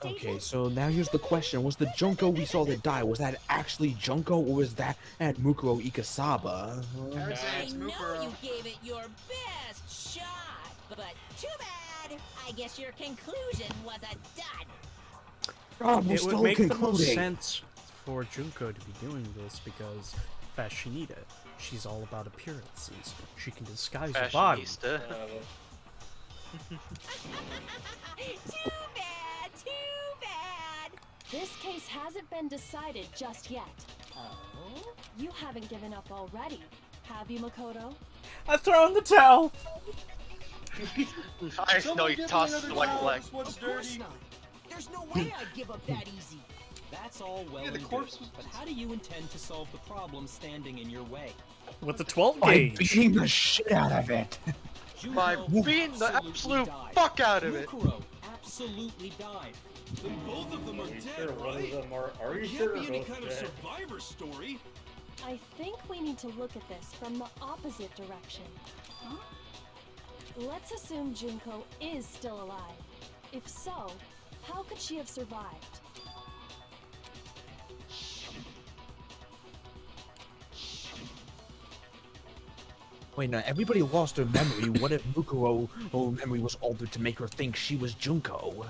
Okay, so now here's the question. Was the Junko we saw that die, was that actually Junko, or was that at Mukuro Ikasaba? I know you gave it your best shot, but too bad. I guess your conclusion was a dud. God, we're It would still make the most concluding. sense for Junko to be doing this because Fashionita, she's all about appearances. She can disguise her body. Fashionista. Too bad, too bad. This case hasn't been decided just yet. Oh? You haven't given up already, have you, Makoto? I've thrown the towel! I know you tossed it like Of course not. There's no way I'd give up that easy. That's all well the and corpse good, but how do you intend to solve the problem standing in your way? With the 12 By gauge. beating the shit out of it. By beating the absolute fuck out of it. Mukuro absolutely died. Then both of them are Are you dead, sure one of right? them are you It sure can't be any both kind of dead? survivor story. I think we need to look at this from the opposite direction. Huh? Let's assume Junko is still alive. If so, how could she have survived? Wait, now everybody lost their memory. What if Mukuro memory was altered to make her think she was Junko?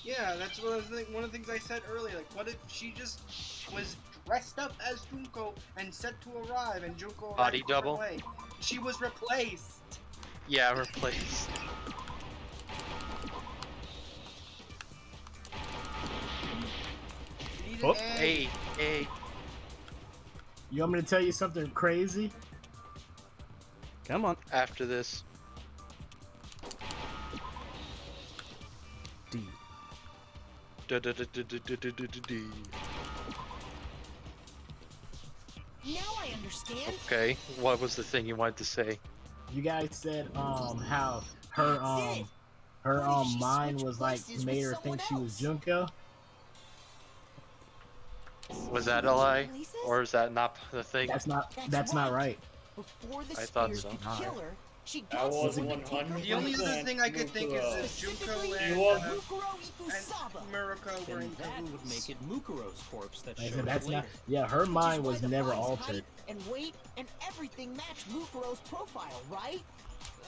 Yeah, that's one of the things I said earlier. Like, what if she just was dressed up as Junko and set to arrive, and Junko arrived Body quick double? away? She was replaced. Yeah, replaced. Oh. Hey, hey. You want me to tell you something crazy? Come on. After this. D. D. Now I understand. Okay, what was the thing you wanted to say? You guys said how her mind was like made her think she was Junko. Was that a lie? Or is that not the thing? That's not right. Before the I thought spears so. could kill her, she That got was someone to take her 100%. The only other thing I could think is Mukuro. that Junko Specifically, and, Mukuro and Ikusaba. Murako were Then in that would cahoots. make it Mukuro's corpse that Like I showed said, up that's later. not. Yeah, her mind Which was is why the never body's altered. height and weight and everything matched Mukuro's profile, right?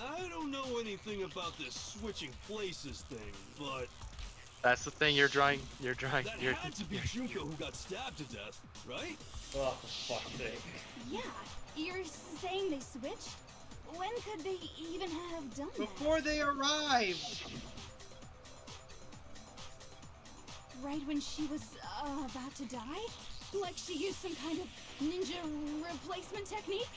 I don't know anything about this switching places thing, but That's the thing you're trying. that had to be Junko who got stabbed to death, right? Oh, for fuck's sake. Yeah, you're saying they switched? When could they even have done that? Before they arrived. Right when she was about to die? Like she used some kind of ninja replacement technique?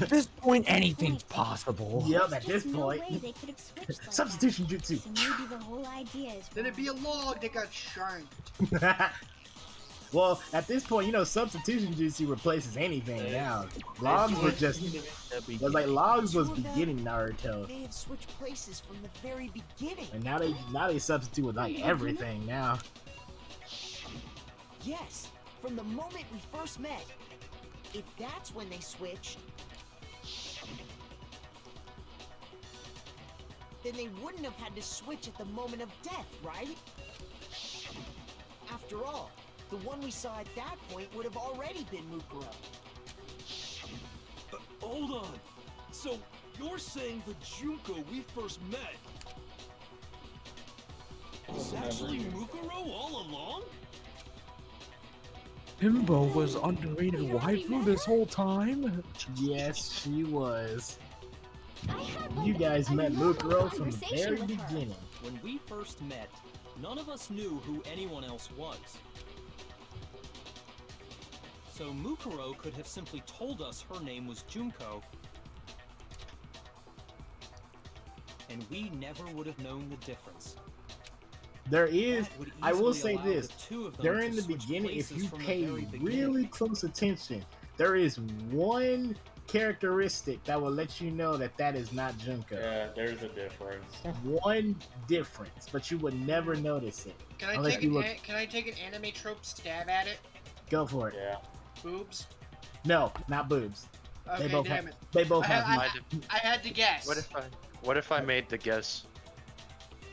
At this point, anything's possible. Yep, at There's this no point. way they could have switched like Substitution that. jutsu. So maybe the whole idea is Then it'd be a wrong. log that got shanked. Well, at this point, you know, substitution jutsu replaces anything now. Logs were just, Logs was beginning Naruto, They have switched places from the very beginning. and now they substitute with like everything now. Yes, from the moment we first met. If that's when they switched, then they wouldn't have had to switch at the moment of death, right? After all, the one we saw at that point would have already been Mukuro. Hold on. So, you're saying the Junko we first met was actually Mukuro all along? Himbo was underrated waifu this whole time. Yes, she was. You guys met Mukuro from the very beginning. When we first met, none of us knew who anyone else was. So Mukuro could have simply told us her name was Junko, and we never would have known the difference. There is, That would I will easily say allow this, the two of them during to the switch beginning, if places you from the pay very beginning. really close attention, there is one characteristic that will let you know that that is not Junko. Yeah, there's a difference. One difference, but you would never notice it. Can I unless take you an look. can I take an anime trope stab at it? Go for it. Yeah. Boobs. No, not boobs. Okay, They both damn have. it. They both I, have. I, I had to guess. What if I made the guess?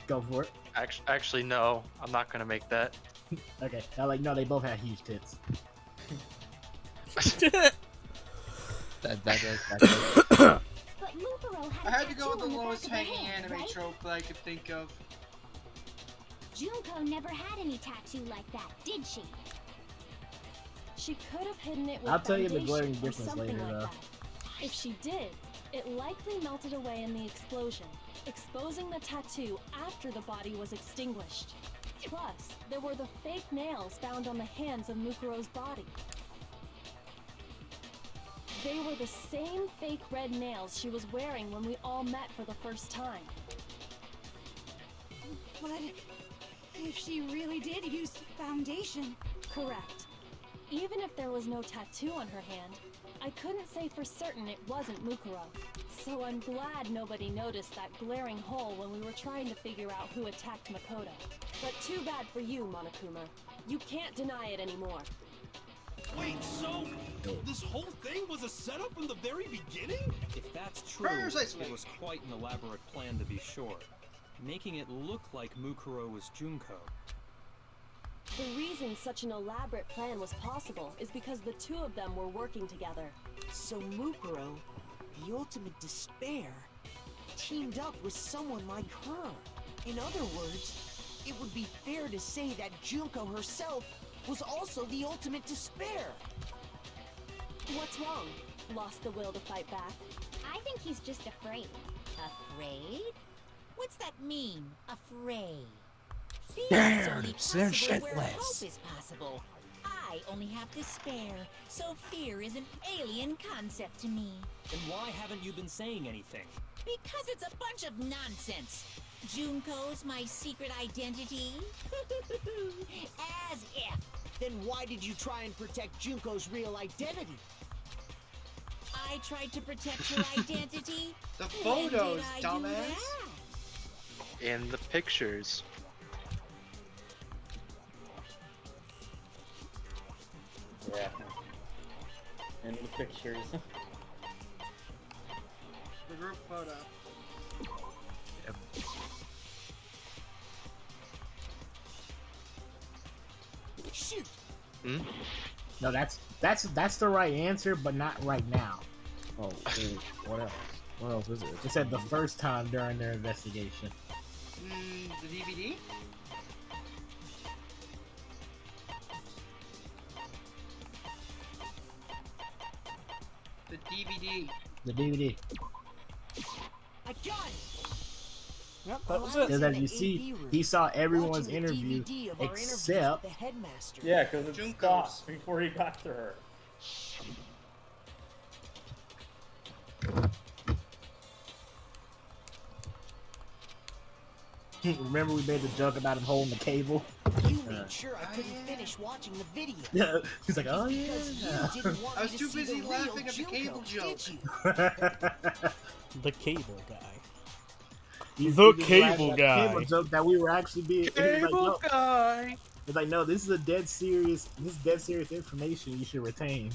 Go for it. Actually, no. I'm not gonna make that. Okay. No, they both have huge tits. But Mukuro I had a had to go with tattoo the on the lowest back of her hanging hand, anime right? trope that I could think of. Junko never had any tattoo like that, did she? She could have hidden it with I'll tell you the foundation glaring or difference something later, like though. that. If she did, it likely melted away in the explosion, exposing the tattoo after the body was extinguished. Plus, there were the fake nails found on the hands of Mukuro's body. They were the same fake red nails she was wearing when we all met for the first time. What if she really did use foundation? Correct. Even if there was no tattoo on her hand, I couldn't say for certain it wasn't Mukuro. So I'm glad nobody noticed that glaring hole when we were trying to figure out who attacked Makoto. But too bad for you, Monokuma. You can't deny it anymore. Wait, so this whole thing was a setup from the very beginning? If that's true, Precisely. it was quite an elaborate plan to be sure, making it look like Mukuro was Junko. The reason such an elaborate plan was possible is because the two of them were working together. So Mukuro, the ultimate despair, teamed up with someone like her. In other words, it would be fair to say that Junko herself was also the ultimate despair. What's wrong? Lost the will to fight back? I think he's just afraid. Afraid? What's that mean, afraid? Fear is Scared, only they're possible where shitless. hope is possible. I only have despair, so fear is an alien concept to me. Then why haven't you been saying anything? Because it's a bunch of nonsense. Junko's my secret identity? As if. Then why did you try and protect Junko's real identity? I tried to protect her identity. The When did photos, I do dumbass. that? In the pictures. Yeah. In the pictures. The group photo. Shoot! Hmm? No, that's the right answer, but not right now. Oh, what else? What else is it? It said the first time during their investigation. The DVD? The DVD. The DVD. I got it! Yep, that was Because it. as you see, he saw everyone's Watching the interview DVD of our interviews with except the headmaster. Yeah, because it Junko's. stopped before he got to her. Remember we made the joke about him holding the cable? You made sure I couldn't finish watching the video. He's like, oh Because you yeah. didn't want I was me too to see busy the laughing real at the cable Junko, joke. did you? The cable guy. He The just cable laughed at the cable guy. joke that we were actually being. Cable guy. It's like, no, this is a dead serious. This is dead serious information you should retain.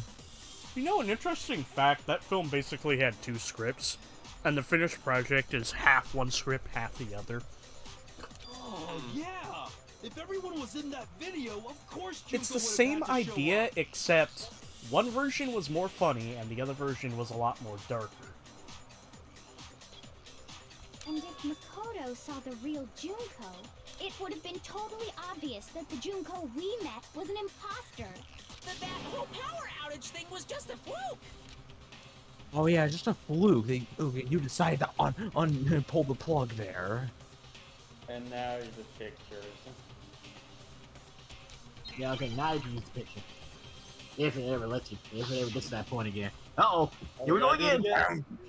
You know, an interesting fact, that film basically had 2 scripts, and the finished project is half one script, half the other. Oh, yeah! If everyone was in that video, of course Junko It's the would've same had to show idea, up. except one version was more funny, and the other version was a lot more darker. And if Makoto saw the real Junko, it would have been totally obvious that the Junko we met was an imposter. That whole power outage thing was just a fluke. Oh yeah, just a fluke. You decided to pull the plug there. And now the pictures. Yeah, okay, now you can use the picture. If it ever lets you. If it ever gets to that point again. Uh-oh. Here we go again.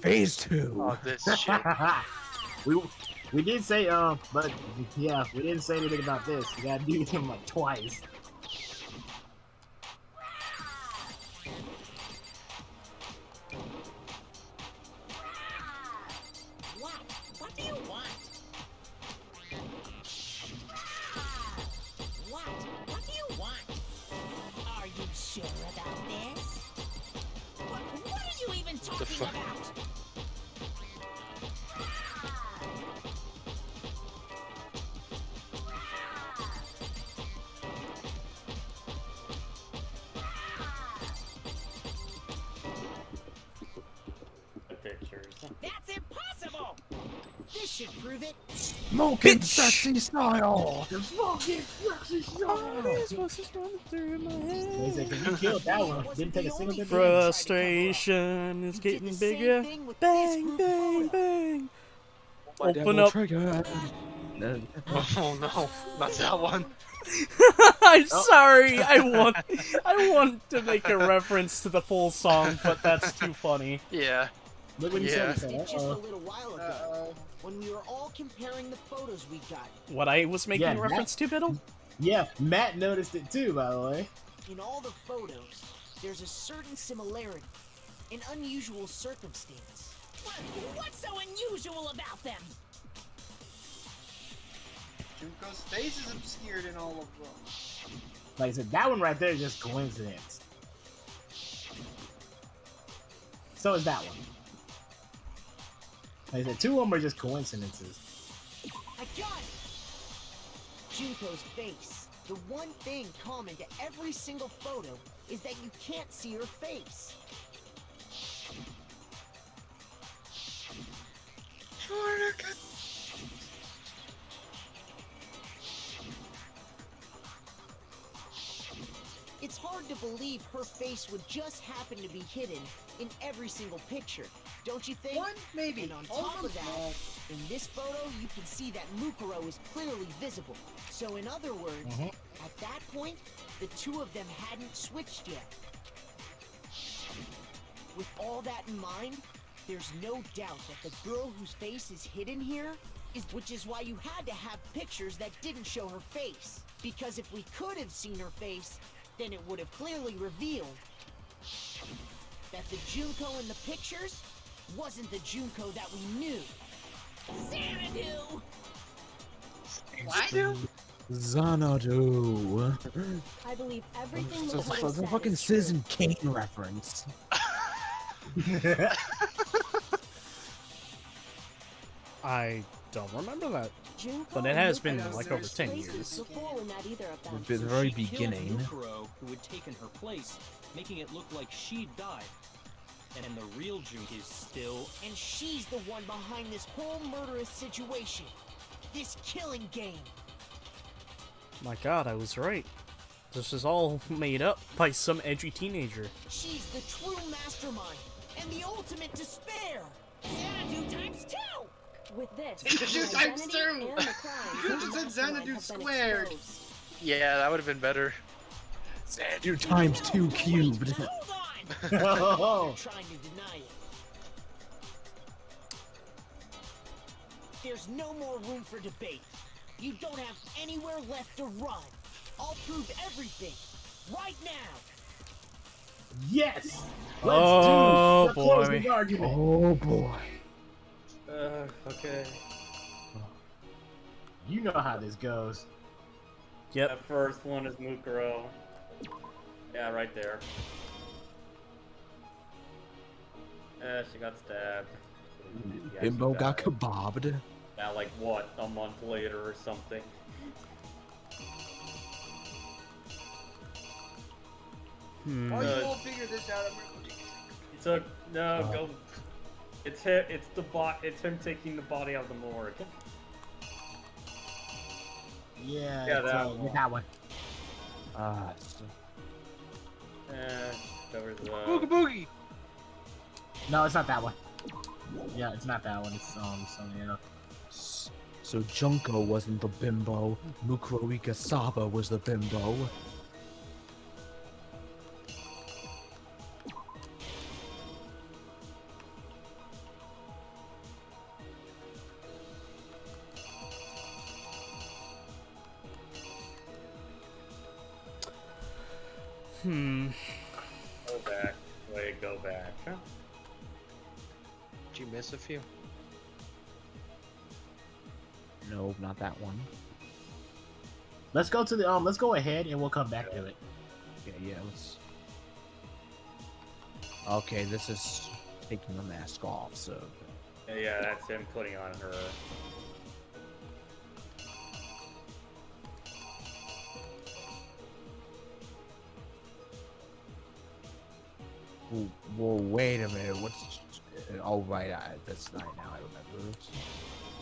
Phase 2. Oh, this shit. we did say, but yeah, we didn't say anything about this. You gotta do him like twice. What do you want? What do you want? Are you sure about this? What are you even talking about? The pictures. That's impossible! This should prove it. Smoking sexy style. Smoking sexy style. These voices running through my He said, head. 'cause you killed that one. Didn't take a single bit of damage. Frustration is getting bigger. Bang, bang, bang. Open up. Oh no, not that one. I'm sorry. I want to make a reference to the full song, but that's too funny. Yeah. Look what he Yeah. said. Just a little while ago, when we were all comparing the photos we got. What I was making Yeah, reference to, Biddle? Yeah, Matt noticed it too, by the way. In all the photos, there's a certain similarity, an unusual circumstance. What's so unusual about them? Junko's face is obscured in all of them. Like I said, that one right there is just coincidence. So is that one. Like I said, 2 of them are just coincidences. I got it! Junko's face. The one thing common to every single photo is that you can't see her face. It's hard to believe her face would just happen to be hidden in every single picture, don't you think? One, maybe. And on top of that, in this photo, you can see that Mukuro is clearly visible. So in other words, at that point, the 2 of them hadn't switched yet. With all that in mind, there's no doubt that the girl whose face is hidden here which is why you had to have pictures that didn't show her face. Because if we could have seen her face, then it would have clearly revealed that the Junko in the pictures wasn't the Junko that we knew. Xanadu! What? Xanadu. I believe everything It's Mukuro a said fucking is true. Citizen Kane reference. I don't remember that. Junko But it and has been Mukuro like over switched 10 places years. Before we met either of them. The very She killed beginning. Mukuro, who had taken her place, making it look like she'd died. And the real Junko is still. And she's the one behind this whole murderous situation. This killing game. My god, I was right. This is all made up by some edgy teenager. She's the true mastermind and the ultimate despair. Xanadu times 2! With this, Xanadu the times identity 2! and the crimes You of the just said mastermind Xanadu have been squared. exposed. Yeah, that would have been better. Xanadu times 2 cubed. Hold on! Oh, Trying to deny it. There's no more room for debate. You don't have anywhere left to run. I'll prove everything right now. Yes. Oh, Let's do the boy. closing argument. Oh boy. Okay. You know how this goes. Yep. The first one is Mukuro. Yeah, right there. She got stabbed. Yeah, Bimbo she got died. kebabbed. Now, like, what? A month later or something? While you all figure this out, Go. It's him. It's the bot. It's him taking the body out of the morgue. Yeah, Yeah, that one. that one. Covers Boogie boogie. No, it's not that one. Yeah, it's not that one. It's something else. So Junko wasn't the bimbo. Mukuro Ikasaba was the bimbo. Go back. Wait, go back. Huh? Did you miss a few? No, not that one. Let's go to the let's go ahead and we'll come back to it. Yeah, let's. Okay, this is taking the mask off, so. Yeah, that's him putting on her. Ooh, whoa, wait a minute. What's? Oh right, that's not now. I remember.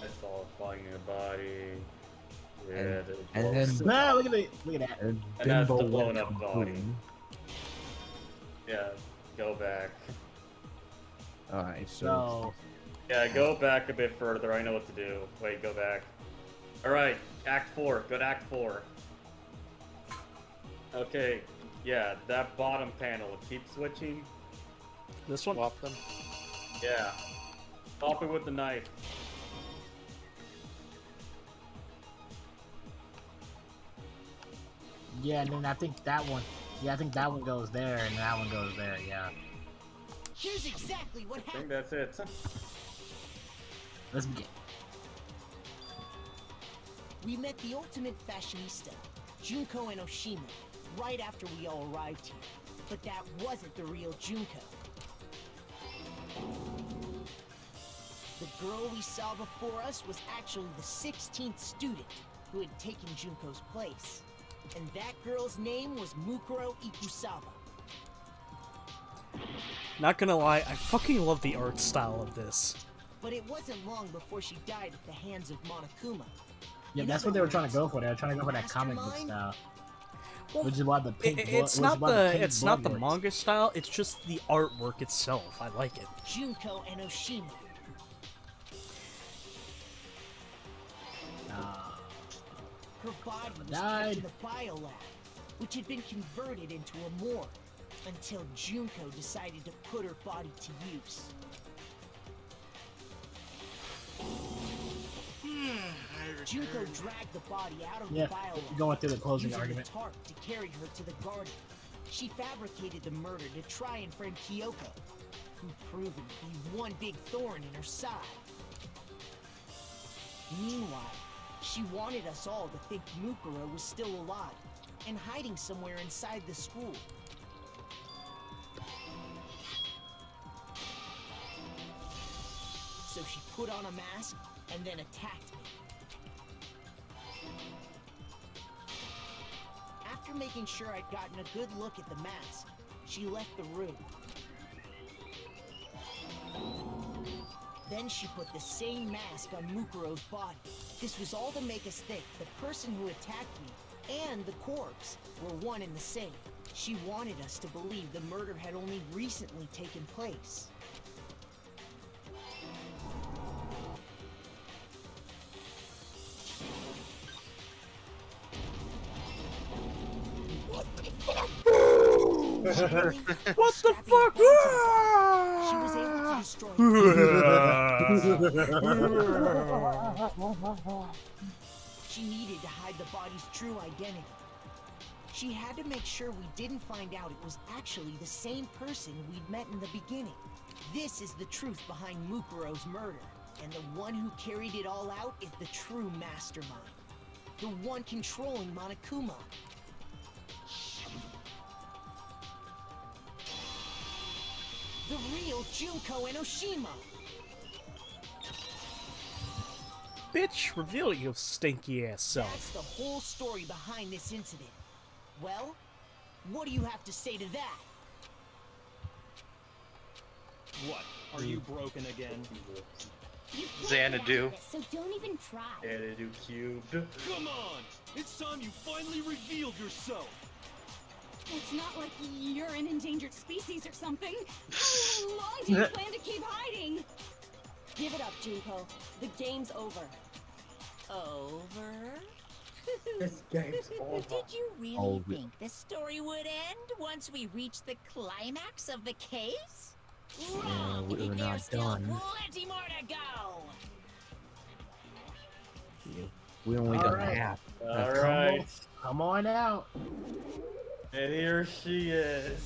That's all falling in the body. Yeah, And then. No, look at that. And that's bimbo the blown went up body. boom. Yeah, go back. Alright, so. Yeah, go back a bit further. I know what to do. Wait, go back. Alright, Act 4. Go to Act 4. Okay, yeah, that bottom panel. Keep switching. This one? Swap them. Yeah. Pop it with the knife. Yeah, and then I think that one. Yeah, I think that one goes there, and that one goes there. Yeah. Here's exactly what I think happened. that's it. Let's begin. We met the ultimate fashionista, Junko and Oshima, right after we all arrived here. But that wasn't the real Junko. The girl we saw before us was actually the 16th student who had taken Junko's place. And that girl's name was Mukuro Ikusaba. Not gonna lie, I fucking love the art style of this. But it wasn't long before she died at the hands of Monokuma. Yeah, that's what they were trying to go for. They were trying to go for that comic book style. Which is why the pink It's not the manga style, it's just the artwork itself. I like it. Junko and Oshima. Her body was kept in a biolab, which had been converted into a morgue, until Junko decided to put her body to use. Junko dragged the body out of the biolab, going through the closing using argument. the tarp to carry her to the garden. She fabricated the murder to try and frame Kyoko, who proved to be one big thorn in her side. Meanwhile, she wanted us all to think Mukuro was still alive and hiding somewhere inside the school. So she put on a mask and then attacked me. After making sure I'd gotten a good look at the mask, she left the room. Then she put the same mask on Mukuro's body. This was all to make us think the person who attacked me and the corpse were one and the same. She wanted us to believe the murder had only recently taken place. What the fuck? She was able to destroy She needed to hide the body's true identity. She had to make sure we didn't find out it was actually the same person we'd met in the beginning. This is the truth behind Mukuro's murder, and the one who carried it all out is the true mastermind. The one controlling Monokuma. The real Junko Enoshima. Bitch, reveal your stinky ass self. That's the whole story behind this incident. Well, what do you have to say to that? What? Are you broken again? Xanadu. So don't even try. Xanadu cubed. Come on! It's time you finally revealed yourself! It's not like you're an endangered species or something. How long do you plan to keep hiding? Give it up, Junko. The game's over. Over? This game's over. Did you really Oh, think the story would end once we reached the climax of the case? Yeah, we're There's not still done. plenty more to go. Yeah, we only got Alright. half. Alright. Come on out. And here she is.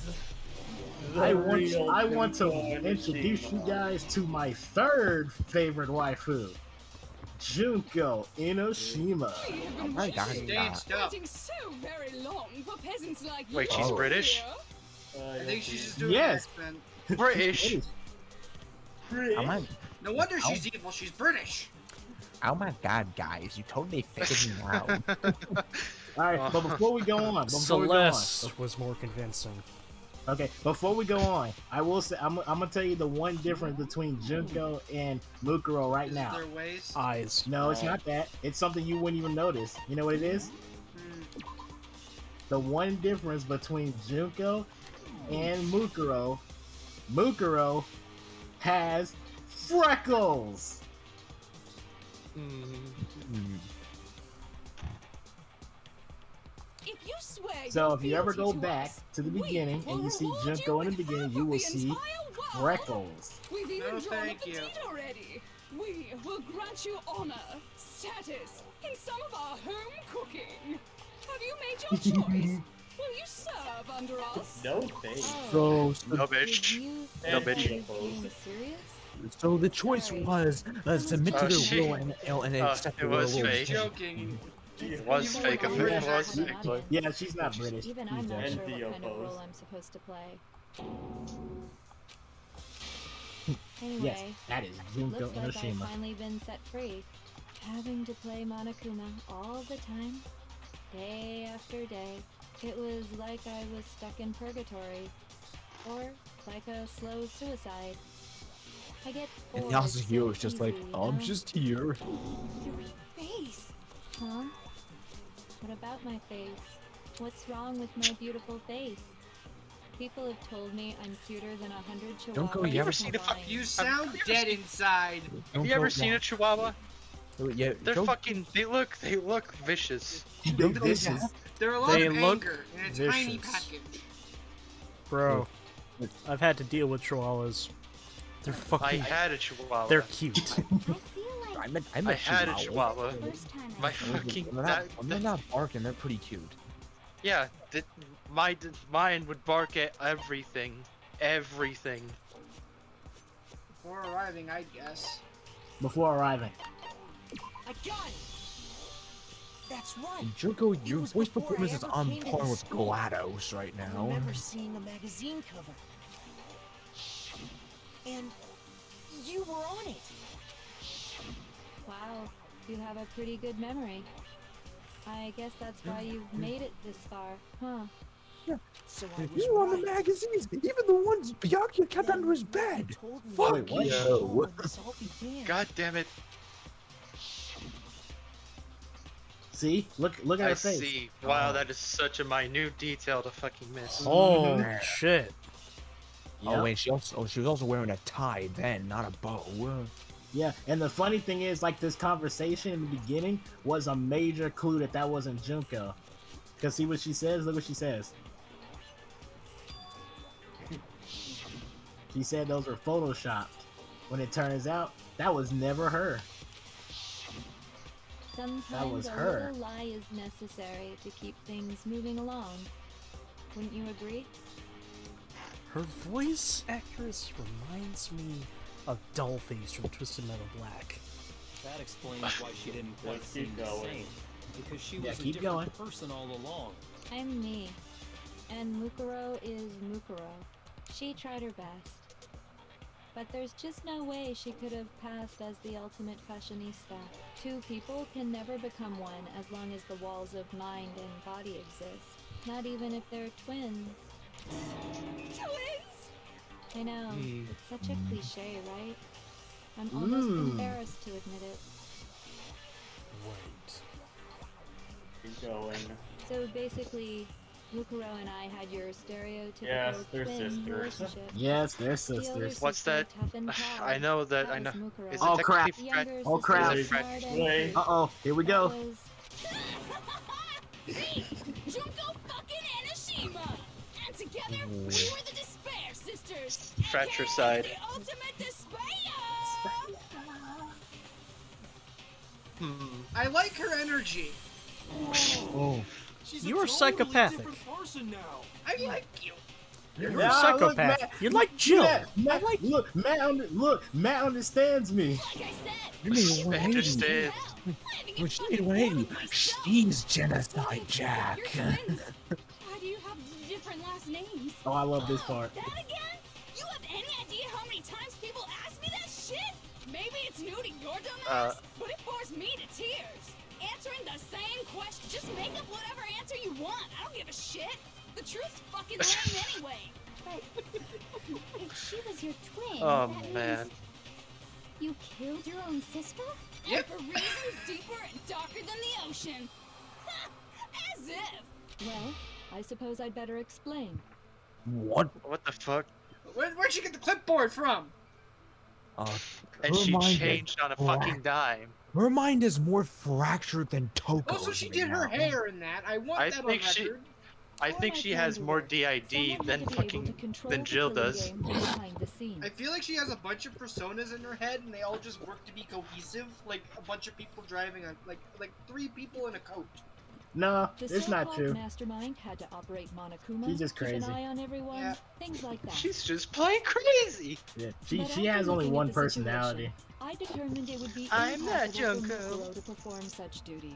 I The want real to Junko introduce you Enoshima. guys to my third favorite waifu, Junko Enoshima. We have been my God, waiting, yeah. waiting so very long for peasants like Wait, you she's to British? appear. I think she's just doing Yes. an accent. British. Oh my, No wonder she's evil. She's British. oh my God, guys, you totally figured me out. All right, but before we go on, Celeste was more convincing. Okay, before we go on, I will say I'm gonna tell you the one difference between Junko and Mukuro right Is it now. their ways? Eyes. No, it's not that. It's something you wouldn't even notice. You know what it is? The one difference between Junko and Mukuro has freckles. If you swear So your if you ever fealty go to back us, to the we beginning and will you see reward Junko in the with beginning, half you of will the see entire world. freckles. We've even No, drawn up thank the you. deed already. We will grant you honor, status, in some of our home cooking. Have you made your choice? Will you serve under us? No thanks. So, No bitch. No And bitch. UFOs. so the choice was submit to Oh, the shit. will and accept It the will. was of fake. Joking. It was You fake. were It British was accent. fake. Audience. Yeah, she's not British. Even I'm not And sure what kind of Theopos. role I'm supposed to play. Yes, Anyway, that is Junko looks like I've Enoshima. finally been set free. Having to play Monokuma all the time, day after day. It was like I was stuck in purgatory. Or like a slow suicide. I get bored And also so here was just like, easily, you I'm know? just here. Your face. Huh? What about my face? What's wrong with my beautiful face? People have told me I'm cuter than 100 chihuahuas. Don't go Have you ever yelling. seen a fucking? You sound dead inside. Have you ever seen a Chihuahua? Yeah, They're don't- fucking. They look vicious. They vicious. There are a lot They of look anger in a tiny vicious. package. Bro, I've had to deal with chihuahuas. They're I fucking. had a Chihuahua. They're cute. I feel like I I had a Chihuahua. Chihuahua. the first time I My saw fucking. When they're not barking, they're pretty cute. Yeah, mine would bark at everything. Everything. Before arriving, I guess. Before arriving. I got it. That's right. Junko, It your was voice before I performance is ever on came to par the with school. GLaDOS right I now. remember seeing a magazine cover. And you were on it. Wow, you have a pretty good memory. I guess that's why you've made it this far, huh? So I was You were on the right. magazines, even the ones Byakuya kept under his bed. You told me Fuck Wait, what? you. this all began. God damn it! See? Look at I her face. see. Wow, that is such a minute detail to fucking miss. Oh shit. Oh Yep. wait, she was also wearing a tie then, not a bow. Yeah, and the funny thing is, like, this conversation in the beginning was a major clue that that wasn't Junko. Because see what she says? Look what she says. She said those were photoshopped. When it turns out, that was never her. Sometimes was a her. little lie is necessary to keep things moving along. Wouldn't you agree? Her voice actress reminds me of Dollface from Twisted Metal Black. That explains why she didn't quite Let's seem keep the going. same. Because she Yeah, was a keep going. different person all along. I'm me. And Mukuro is Mukuro. She tried her best. But there's just no way she could have passed as the ultimate fashionista. Two people can never become one as long as the walls of mind and body exist. Not even if they're twins. Twins? I know, Hmm. it's such a cliche, right? I'm almost embarrassed to admit it. Wait. Keep going. So basically, Mukuro and I had your stereotypical Yes, they're twin sisters. relationship. Yes, they're The older sisters. What's sister, that? tough and I proud. know that. I was know. Mukuro. Is it Oh, crap. technically The younger Oh, crap. sister, Is it smart French? and Wait. cute. Uh-oh, here we go. That was Me, Junko fucking Enoshima! And together, we were the Despair Sisters! Fratricide. AKA the ultimate despair! I like her energy. Oh. She's You a are totally psychopathic. different person now. I like you. You're Yeah, a look, psychopath. Matt, You're like Jill. Matt, Matt understands me. Like I said, You mean 180? Understand. When she made 180, she's genocide Jack. you're twins. Why do you have different last names? Oh, I love this part. That again? You have any idea how many times people ask me that shit? Maybe it's new to your dumbass, but it bores me to tears. Answering the same question, just make up whatever answer you want. I don't give a shit. The truth's fucking lame anyway. But if she was your twin, Oh that man. means you killed your own sister? Yep. And for reasons deeper and darker than the ocean. As if. well, I suppose I'd better explain. What? What the fuck? Where'd she get the clipboard from? And Her she mind is changed on a fucking dime. Her mind is more fractured than Toko. Also, she did her hair in that. I want I that think on she- record. I think she has more DID than Jill does. I feel like she has a bunch of personas in her head, and they all just work to be cohesive. Like a bunch of people driving a like 3 people in a coach. No, The it's not so-called true. mastermind had to operate Monokuma, She's just keep crazy. an eye on everyone, Yeah. things like that. She's just plain crazy. Yeah, But she after has only looking at one the personality. situation, I determined it would be I'm not impossible for Junko. Mukuro to perform such duties.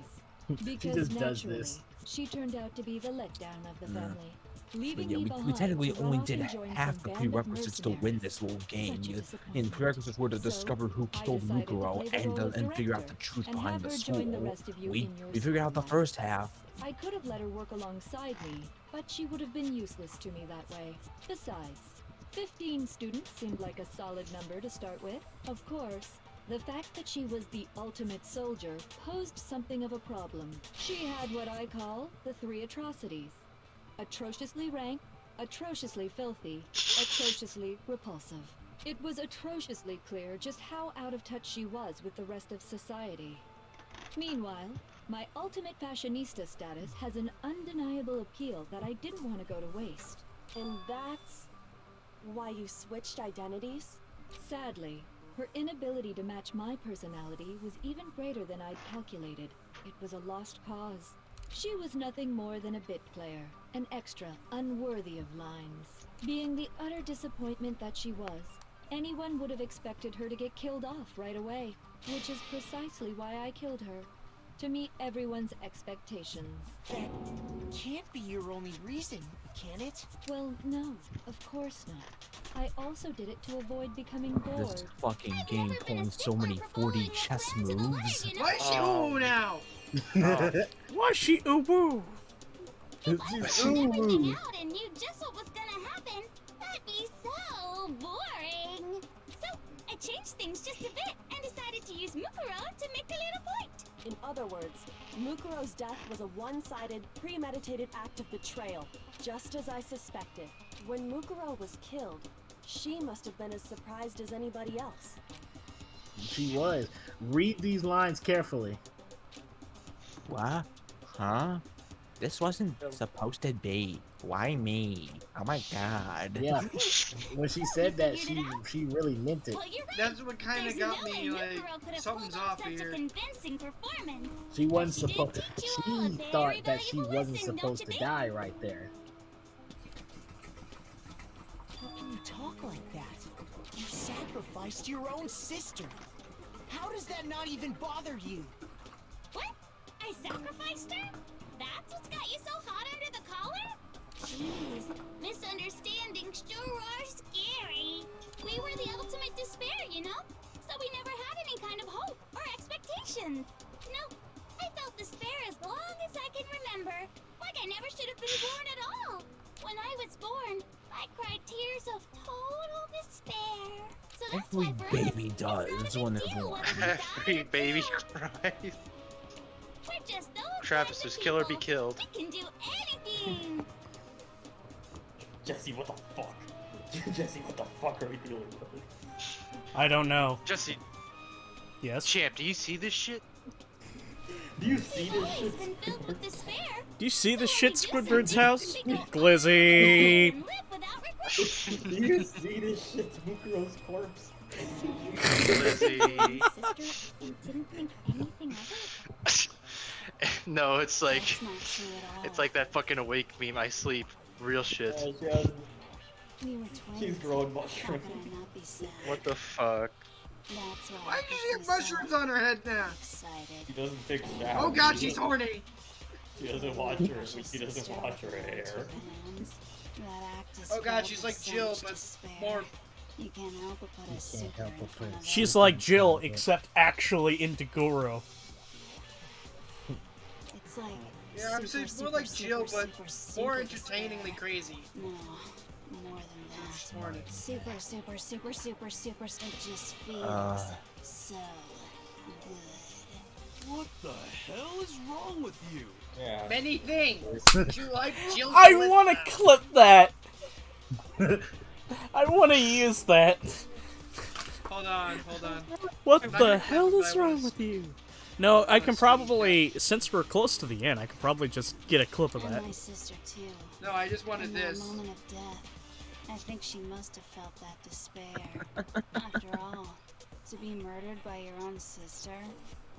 She Because just does naturally, this. she turned out to be the letdown of the family. But Leaving yeah, me we behind technically to run only off did and join half some the band of prerequisites to win mercenaries. this little game. Such a And disappointment. prerequisites were to So, discover who I killed decided to Mukuro play the role of and figure out the director truth and behind have the her join the soul. rest of you We in your figured out the storyline. first half. I could have let her work alongside me, but she would have been useless to me that way. Besides, 15 students seemed like a solid number to start with. Of course, the fact that she was the ultimate soldier posed something of a problem. She had what I call the 3 atrocities. Atrociously rank, atrociously filthy, atrociously repulsive. It was atrociously clear just how out of touch she was with the rest of society. Meanwhile, my ultimate fashionista status has an undeniable appeal that I didn't want to go to waste. And that's why you switched identities? Sadly, her inability to match my personality was even greater than I'd calculated. It was a lost cause. She was nothing more than a bit player, an extra unworthy of lines. Being the utter disappointment that she was, anyone would have expected her to get killed off right away, which is precisely why I killed her. To meet everyone's expectations. That can't be your only reason, can it? Well, no, of course not. I also did it to avoid becoming bored. This fucking game pulling so many 4D chess moves. Why is she ooh now? Why she uwu? Never came out and knew just what was gonna happen. That'd be so boring. So I changed things just a bit and decided to use Mukuro to make a little point. In other words, Mukuro's death was a one-sided, premeditated act of betrayal, just as I suspected. When Mukuro was killed, she must have been as surprised as anybody else. She was. Read these lines carefully. What? Huh? This wasn't supposed to be. Why me? Oh my god. Yeah. When she said that, she really meant it. That's what kind of got me like something's off here. She wasn't supposed. She thought that she wasn't supposed to die right there. How can you talk like that? You sacrificed your own sister. How does that not even bother you? What? I sacrificed her? That's what's got you so hot under the collar? Jeez, misunderstandings sure are scary. We were the ultimate despair, you know? So we never had any kind of hope or expectations. Nope, I felt despair as long as I can remember. Like I never should have been born at all. When I was born, I cried tears of total despair. So that's Every why for baby us, does when they're born. Every baby cries. we're just those Travis, there's kill or be killed. We can do anything. Jesse, what the fuck? Jesse, what the fuck are we doing? I don't know. Jesse. Yes? Champ, do you see this shit? Do you see this shit? Do you see this shit, Squidward's house? Glizzy! Do you see this shit, Mukuro's corpse? Glizzy. No, it's like that fucking awake meme. I sleep. Real shit. She's growing mushrooms. What the fuck? Why does she have mushrooms on her head now? She doesn't take showers. Oh god, she's horny. She doesn't watch her. She doesn't watch her hair. Oh god, she's like Jill, but more. You can't help but put a super in front of She's like Jill, except actually into Goro. It's like Yeah, I'm saying more like Jill, but more entertainingly crazy. No, more than that. Super, super, super, super, super. It just feels so good. What the hell is wrong with you? Yeah. Many things. You like Jill? I want to clip that! I want to use that. Hold on. What the hell is wrong with you? No, I can probably, since we're close to the end, I could probably just get a clip of that. My sister too. No, I just wanted In that this. moment of death, I think she must have felt that despair. After all, to be murdered by your own sister,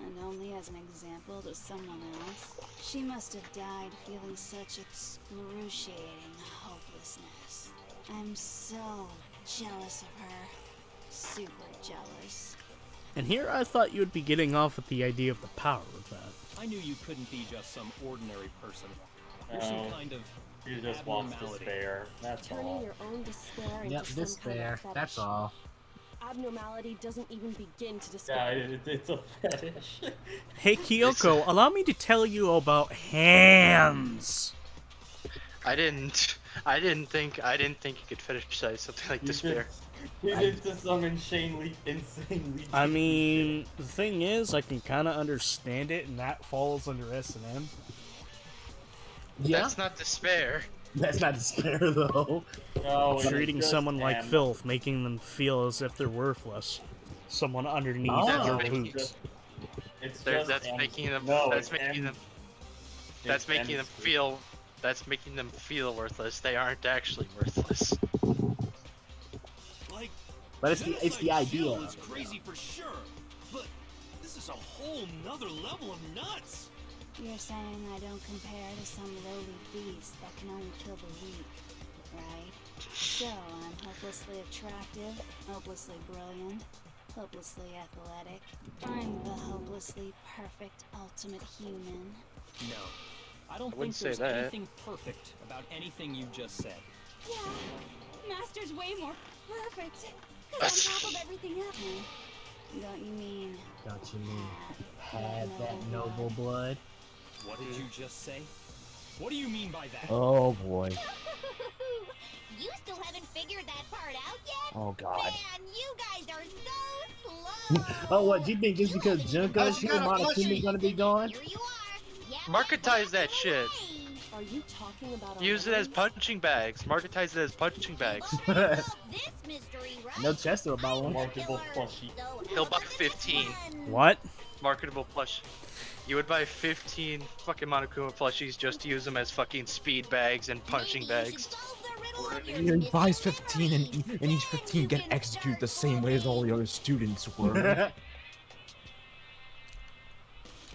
and only as an example to someone else, she must have died feeling such excruciating hopelessness. I'm so jealous of her. Super jealous. And here I thought you would be getting off with the idea of the power of that. I knew you couldn't be just some ordinary person. You're No. some kind of She just wants despair. That's Turning all. your own despair into Yep, some despair. kind of fetish. That's all. Abnormality doesn't even begin to Yeah, describe. it's a fetish. Hey Kyoko, allow me to tell you about hands. I didn't think you could fetishize something like despair. He did to some insanely. I mean, the thing is, I can kind of understand it, and that falls under S&M. Yeah. That's not despair. That's not despair though. No, Treating someone like filth, making them feel as if they're worthless. Someone underneath your boots. That's making them. That's making them feel worthless. They aren't actually worthless. Like, But it's the idea. Jill is crazy for sure, but this is a whole nother level of nuts. You're saying I don't compare to some lowly beast that can only kill the weak, right? So I'm hopelessly attractive, hopelessly brilliant, hopelessly athletic. I'm the hopelessly perfect ultimate human. No. I don't think wouldn't say there's that. anything perfect about anything you just said. Yeah, Master's way more perfect. Cause on top of everything else. Don't you mean? Don't you mean had that noble blood? What did you just say? What do you mean by that? Oh boy. You still haven't figured that part out yet? Oh god. Man, you guys are so slow. Oh, what? Do you think just because Junko Monokuma gonna be gone? Marketize that shit. Are you talking about Use it as punching bags. Marketize it as punching bags. No Chester about one. Multiple plushie. He'll buy 15. What? Marketable plush. You would buy 15 fucking Monokuma plushies just to use them as fucking speed bags and punching bags. He buys 15 and each 15 get executed the same way as all the other students were.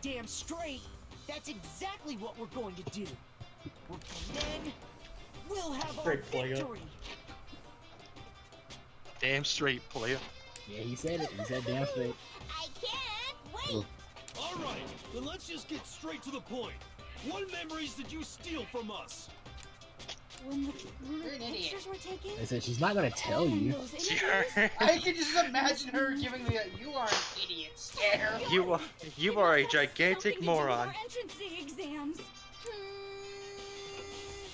Damn straight. That's exactly what we're going to do. And then we'll have our victory. Damn straight, player. Yeah, he said it. He said damn straight. I can't wait. Alright, then let's just get straight to the point. What memories did you steal from us? When the You're an idiot. pictures were taken? I said she's not gonna tell you. I can just imagine her giving me a "you are an idiot" stare. You are a gigantic moron. Entrance exams.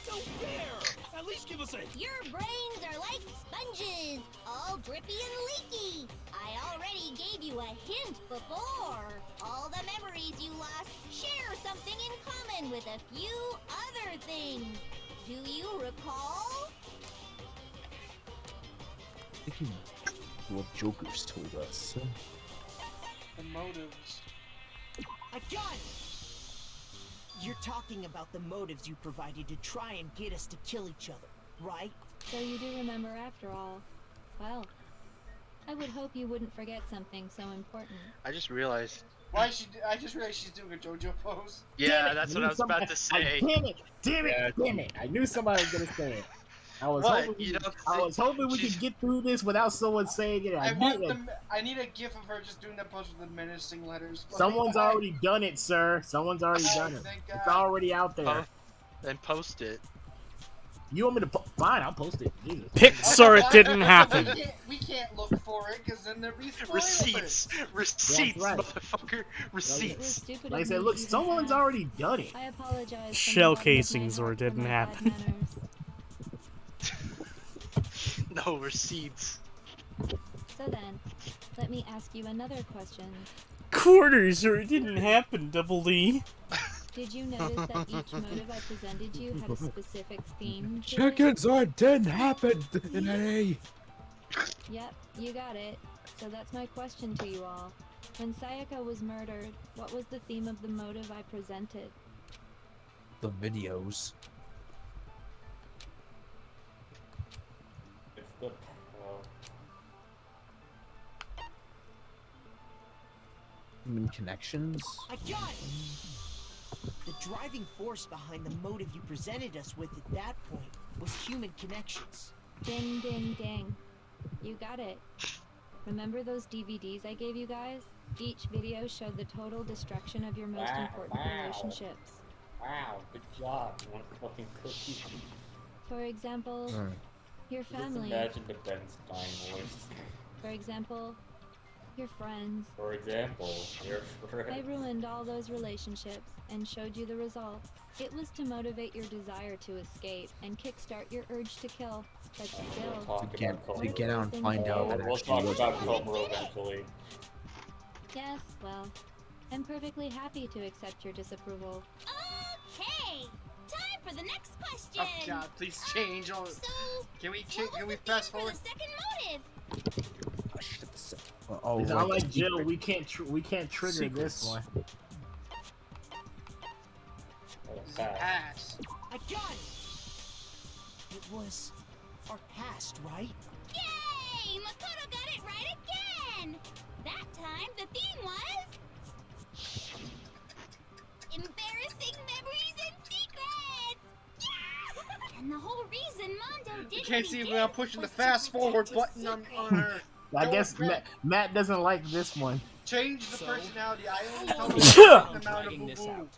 No fair! At least give us a... Your brains are like sponges, all drippy and leaky. I already gave you a hint before. All the memories you lost share something in common with a few other things. Do you recall? Thinking what Joker's told us. The motives. I got it! You're talking about the motives you provided to try and get us to kill each other, right? So you do remember after all. Well, I would hope you wouldn't forget something so important. I just realized. Why is she? I just realized she's doing a JoJo pose. Yeah, that's what I was about to say. Damn it! Damn it! Damn it! I knew somebody was gonna say it. I was hoping we could get through this without someone saying it. I need a gif of her just doing that pose with the menacing letters. Someone's already done it, sir. Someone's already done it. It's already out there. Then post it. You want me to fine, I'll post it. Jesus. Pixar, it didn't happen. We can't look for it because then there'll be Receipts, That's right. motherfucker, receipts. Like I said, look, someone's already done it. I apologize. Shell casings, or it didn't happen. No receipts. So then, let me ask you another question. Quarters, or it didn't happen, Double D. Did you notice that each motive I presented you had a specific theme? to it? Check-ins or it didn't happen in A. Yep, you got it. So that's my question to you all. When Sayaka was murdered, what was the theme of the motive I presented? The videos. It's the... Human connections? I got it! The driving force behind the motive you presented us with at that point was human connections. Ding, ding, ding. You got it. Remember those DVDs I gave you guys? Each video showed the total destruction of your most important relationships. Wow, good job. You want a fucking cookie? For example, your family. Just imagine the Ben Stein voice. For example, your friends. For example, your friends. I ruined all those relationships and showed you the results. It was to motivate your desire to escape and kickstart your urge to kill. But still, to get out and find out that we'll talk about Komuro eventually. Yes, well, I'm perfectly happy to accept your disapproval. Okay, time for the next question. Oh God, please change all. So, can we fast forward? The second motive. Oh, I like Jill. We can't trigger Secrets. this one. Pass. I got it! It was our past, right? Yay! Makoto got it right again. That time the theme was embarrassing memories and secrets. Yeah! And the whole reason Mondo did. You can't see me. I'm pushing the fast forward button on her. I guess Matt doesn't like this one. Change the personality. I only told I'm the amount of dragging this boo-boo. out.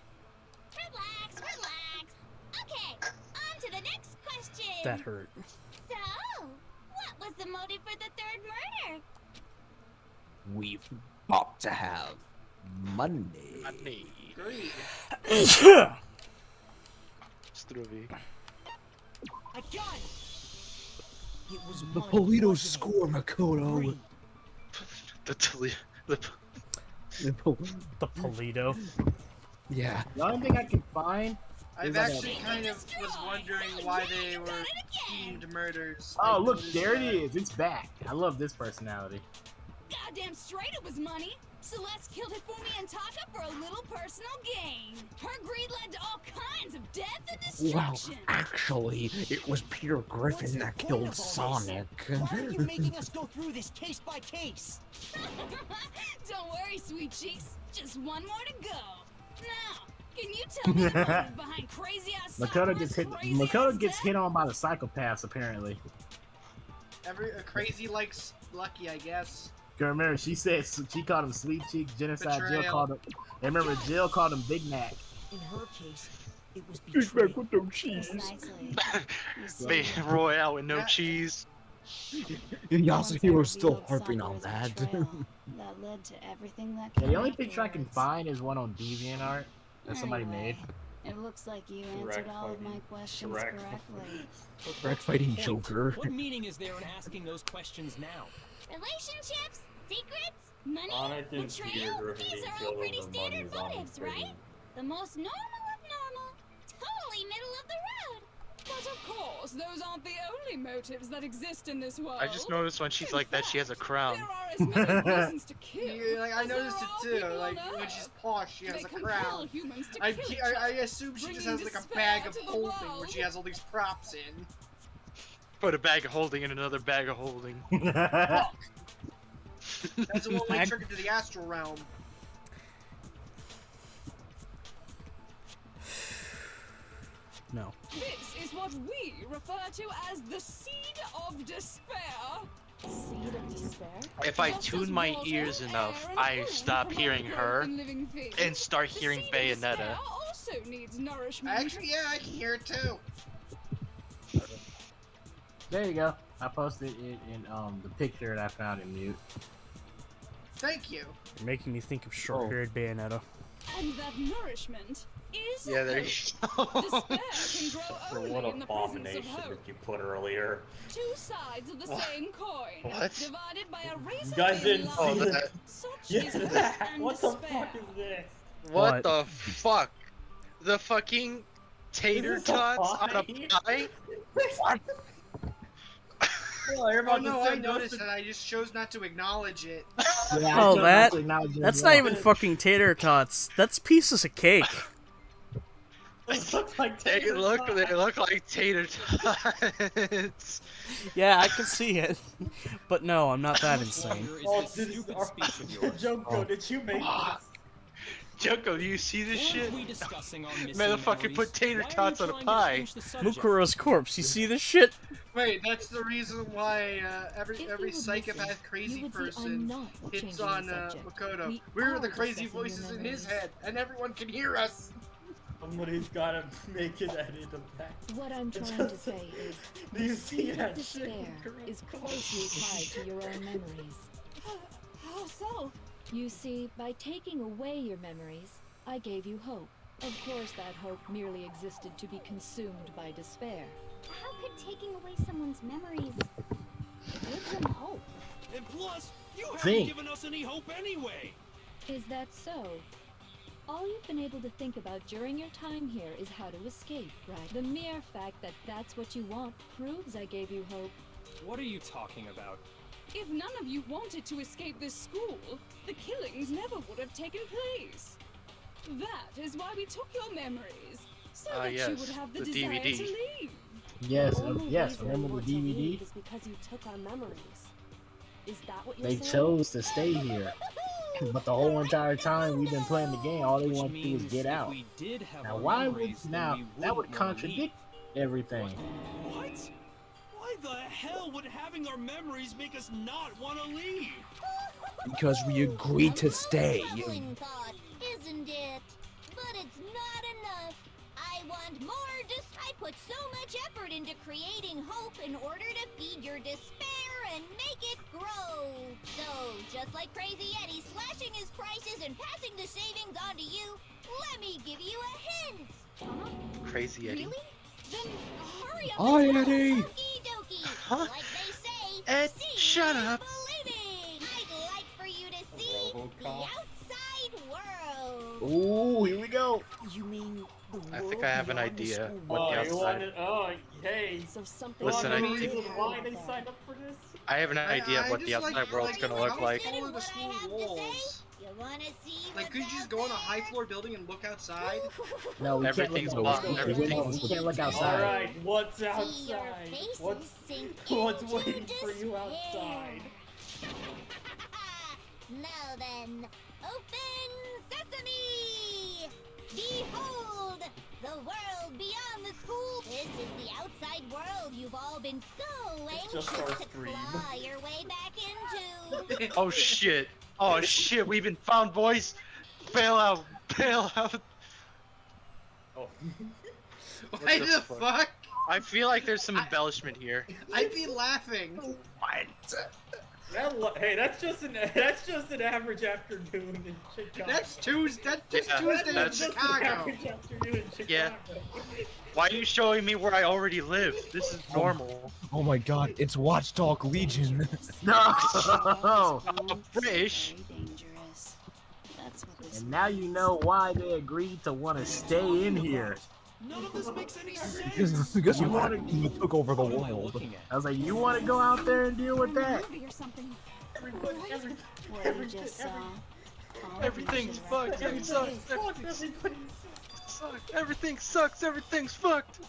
Relax. Okay, on to the next question. That hurt. So, what was the motive for the third murder? We've got to have money. Great. Struvi. I got it! It was The one Polito positive score, Makoto. three. The Polito. Yeah. The only thing I can find. I've actually kind of was wondering why they were themed murders. Oh, I look, noticed there it that. is. It's back. I love this personality. goddamn straight it was money. Celeste killed Hifumi and Taka for a little personal gain. Her greed led to all kinds of death and Well, destruction. actually, it was Peter Griffin that killed Sonic. Why are you making us go through this case by case? Don't worry, sweet cheeks. Just one more to go. Now, can you tell me the motive behind crazy ass Makoto gets hit on by the psychopaths apparently. A crazy like Lucky, I guess. Remember, she said she called him Sweet Cheeks. Genocide. Jill called him. And remember, Jill called him Big Mac. In her case, it was Big Mac with no cheese. Big Royale with no cheese. Yasuke was still harping on that. That led to everything that Yeah, the only picture I can find is one on DeviantArt that somebody made. It looks like you answered all of my questions correctly. Shrek fighting Joker. What meaning is there in asking those questions now? Relationships, secrets, money, Sonic and Peter betrayal, Griffin these are feel all pretty the standard money's on motives, the right? table. The most normal of normal. Totally middle of the road. But of course, those aren't the only motives that exist in this world. I just noticed when she's like that, she has a crown. There are as many reasons to kill. Yeah, like, I as there noticed are it too. people Like on when Earth. she's posh, she has They a compel crown. humans to I, kill each I other, assume she just bringing has like a despair bag of to the holding where world. she has all these props in. Put a bag of holding in another bag of holding. Fuck. That's the one way triggered to the astral realm. No. This is what we refer to as the seed of despair. Seed of despair? If I tune my ears enough, I stop hearing her and start hearing Bayonetta. Also needs nourishment. Actually, yeah, I can hear it too. There you go. I posted it in the picture that I found in mute. Thank you. You're making me think of short-haired Bayonetta. And that nourishment is Yeah, there you hope. Despair can grow only What in the presence of abomination hope. did you put earlier? Two sides of the What? same coin, What? divided by a razor You guys didn't line. see that. Such Yeah, is hope that. and What the despair. fuck is this? What the fuck? The fucking tater Is this a tots on a pie? pie? What? Oh no, I noticed that. I just chose not to acknowledge it. Yeah, Oh, that's not even fucking tater tots. That's pieces of cake. They look like tater tots. Yeah, I can see it. But no, I'm not that insane. Oh, Junko, did you make this? Junko, do you see this shit? We discussing our missing Motherfucker memories? put tater Why are you tots on a trying to pie. change the subject? Mukuro's corpse, you see this shit? Wait, that's the reason why every If you would psychopath listen, crazy you would see I'm person not hits changing on the subject. Makoto. We We're are the crazy discussing your voices in his memories. head, and everyone can hear us. Somebody's gotta make it edit of that. What I'm trying to say is, Do you see seed that of shit? despair is closely tied to your own memories. How so? You see, by taking away your memories, I gave you hope. Of course, that hope merely existed to be consumed by despair. How could taking away someone's memories give them hope? And plus, you haven't Think. given us any hope anyway. Is that so? All you've been able to think about during your time here is how to escape, right? The mere fact that that's what you want proves I gave you hope. What are you talking about? If none of you wanted to escape this school, the killings never would have taken place. That is why we took your memories, so that you yes, would have the the desire DVD. to leave. Yes, The only yes. reason we Remember want the to DVD? leave is because you took our memories. Is that what you're They saying? chose to stay here, but the whole entire time we've been playing the game, all they Which want to do is means get if out. we did have Now, our why would memories, then now we that would wouldn't wanna contradict leave. everything? What? Why the hell would having our memories make us not want to leave? Because we agreed to stay. Troubling thought, isn't it? But it's not enough. I want more. I put so much effort into creating hope in order to feed your despair and make it grow. So, just like Crazy Eddie slashing his prices and passing the savings on to you, let me give you a hint. Crazy Eddie. Really? Then hurry up. Hi, and Eddie. Okie dokie. Huh? Like they say, Ed, seeing shut is up. believing. I'd like for you to see the outside world. Ooh, here we go. You mean the I world think I have an beyond the idea school what Oh, the you outside. wanted? Oh, hey. So something Listen, I Want think- reason why they signed up for this? I have an idea of what the just outside world's gonna look like. How tall are the school walls? Like, could you just go on a high floor building and look outside? No, we Everything's can't blocked. look. Everything's We can't look outside. Alright, what's outside? What's waiting for you outside? Now then, open sesame! Behold, the world beyond the school. This is the outside world you've all been so anxious to claw your way back into. Oh shit! Oh shit! We've been found, boys. Bail out! Bail out! Oh. What the fuck? I feel like there's some embellishment here. I'd be laughing. What? Hey, that's just an average afternoon in Chicago. That's Tuesday. That's Yeah, Tuesday that's in Chicago. Average afternoon in Chicago. Yeah. Why are you showing me where I already live? This is normal. Oh my god, it's Watchdog Legion. No. British. Dangerous. That's what this And now you know why they agreed to want to stay in here. None of this makes any sense. Because you took over the wild. I was like, you want to go out there and deal with that? movie or something. What you just saw. Everything's fucked. Everything sucks. Everything sucks. Everything's fucked.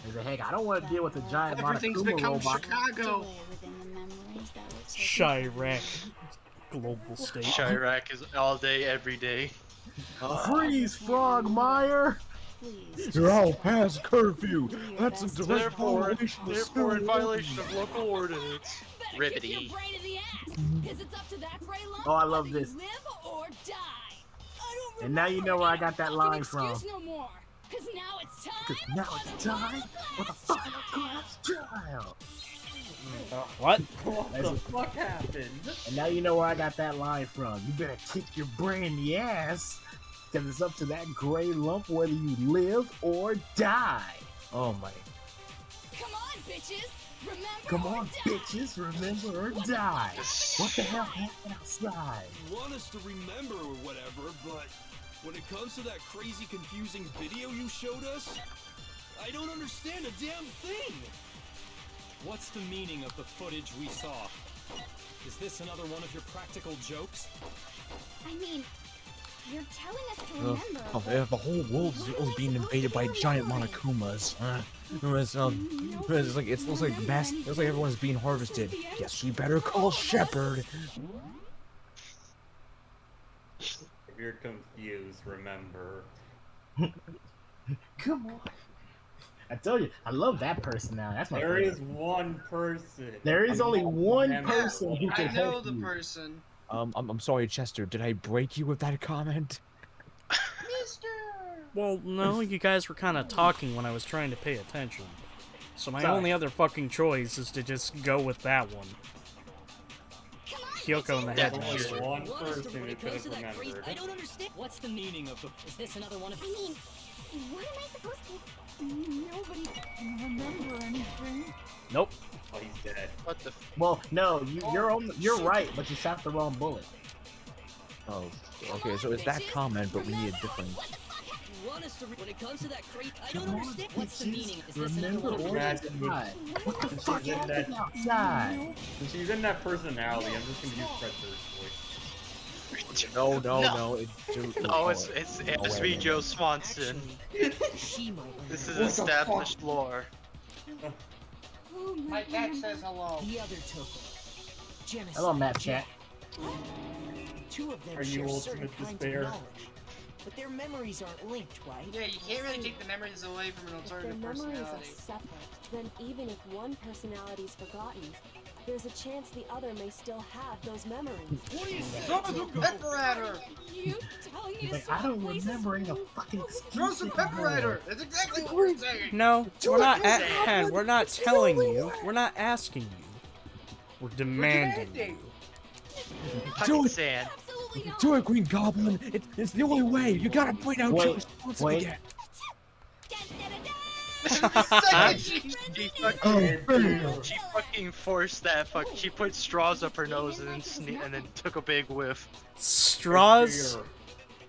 I was like, heck, I don't want to deal with the giant Everything's Monokuma become robot. Chicago. Within the memories that looks like Chirac. Global state. Chirac is all day, every day. Freeze, Frogmire! Please. You're all past curfew. That's a direct Therefore, violation of therefore, in school violation of local ordinance. Better kick Ribbity. your brain in the ass, 'cause it's up to that gray lump Oh, I love whether this. you live or die. I don't And now you know where I got that remember line any from. excuse no more, 'cause now it's time. Because now it's time for the final class trial. What? What the fuck happened? And now you know where I got that line from. You better kick your brain in the ass, because it's up to that gray lump whether you live or die. Oh my. Come on, bitches. Remember Come or on, die. bitches, remember or die. What the hell happened outside? You want us to remember or whatever, but when it comes to that crazy, confusing video you showed us, I don't understand a damn thing. What's the meaning of the footage we saw? Is this another one of your practical jokes? I mean, you're telling us to remember. Oh, yeah, the whole world was being invaded by giant Monokumas. It was it looks like mass. It looks like everyone's being harvested. Guess we better call Shepard. If you're confused, remember. Come on. I told you, I love that person now. That's my There favorite. is one person. There is only one Remember. person who I can know help the you. person. I'm sorry, Chester. Did I break you with that comment? Mister! Well, no, you guys were kind of talking when I was trying to pay attention. So my Sorry. only other fucking choice is to just go with that one. Kyoko and the Yeah, headmaster. Only one What is the- person when who it could comes have to that crazy- remembered. I don't understand. What's the meaning of the? Is this another one of? I mean, what am I supposed to? Nobody can remember anything. Nope. Oh, he's dead. What the? Well, no, you're right, but you shot the wrong bullet. Oh, okay. So it's that comment, but we need a different. You want us to when it comes to that crate, I don't Come on, understand. What's the meaning? bitches, Is this another remember one of or your Imagine die. What the Since fuck she's in happened that- outside? Since she's in that personality, I'm just gonna use Fred Durst's voice. No. No, Oh, it's me, Joe Swanson. She might This is What the established lore. Oh My cat says hello. The other token. Genesis. Hello, Matt Chat. Two of them Are you share certain ultimate kinds despair? of knowledge. But their memories aren't linked, right? Yeah, you can't really take the memories away from an If their alternative memories are personality. separate, then even if one personality is forgotten, there's a chance the other may still have those memories. What do you say? Throw some pepper at her! You telling me He's to like, I swap don't places remember with any you? fucking Throw some pepper at her! That's exactly what we're saying! No, we're not we're not telling you. We're not asking you. We're demanding you. Do it. Sand. Absolutely not. Do it, Green Goblin. It's the only way. You gotta point out Wait, your responsibility. wait. again. She fucking forced that she put straws up her nose and then took a big whiff. Straws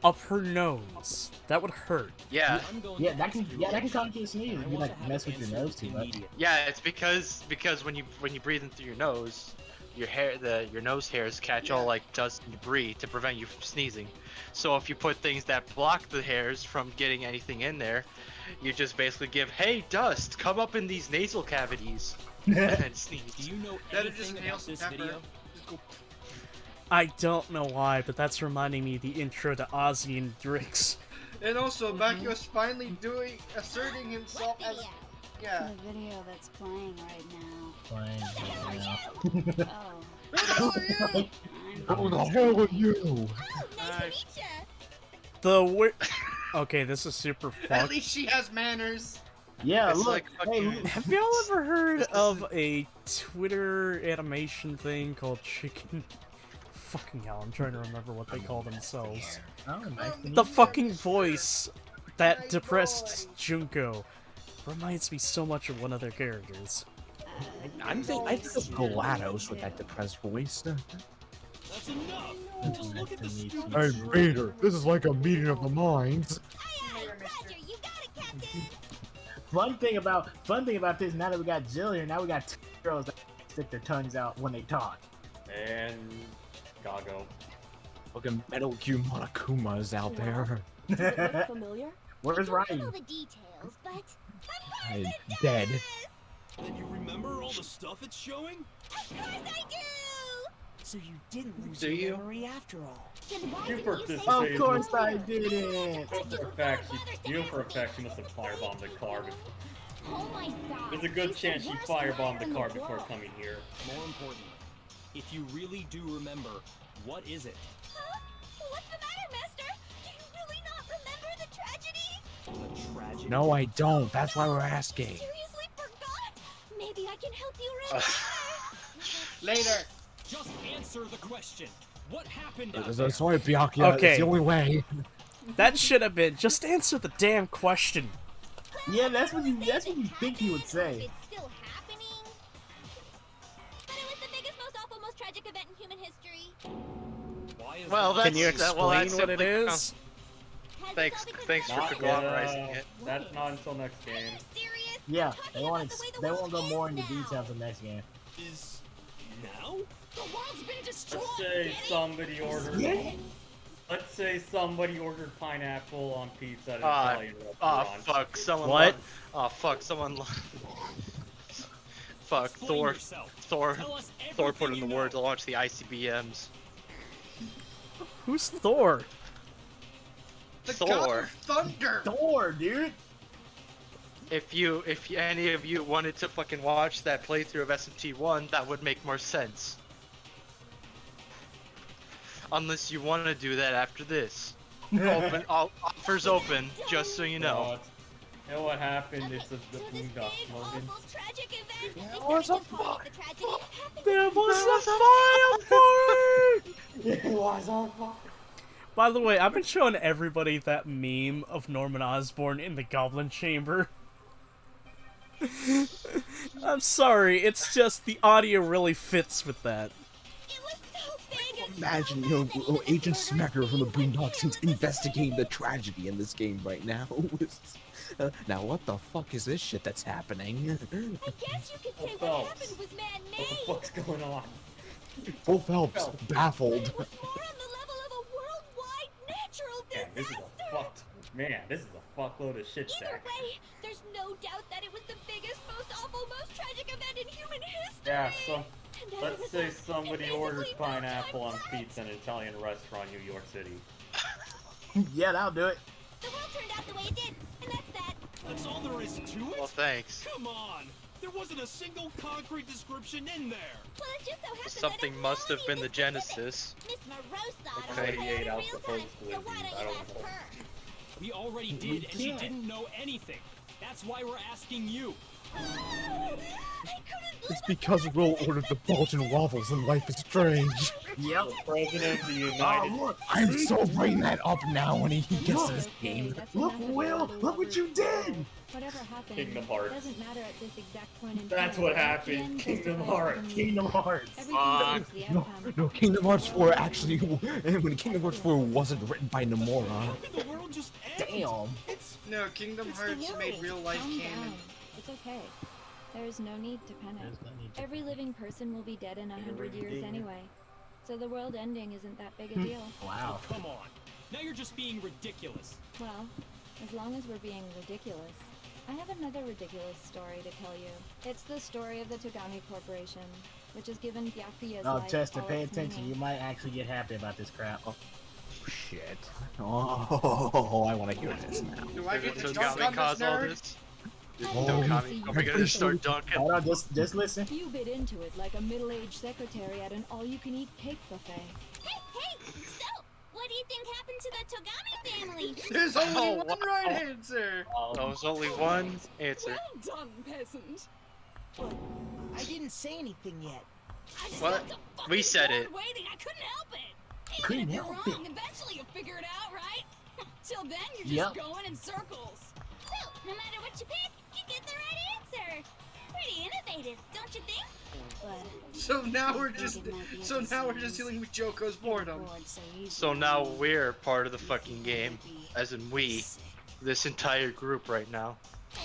up her nose. That would hurt. Yeah. Yeah, that can cause you to sneeze if you like mess with your nose too much. Yeah, it's because when you breathe in through your nose, your nose hairs catch all like dust and debris to prevent you from sneezing. So if you put things that block the hairs from getting anything in there, you just basically give, hey, dust, come up in these nasal cavities, and then sneeze. Do you know That is just anything nail about some this pepper. video? Just go. I don't know why, but that's reminding me of the intro to Ozzy and Drix. And also, Bakugo's finally asserting himself as. Yeah. The video that's playing right now. Playing. Oh. Who the hell are you? Nice to meet The Okay, this is super At fucked. least she has manners. Yeah, It's look. like Hey, fucking- Have y'all ever heard of a Twitter animation thing called Chicken? Fucking hell, I'm trying to remember what they call themselves. The fucking voice that depressed Junko reminds me so much of one of their characters. I think of GLaDOS with that depressed voice. That's enough. Just look at the stupid Hey, screen. Vader, this is like a meeting of the minds. Fun thing about this, now that we got Jill here, now we got two girls that stick their tongues out when they talk. And Gago. Fucking Metal Gear Monokuma is out there. Does it look familiar? Where's I Ryan? don't know the details, but Hey, dead. And you remember all the stuff it's showing? of course I do. So you didn't lose Do your you? memory after all. Then why You didn't for you say this so? Of course I didn't. For a fact, you for a fact she must have firebombed the car before. Oh my god. There's a good She's the chance she worst firebombed liar in the car the before world. coming here. More importantly, if you really do remember, what is it? Huh? What's the matter, Master? Do you really not remember the tragedy? The tragedy? No, I don't. That's why we're asking. Seriously forgot? Maybe I can help you remember. Later. Just answer the question. What happened out Sorry, there? Byakuya. Okay. It's the only way. That should have been just answer the damn question. Yeah, that's what you think he would say. It's still happening. But it was the biggest, most awful, most tragic event in human history. Why is Well, that? Can you that's- well, explain that's what it simply is? Has Thanks, it all because thanks of for that? Not conglomerizing yet. it. That's not until next Are game. you serious? Yeah, I'm talking they about won't the way the they world won't go is more into now. detail for next game. Is now? The world's been destroyed. Let's say Get it? somebody ordered. Yeah. Let's say somebody ordered pineapple on pizza at an Ah, Italian Oh restaurant. fuck! Someone. What? Oh fuck! Someone. Fuck! Explain Thor. yourself. Thor. Tell us Thor put everything in the you word to know. launch the ICBMs. Who's Thor? The Thor. God of Thunder. Thor, dude. If any of you wanted to fucking watch that playthrough of SMT1, that would make more sense. Unless you want to do that after this. Open, all offers open, just so you know. You know what happened? Okay, It's the so this Boondock big, slogan. awful, tragic event. There It's was not a just called the tragedy. It happened There was a fire for it! It was on fire. By the way, I've been showing everybody that meme of Norman Osborn in the Goblin Chamber. I'm sorry, it's just the audio really fits with that. It was so big and Imagine, so you know, bad that even Agent the Smacker from the murder scene Boondocks is was so investigating the bad. tragedy in this game right now. Now, what the fuck is this shit that's happening? I guess you could say Oh, what Phelps. happened was man-made. What the fuck's going on? Full Phelps, baffled. It was more on the level of a worldwide natural Yeah, disaster. this is a fucked. Man, this is a fuckload of shit Either sack. way, there's no doubt that it was the biggest, most awful, most tragic event in human history. Yeah, so And as a let's say result, somebody it ordered basically brought pineapple on time back. pizza in an Italian restaurant in New York City. Yeah, that'll do it. The world turned out the way it did, and that's that. That's all there is to it? Well, thanks. Come on! There wasn't a single concrete description in there! Well, it just so happens Something that must have been the Miss Genesis. Morosa Okay. don't play 48 in hours real before time, this so was why released. don't I you don't ask know. her? We already We did, and she can't. didn't know anything. That's why we're asking you. I couldn't It's because Will ordered the Belgian waffles and life is strange. Yep. The president of the Oh, United look. I'm See? so bringing that up now when he gets Look. to this game. Look, Will. Look what you did. Whatever happened, Kingdom Hearts. doesn't matter at this exact point in That's time. what At the happened. end, Kingdom just Hearts. about Kingdom Hearts. Everything Fuck. is the No, outcome. no, Kingdom Hearts 4 actually, when Kingdom Hearts 4 wasn't written by Nomura. How could the world just end? Damn. It's No, Kingdom It's the Hearts made world. real life Calm canon. down. It's okay. There's no need to panic. Every living person will be dead in 100 years anyway. So the world ending isn't that big a deal. Wow. Oh, come on. Now you're just being ridiculous. Well, as long as we're being ridiculous. I have another ridiculous story to tell you. It's the story of the Togami Corporation, which has given Byakuya's Oh, life Chester, all pay its attention. meaning. You might actually get happy about this crap. Oh, shit. Oh, I want to hear this now. Do I get to Did dunk Togami on cause this all nerd? this? Oh, Togami, are we gonna start dunking? Hold on, just listen. You bit into it like a middle-aged secretary at an all-you-can-eat cake buffet. Hey, so, what do you think happened to the Togami family? There's only Oh, one wow. right answer. There's only one answer. Well done, peasant. But I didn't say anything yet. I just What? got so We said fucking it. bored waiting. I couldn't help it. Couldn't Even if help you're wrong, eventually you'll figure it out, right? Till then, you're just Yep. going in circles. So, no matter what you pick, you get the right answer. Pretty innovative, don't you think? So now we're just dealing with Joko's boredom. So now we're part of the fucking game, as in we, this entire group right now.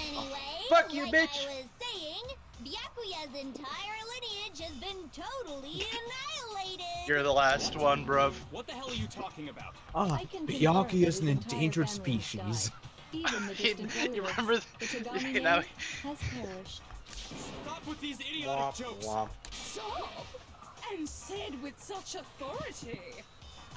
Anyway, Fuck you, like bitch. I was saying, Byakuya's entire lineage has been totally annihilated. You're the last one, bruv. What the hell are you talking about? Ah, Byakuya is an endangered species. Even the distant You relatives, remember? the Togami You know, name has perished. Stop with these idiotic womp jokes. womp. Stop! And said with such authority.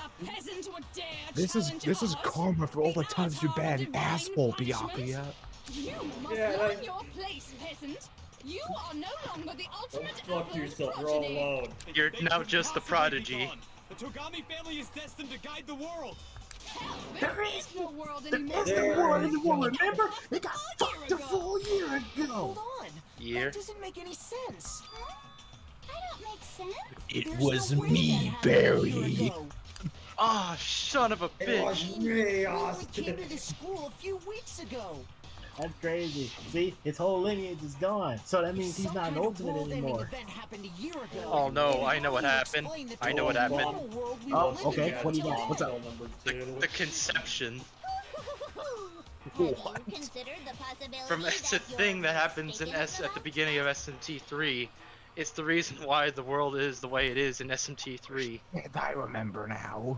A peasant would dare This is challenge us? karma for all the times you've been an divine asshole, punishment? Byakuya. You must learn your place, peasant. You are no longer the ultimate Fuck affluent yourself, you're all progeny. alone. You're They now couldn't just the possibly be prodigy. gone. The Togami family is destined to guide the world. Hell, there is no world There anymore. is no war in the war, remember? They got fucked a full year ago. Hold on. Year. That doesn't make any sense. I don't make sense. It There's was no way me, that happened a year Barry. ago. Ah, son of a bitch. We only came to this school a few weeks ago. That's crazy. See, his whole lineage is gone. So that means he's Some not kind an of ultimate world-ending anymore. event happened a year ago. Oh no, And I know what how do you happened. explain the I know what total happened. normal world we Oh, were living okay. in What do you got? until What's up? then? The conception. Have you considered the possibility From it's a that you're thing that happens in mistaken S at the about? beginning of SMT3. It's the reason why the world is the way it is in SMT3. I remember now.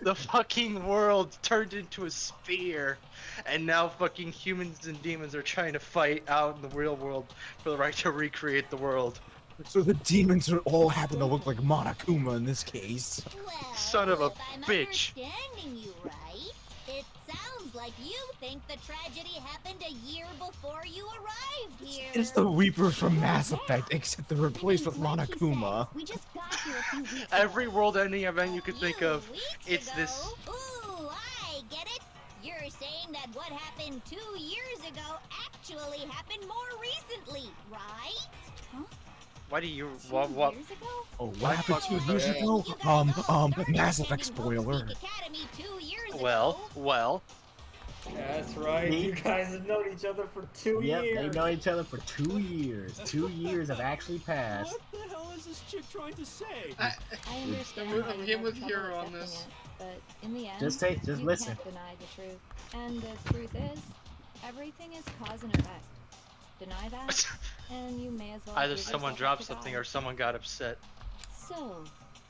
The fucking world turned into a sphere, and now fucking humans and demons are trying to fight out in the real world for the right to recreate the world. So the demons are all happen to look like Monokuma in this case. Well, Son of a if I'm bitch. understanding you right, it sounds like you think the tragedy happened a year before you arrived here. It's the Reapers from Mass Effect, except they're replaced with Monokuma. We just got here a few weeks Every ago. world-ending event you could think of, Weeks it's ago? this. Ooh, I get it. You're saying that what happened 2 years ago actually happened more recently, right? Huh? Why do you? 2 What? years ago? Oh, what happened 2 years ago? Mass Effect spoiler. Academy 2 years Well, well. That's right. You guys have known each other for 2 Yep, years. they know each other for 2 years. 2 years have actually passed. What the hell is this chick trying to say? I I'm understand why you him have with trouble Hero on accepting this. it, but in the end, Just you listen. can't deny the truth. And the truth is, everything is cause and effect. Deny that, and you may as well Either give someone yourself dropped up to something God. or someone got upset. So,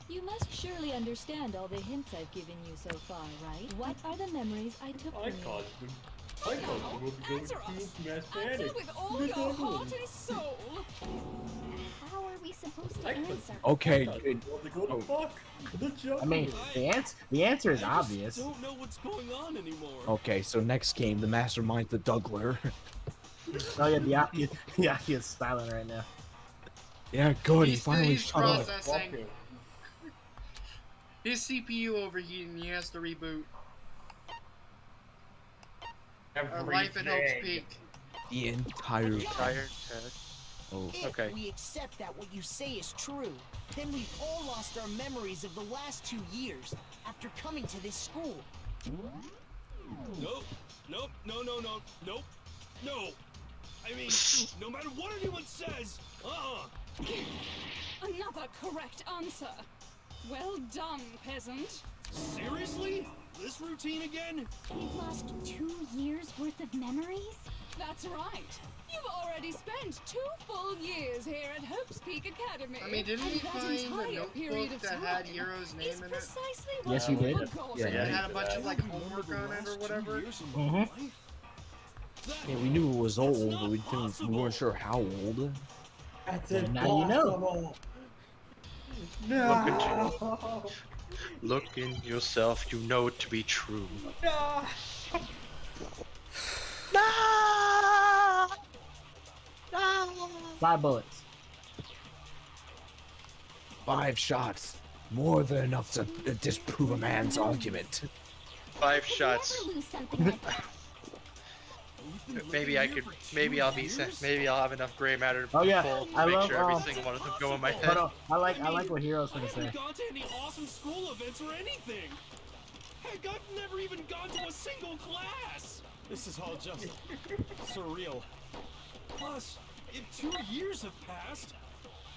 you must surely understand all the hints I've given you so far, right? What are the memories I took I from you? caused them. I caused them will be going Answer to us. mass Answer panic. with all your heart and soul. How are we supposed to I could- answer? Okay, Well, they go to fuck. The joke. I mean, the answer is I just obvious. don't know what's going on anymore. Okay, so next game, the Mastermind, the Dougler. Oh yeah, Byakuya's styling right now. Yeah, good. He He's finally shut up. processing. His CPU overheating. He has to reboot. Our life at Hope's Peak. The entire Entire test. Oh, If okay. we accept that what you say is true, then we've all lost our memories of the last 2 years after coming to this school. Nope. Nope. No. Nope. No. I mean, no matter what anyone says, Another correct answer. Well done, peasant. Seriously? This routine again? We've lost 2 years worth of memories? That's right. You've already spent 2 full years here at Hope's Peak Academy. I mean, didn't we And that find a entire period notebook of that had time Hiro's name is in it? precisely Yes, what we did. Junko Yeah, It yeah. had a bunch of like homework on it or whatever. Mm-hmm. Yeah, we knew it was old, but we weren't sure how old. That's Well, now you know. No. Look in yourself, you know it to be true. No. No! No! 5 bullets. 5 shots, more than enough to disprove a man's argument. 5 shots. Never lose something like that. Maybe I'll have enough gray matter to Oh, yeah. pull to I make love, sure every single one of them go in my head. Hold on. I like what Hero's gonna I say. haven't gone to any awesome school events or anything. Heck, I've never even gone to a single class. This is all just surreal. Plus, if 2 years have passed,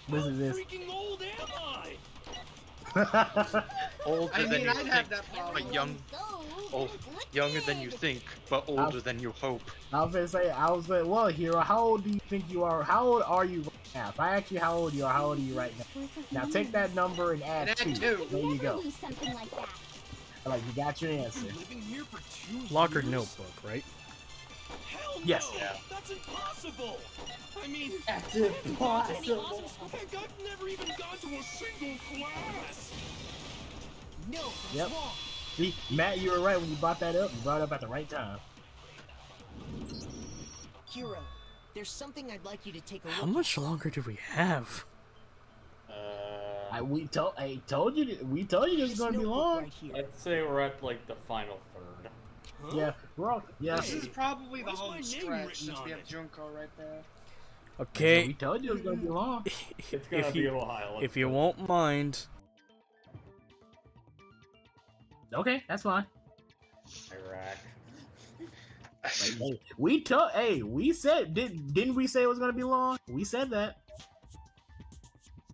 how Listen to this. freaking old am I? Older I than mean, you I'd have think, that problem. but younger than you think, but older than you hope. I was like, well, Hero, how old do you think you are? How old are you right now? If I ask you how old you are, how old are you right now? Now take that number and add 2. There you go. Lose something like that. Like, you got your answer. Living here for 2 Locker years? notebook, right? Hell Yes. no! Yeah. That's impossible! I mean, That's I haven't gone to any impossible. awesome school. Heck, I've never even gone to a single class! No, that's Yep. wrong. See, Matt, you were right when you brought that up. You brought it up at the right time. Hero, there's something I'd like you to take a look How much longer do we have? We told you this was gonna be long. Let's say we're at like the final third. Yeah, we're all, yeah. This is probably the Where's my home name stretch written since on we it? have Junko right there. Okay. We told you it was gonna be long. It's gonna be a while. If you won't mind. Okay, that's fine. Iraq. Like, we said, didn't we say it was gonna be long? We said that.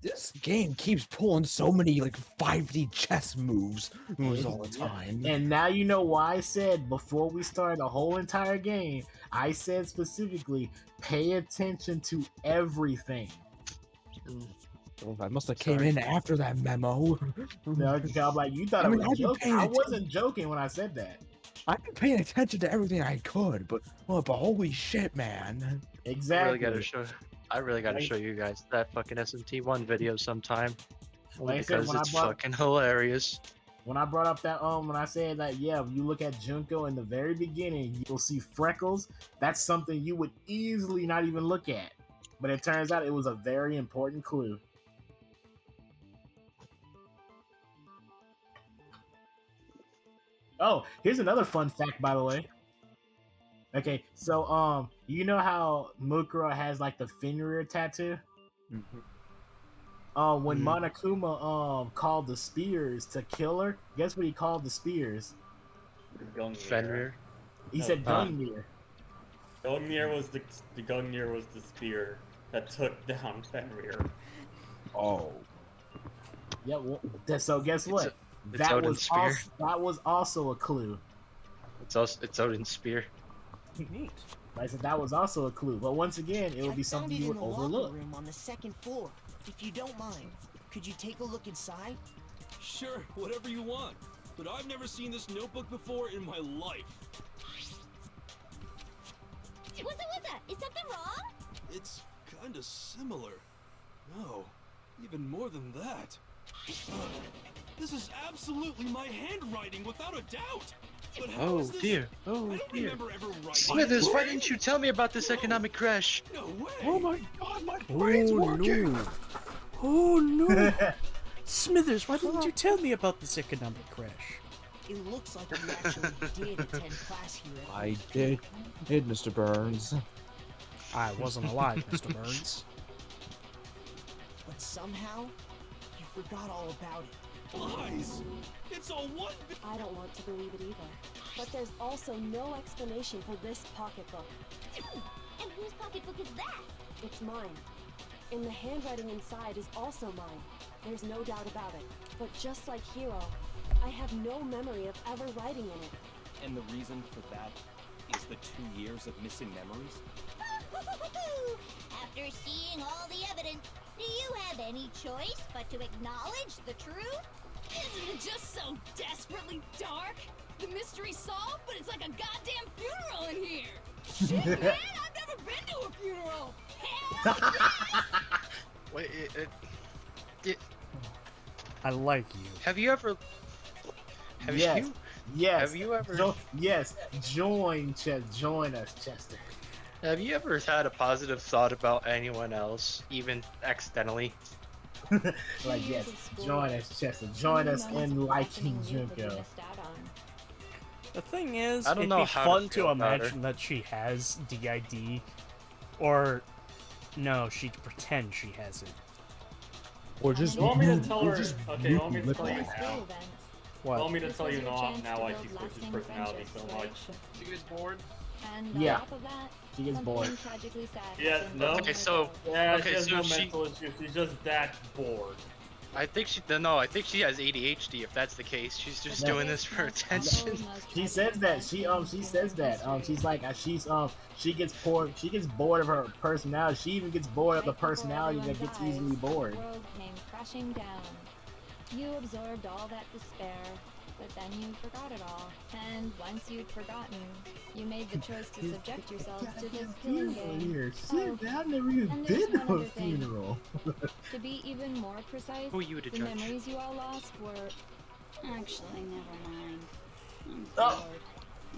This game keeps pulling so many like 5D chess moves all the time. And now you know why I said before we started the whole entire game, I said specifically, pay attention to everything. Oh, I must have came in after that memo. No, I'm like, you thought I was joking. I wasn't joking when I said that. I've been paying attention to everything I could, but holy shit, man! Exactly. I really gotta show you guys that fucking SMT1 video sometime. Like I said, Because when it's I brought- fucking hilarious. When I brought up that when I said that, yeah, when you look at Junko in the very beginning, you'll see freckles. That's something you would easily not even look at. But it turns out it was a very important clue. Oh, here's another fun fact, by the way. Okay, so you know how Mukuro has like the Fenrir tattoo? When Monokuma called the spears to kill her, guess what he called the spears? Fenrir. He said Gungnir. Gungnir was the Gungnir was the spear that took down Fenrir. Oh. Yeah. Well, so guess what? It's That Odin's was spear. that was also a clue. It's Odin's spear. Neat. I said that was also a clue, but once again, it would be something you would in the overlook. locker room on the 2nd floor. If you don't mind, could you take a look inside? Sure, whatever you want. But I've never seen this notebook before in my life. What's that? Is something wrong? It's kinda similar. No, even more than that. This is absolutely my handwriting, without a doubt. But how Oh is this? dear. I Oh don't dear. remember ever writing. Smithers, why didn't you tell me about this economic crash? No way. Oh my god, my Oh brain's working! no! Oh no! Smithers, why didn't you tell me about this economic crash? It looks like you actually did attend class here. I did, Mr. Burns. I wasn't alive, Mr. Burns. But somehow, you forgot all about it. Lies! It's all one. I don't want to believe it either. But there's also no explanation for this pocketbook. And whose pocketbook is that? It's mine. And the handwriting inside is also mine. There's no doubt about it. But just like Hiro, I have no memory of ever writing in it. And the reason for that is the 2 years of missing memories? After seeing all the evidence, do you have any choice but to acknowledge the truth? Isn't it just so desperately dark? The mystery's solved, but it's like a goddamn funeral in here. Shit, man, I've never been to a funeral. Hell yes! Wait, I like you. have you ever? Have Yes. you? Yes. Have you ever? Yes. Join us, Chester. Have you ever had a positive thought about anyone else, even accidentally? Like, yes. Join us, Chester. Join us in liking Junko. The thing is, I don't it'd know be how to fun feel to about imagine that she has DID, or no, she'd pretend she has it. Or just You want me to tell her? just Okay, you want me to tell you look now? What? You want me to tell you now why she switches personality so much? She gets bored. And Yeah. on top of that, She gets bored. something tragically sad Yeah, happened no. to Okay, her so girl. Yeah, Okay, she has so no she- mental issues. She's just that bored. I think she I think she has ADHD. If that's the case, she's just No. doing this for attention. She says that. She says that. She's like she gets bored. She gets bored of her personality. She even gets bored of the Right before personality that everyone gets dies, easily bored. The world came crashing down. You absorbed all that despair, but then you forgot it all. And once you'd forgotten, you made the choice to subject yourself to this killing game. Here, Oh, shit, I've never even and been there's one to a other thing. funeral. To be even more precise, Who are you to the judge? memories you all lost were... Actually, never mind. I'm Oh. bored.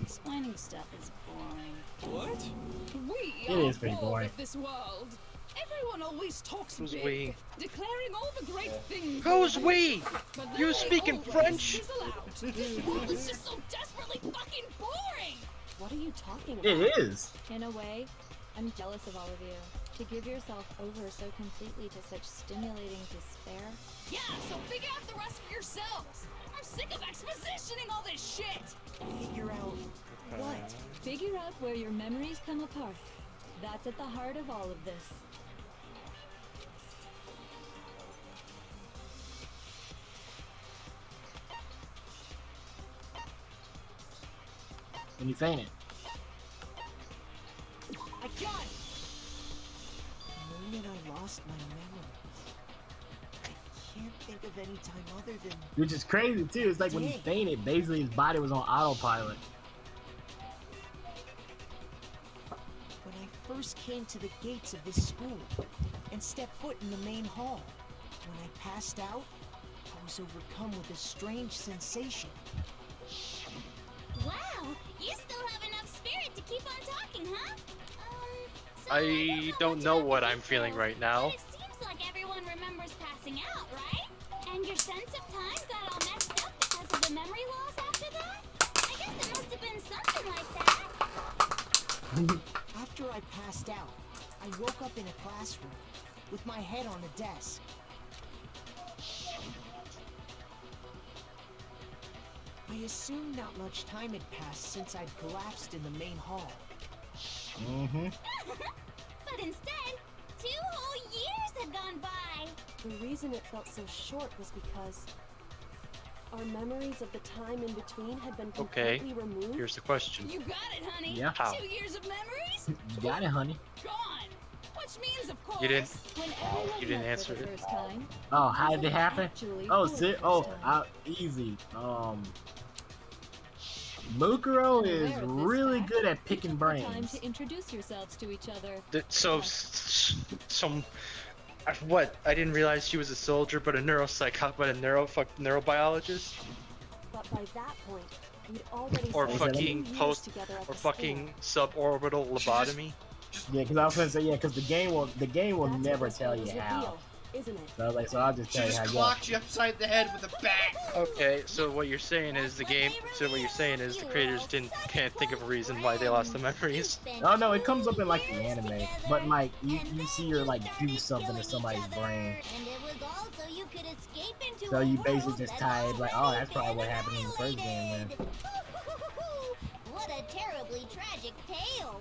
Explaining stuff is boring. What? We It are is pretty bored boring. of this world. Everyone always talks Who's big, we? declaring all the great things. Who's they do, we? but then You they speaking always French? fizzle out. This world is just so desperately fucking boring. What are you talking about? It is. In a way, I'm jealous of all of you. To give yourself over so completely to such stimulating despair. Yeah, so figure out the rest for yourselves. I'm sick of expositioning all this shit. Figure out what? Figure out where your memories come apart. That's at the heart of all of this. And you fainted. I got it! The moment I lost my memories, I can't think of any time other than... Which is crazy too. It's like when he Dang. fainted, basically his body was on autopilot. when I first came to the gates of this school and stepped foot in the main hall. When I passed out, I was overcome with a strange sensation. Wow, you still have enough spirit to keep on talking, huh? So I don't know what I'm feeling right now. But it seems like everyone remembers passing out, right? And your sense of time got all messed up because of the memory loss after that? I guess it must have been something like that. After I passed out, I woke up in a classroom with my head on a desk. I assumed not much time had passed since I'd collapsed in the main hall. Mm-hmm. But instead, 2 whole years had gone by. The reason it felt so short was because our memories of the time in between had been Okay, completely removed. here's the question. You got it, honey. Yeah. How? 2 years of memories? You got it, honey. Gone. Which means, of course, You didn't. When everyone You didn't met for answer the it. first time, Oh, how did it happen? actually Oh, for the sit. first Oh, time. easy. Mukuro is Aware of this really fact, good at you picking took the time brains. to introduce yourselves to each other. So, some. What? I didn't realize she was a soldier, but a neurobiologist, But by that point, we'd already or spent fucking 2 years post, together at or the school. fucking suborbital lobotomy. Yeah, because I was gonna say yeah, because the game will That's never what tell this you was how. reveal, isn't it? So I was like, so I'll just She tell you just how. Yeah. clocked you upside the head with a bat. Okay, so what you're saying is the game. So what you're saying is the creators can't think of a reason why they lost the memories. Oh no, it comes up in like the anime, but like you see her like do something to somebody's brain. And it was all so you could escape into So a you world basically just that's tie it like, oh, already that's probably what been happened in the first game then. annihilated. What a terribly tragic tale.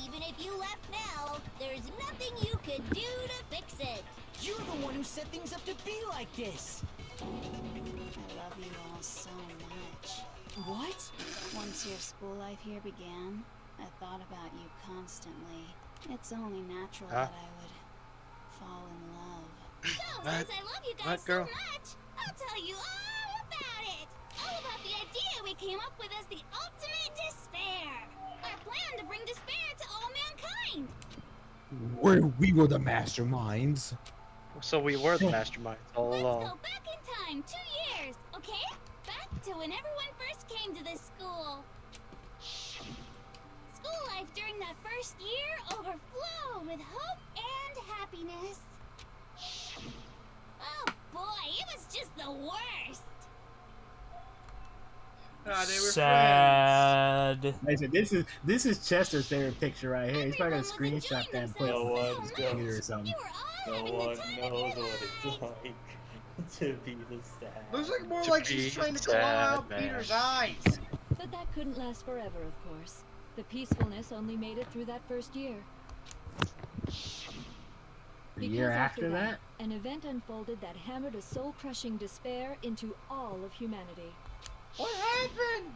Even if you left now, there's nothing you could do to fix it. You're the one who set things up to be like this! I love you all so much. What? Once your school life here began, I thought about you constantly. It's only natural that I would fall in love. So, since I love you guys so much, I'll tell you all about it. All about the idea we came up with as the ultimate despair. Our plan to bring despair to all mankind. We were the masterminds. So we were the masterminds all along. Let's go back in time 2 years, okay? Back to when everyone first came to this school. School life during that first year overflowed with hope and happiness. Oh boy, it was just the worst. They were Sad. Like I said, this is Chester's favorite picture right here. He's probably gonna screenshot that and put it on his computer or something. No one knows what it's like to be the sad. Looks like more like she's trying to claw out Peter's eyes. But that couldn't last forever, of course. The peacefulness only made it through that first year. The year after that? An event unfolded that hammered a soul-crushing despair into all of humanity. What happened?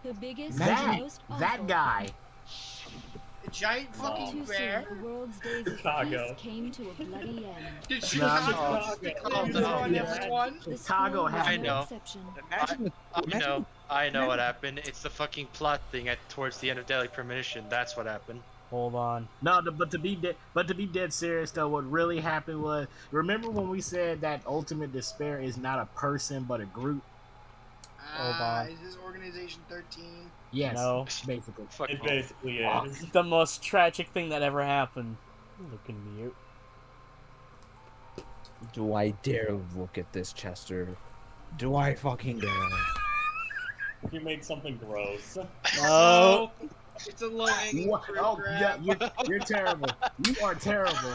The biggest That and most awful. that guy. A giant fucking Too bear? soon, the world's days of Chicago. peace came to a bloody end. Did Chicago on Yeah. everyone? Chicago was had no know. exception. I know what happened. It's the fucking plot thing towards the end of Deadly Premonition. That's what happened. Hold on. No, but to be dead serious though, what really happened was, remember when we said that ultimate despair is not a person but a group? Hold on. Is this Organization 13? Yes. No. Basically. It basically is. The most tragic thing that ever happened. Look at mute. Do I dare look at this, Chester? Do I fucking dare? You made something gross. Oh. It's a low-hanging fruit Oh, grab. yeah, you're terrible. You are terrible.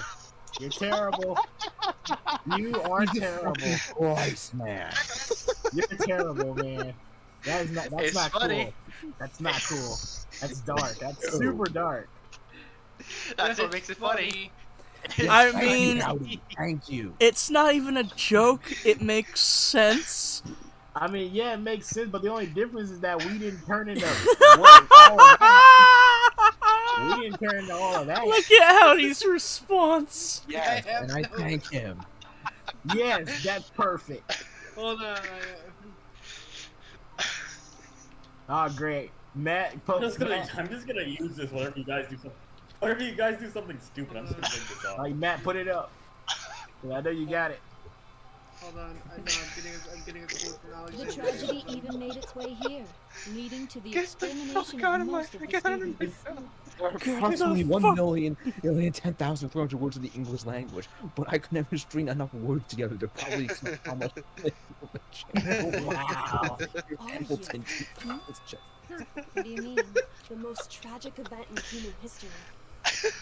You're terrible. You are terrible. Christ, man. You're terrible, man. That's It's not funny. cool. That's not cool. That's dark. That's super dark. That's what makes it funny. I mean, Thank you. it's not even a joke. It makes sense. I mean, yeah, it makes sense, but the only difference is that we didn't turn into all of that. We didn't turn into all of that. Look at Howdy's response. Yes, and I thank him. Yes, that's perfect. Hold on. Oh, great. Matt, I'm just gonna use this whenever you guys do something. Whenever you guys do something stupid, I'm just gonna take this off. Like, Matt, put it up. I know you got it. Hold on. I'm getting a quote from The Alexander. tragedy even made its way here, leading to the extermination out of of my- most of the get out of my students. Approximately 1,010,000 thrown into words of the English language, but I could never string enough words together to probably explain how much. Wow. Hamilton. What do you mean? The most tragic event in human history.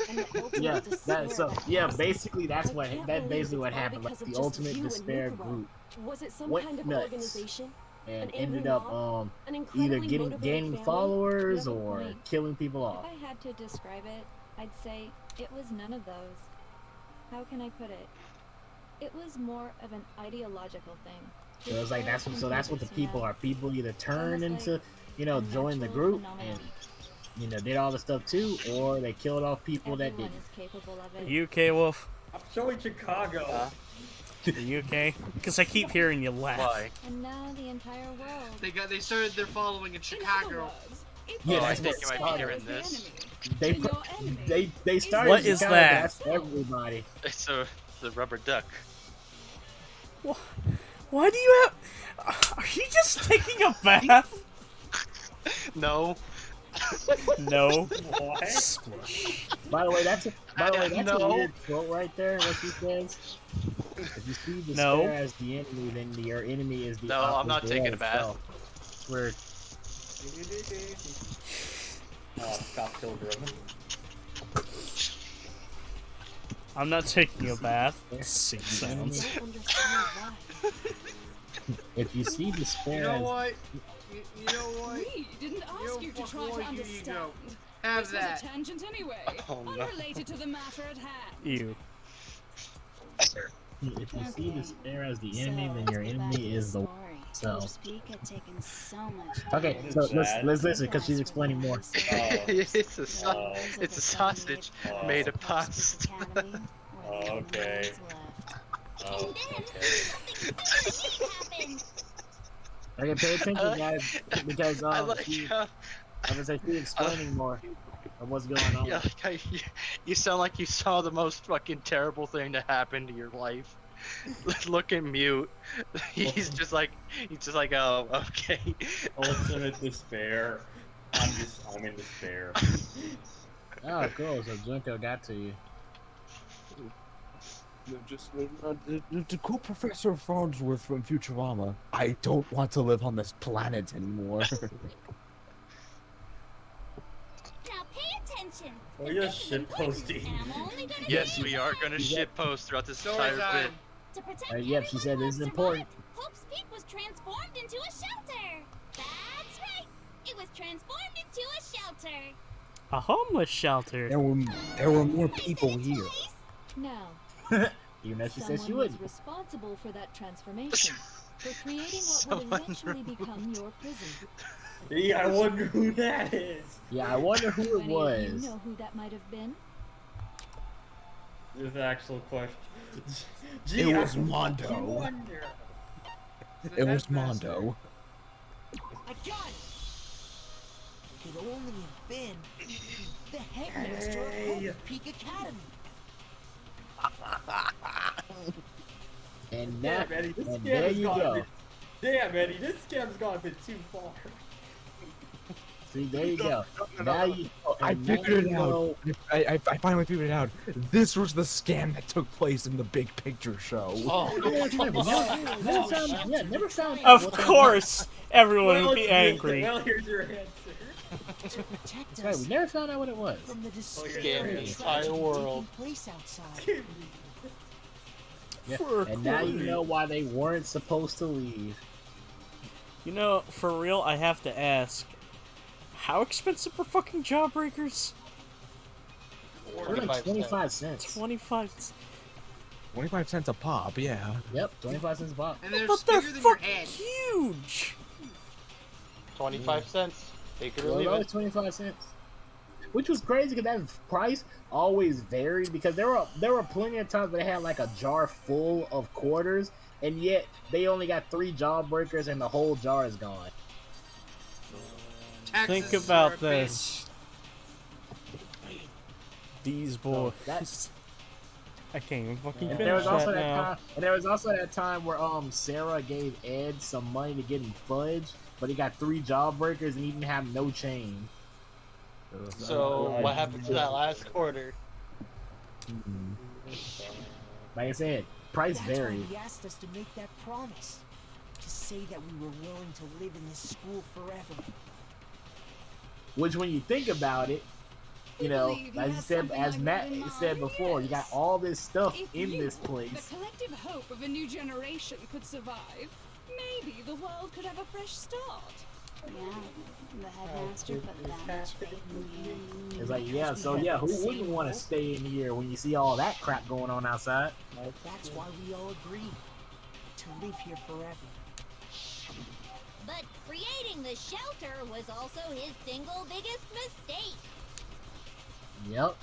And the ultimate Yeah, despair basically that's what happened. Like the ultimate despair group Was it some went kind of nuts organization? and An ended angry up mob? An either incredibly gaining motivated family? followers You have a or point. killing people off. If I had to describe it, I'd say it was none of those. How can I put it? It was more of an ideological thing. So it's like that's what the people Yeah. are. People either turn Almost into, like join the natural group phenomenon. and did all the stuff too, or they killed off people that Everyone didn't. is capable of Are it. you okay, Wolf? I'm showing Chicago. Are you okay? Because I keep hearing you laugh. Why? And now the entire world. They started their following in Chicago. Yeah, I that's think what you might be started. hearing this. They started. What is Chicago, that? That's everybody. It's the rubber duck. Why do you have... Are you just taking a bath? No. No. What? Splish. By the way, that's a No. weird quote right there. What she says. If you see despair No. as the enemy, then your enemy is the. No, I'm not is taking the a bath. itself. We're Scott Pilgrim. I'm not taking a bath. Sing sounds. if you see despair, You know as, what? You know what? We didn't ask you to fuck try boy, to you understand. ego. Have This that. was a tangent anyway, Oh, no. unrelated to the matter at hand. You. if you see despair as the enemy, then your enemy is the. So Speak had taken so much okay, time. so let's listen because she's explaining more. It's a sausage made of pasta. Okay. Oh, okay. Okay, pay attention, guys, because I like she, how I was like she's explaining more of what's going on. yeah, you sound like you saw the most fucking terrible thing to happen to your life. Looking mute. He's just like oh, okay. Ultimate despair. I'm in despair. Oh, cool. So Junko got to you. To quote Professor Farnsworth from Futurama, I don't want to live on this planet anymore. Now pay attention. Are you shitposting? Yes, we are gonna shitpost throughout this entire bit. To protect Yep, she said this is important. Hope's Peak was transformed into a shelter. That's right. It was transformed into a shelter. A homeless shelter. There were more people here. Now, Even though she said she someone was wouldn't. responsible for that transformation, for creating what would eventually become your prison. Yeah, I wonder who that is. Yeah, I wonder who it Do any of was. you know who that might have been? This is the actual question. It was Mondo. It was Mondo. I got it! Could only have been the headmaster of Hope's Peak Academy. And Damn, that, Eddie, this and scam there has you gone a go. bit. Damn, Eddie, this scam's gone a bit too far. See, there you go. Now you. I now figured you it out. know- I finally figured it out. This was the scam that took place in the Big Picture show. Never found. Of course, everyone would be angry. Well, here's your answer. That's right. We never found out what it was. From the Scam the entire world. place outside. Yeah. For And now you Corey. know why they weren't supposed to leave. You know, for real, I have to ask, how expensive are fucking Jawbreakers? They're like 25 cents. 25. 25 cents a pop, yeah. Yep, 25 cents a pop. And they're But they're bigger than your fucking head. huge. 25 cents. Take it or Well, leave always it. 25 cents. Which was crazy because that price always varied because there were plenty of times where they had like a jar full of quarters and yet they only got 3 Jawbreakers and the whole jar is gone. Think Taxes about are a this. These boys. That's I can't even fucking and finish there was also that that now. time, and there was also that time where Sarah gave Ed some money to get him fudge, but he got 3 Jawbreakers and he didn't have no chain. So what happened to that last quarter? Like I said, price That's why varied. he asked us to make that promise. To say that we were willing to live in this school forever. Which, when you think about it, you know, believe he as you has said, something as like Matt that in said mind? before, you got all this stuff If in you, this place. the collective hope of a new generation, could survive, maybe the world could have a fresh start. Yeah, the headmaster put that much faith in me. It's like, yeah, so yeah, who wouldn't want to stay in here when you see all that crap going on outside? That's why we all agreed to live here forever. But creating the shelter was also his single biggest mistake. Yep.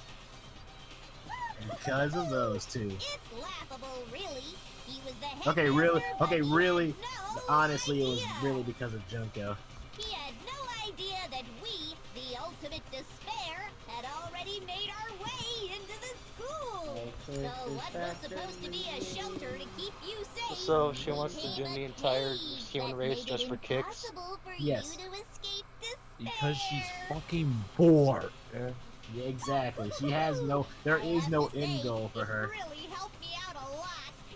Because of those two. It's laughable, really. He was the Okay, headmaster, really? but Okay, he really? had no Honestly, it was idea. really because of Junko. He had no idea that we, the ultimate despair, had already made our way into the school. So what was supposed to be a shelter to keep you safe? So she wants to became doom a the entire cage human that race made just it for kicks? impossible for Yes. you to escape Because she's fucking bored. Yeah, exactly. She has no, there is no end goal for her. really helped me out a lot.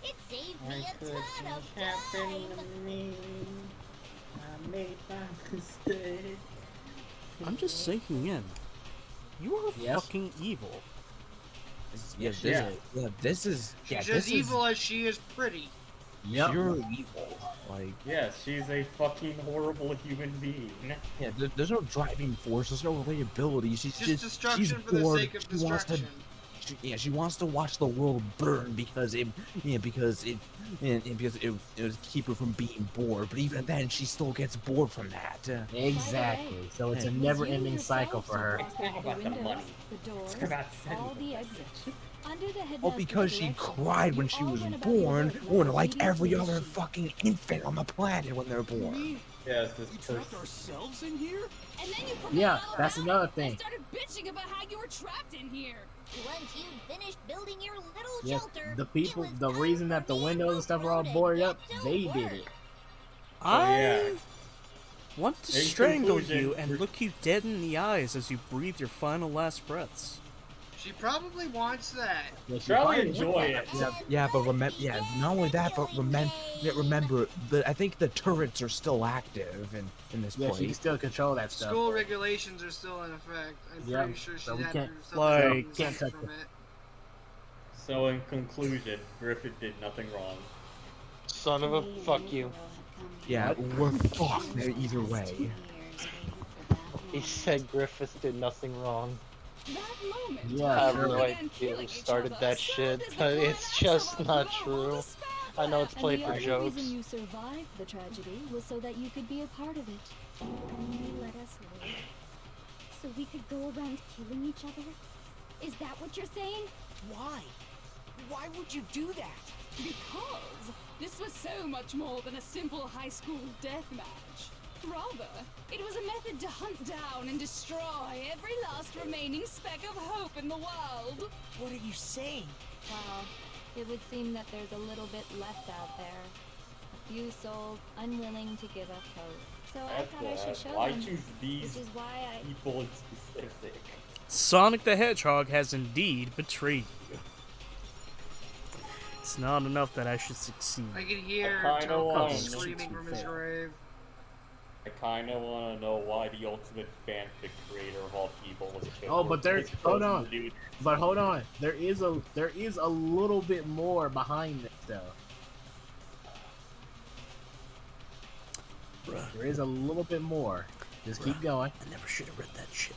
It saved me a ton of time. I made my mistake. I'm just sinking in. You are Yes. fucking evil. This is She's this as is evil as she is pretty. pure evil. Like, Yeah, she's a fucking horrible human being. yeah, there's no driving force, there's no relatability. She's Just destruction she's for the bored. sake of She wants to- destruction. she wants to watch the world burn because it would keep her from being bored. But even then, she still gets bored from that. Exactly. So it's a never-ending cycle for her. It's not about the money. The doors, It's about all sending the them. exits. Under the Oh, headmaster's because she direction, cried when you she all was went about your born, work or like like obedient every to other sheep. fucking infant on the planet when they're born. Yeah, it's this We person. trapped ourselves in here? And then you forgot Yeah, all that's about another it thing. and started bitching about how you were trapped in here. Once you'd finished building your little Yeah, shelter, the people, the reason that the windows and stuff are all boarded up, they did it. I want to In strangle conclusion, you and look you dead in the eyes as you breathe your final last breaths. She probably wants that. Yeah, she Probably probably enjoy it. Yeah, but not only that, but remember, I think the turrets are still active in this Yeah, she can place. still control that stuff. School regulations are still in effect. I'm Yeah, pretty sure she but we had can't- to like- can't touch from it. it. So in conclusion, Griffith did nothing wrong. Son of a fuck you. Yeah, we're fucked either way. He said Griffith did nothing wrong. That moment. Yeah, I have sure. no idea who started that shit, but it's just not true. I know it's played for And the only jokes. reason you survived the tragedy was so that you could be a part of it. You let us live, so we could go around killing each other? Is that what you're saying? Why? Why would you do that? Because this was so much more than a simple high school death match. Rather, it was a method to hunt down and destroy every last remaining speck of hope in the world. What are you saying? Well, it would seem that there's a little bit left out there. A few souls unwilling to give up hope. So I thought I should show Why them. choose these Which is why I... people in specific? Sonic the Hedgehog has indeed betrayed you. It's not enough that I should succeed. I could hear I kinda Junko wanna know. screaming from his grave. I kinda wanna know why the ultimate fanfic creator of all people was killed. Oh, but there's hold on. Dude. But hold on. There is a little bit more behind this though. There is a little bit more. Just keep going. I never should have read that shit.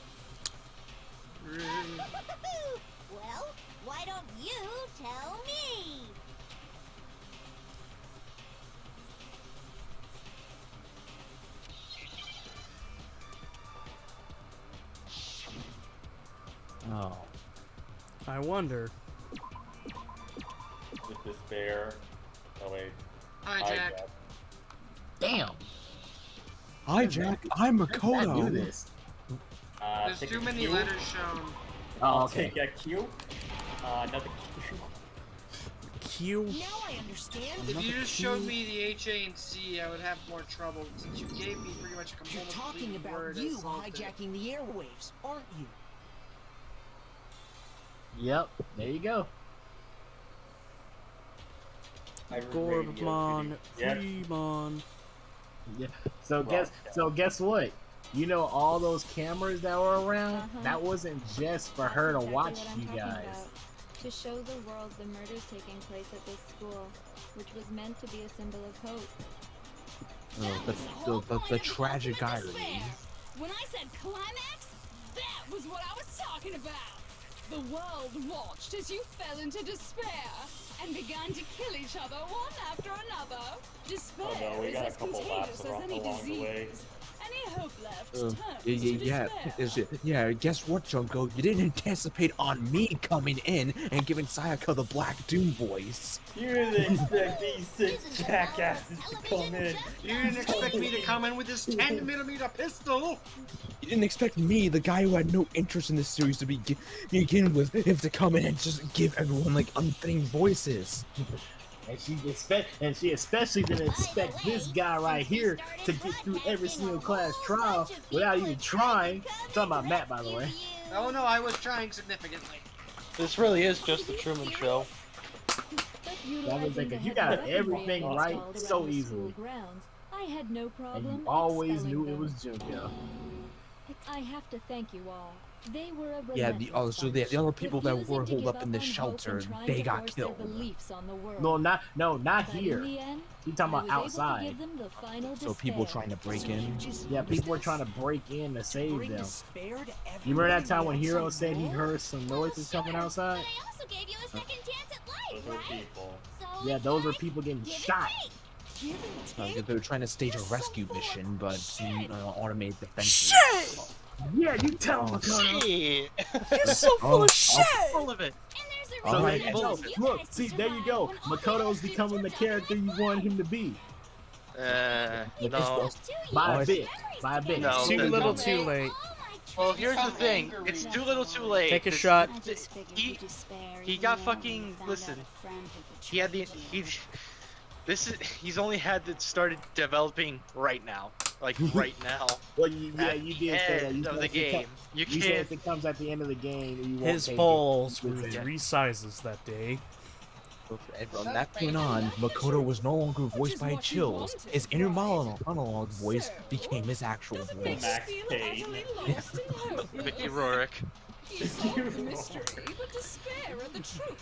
Well, why don't you tell me? Oh. I wonder. With despair. Oh wait. Hi, Jack. Damn. Hi, Jack. I'm I do Makoto. this. There's Take too a many Q. letters shown. Oh, okay. Take a Q. Another Q. Q. Now I understand. If you just showed me the H, A, and C, I would have more trouble since you gave me pretty much a You're complete talking about word. you assaulted. hijacking the airwaves, aren't you? Yep. There you go. Gorbmon, Yeah. Fremon. Yeah. So guess what? You know all those cameras that were around? That wasn't just for her to That's watch exactly you what I'm talking guys. about. To show the world the murders taking place at this school, which was meant to be a symbol of hope. The tragic irony. When I said climax, that was what I was talking about. The world watched as you fell into despair and began to kill each other one after another. Despair Oh no, we is got a as couple contagious laughs as any along the way. disease. Any hope left turns to Yeah, despair. yeah. Guess what, Junko? You didn't anticipate on me coming in and giving Sayaka the Black Doom voice. You didn't expect these six jackasses to come in. You didn't expect me to come in with this 10mm pistol. You didn't expect me, the guy who had no interest in this series, to begin with, if to come in and just give everyone like unfitting voices. And she especially didn't expect this guy right here to get through every single class trial without even trying. I'm talking about Matt, by the way. Oh no, I was trying significantly. This really is just the Truman Show. That was like, you got everything right so easily. I had no And problem you always expelling knew it them. was Junko. I have to thank you all. They were a Yeah, relentless so the bunch, other people that refusing were to holed give up in the on hope shelter, and trying they to got force their killed. beliefs on the world. No, not But in here. the end, You talking I about was able to outside? give them the final So people despair. trying to break in. Yeah, people were trying to break in to save Bring them. despair to You remember that everybody time in the when Hero outside said he world? heard some noises coming outside? But I also gave you a second chance at life, Those are right? people. So Yeah, it's those were like, people getting give and shot. take. Give and take? They were trying to stage a rescue mission, but automated defenses. Shit! Yeah, you tell him, Makoto. Shit. You're so full of shit! Full of it. And there's a So reason there I you go. chose you Look, guys to see, there you survive go. when all the Makoto's other students becoming the were jumping character you like want him to be. No. By a Years bit. memories By a bit. together. No, Too the- little, no. too late. Well, here's the thing. It's too little, too late. Take a This- shot. I just figured He- you despair he even got more when fucking- you found listen, out a friend had He had the betrayed you. he's only had it started developing right now, like right now. Well, you did say that. You End said of if the it game. You You said can't. if it comes at the end of the game, you won't His take balls it. grew 3 sizes that day. And from that point on, Makoto was no longer voiced by Chills. His inner monologue voice became his actual voice. Max Payne. Mickey Rourke.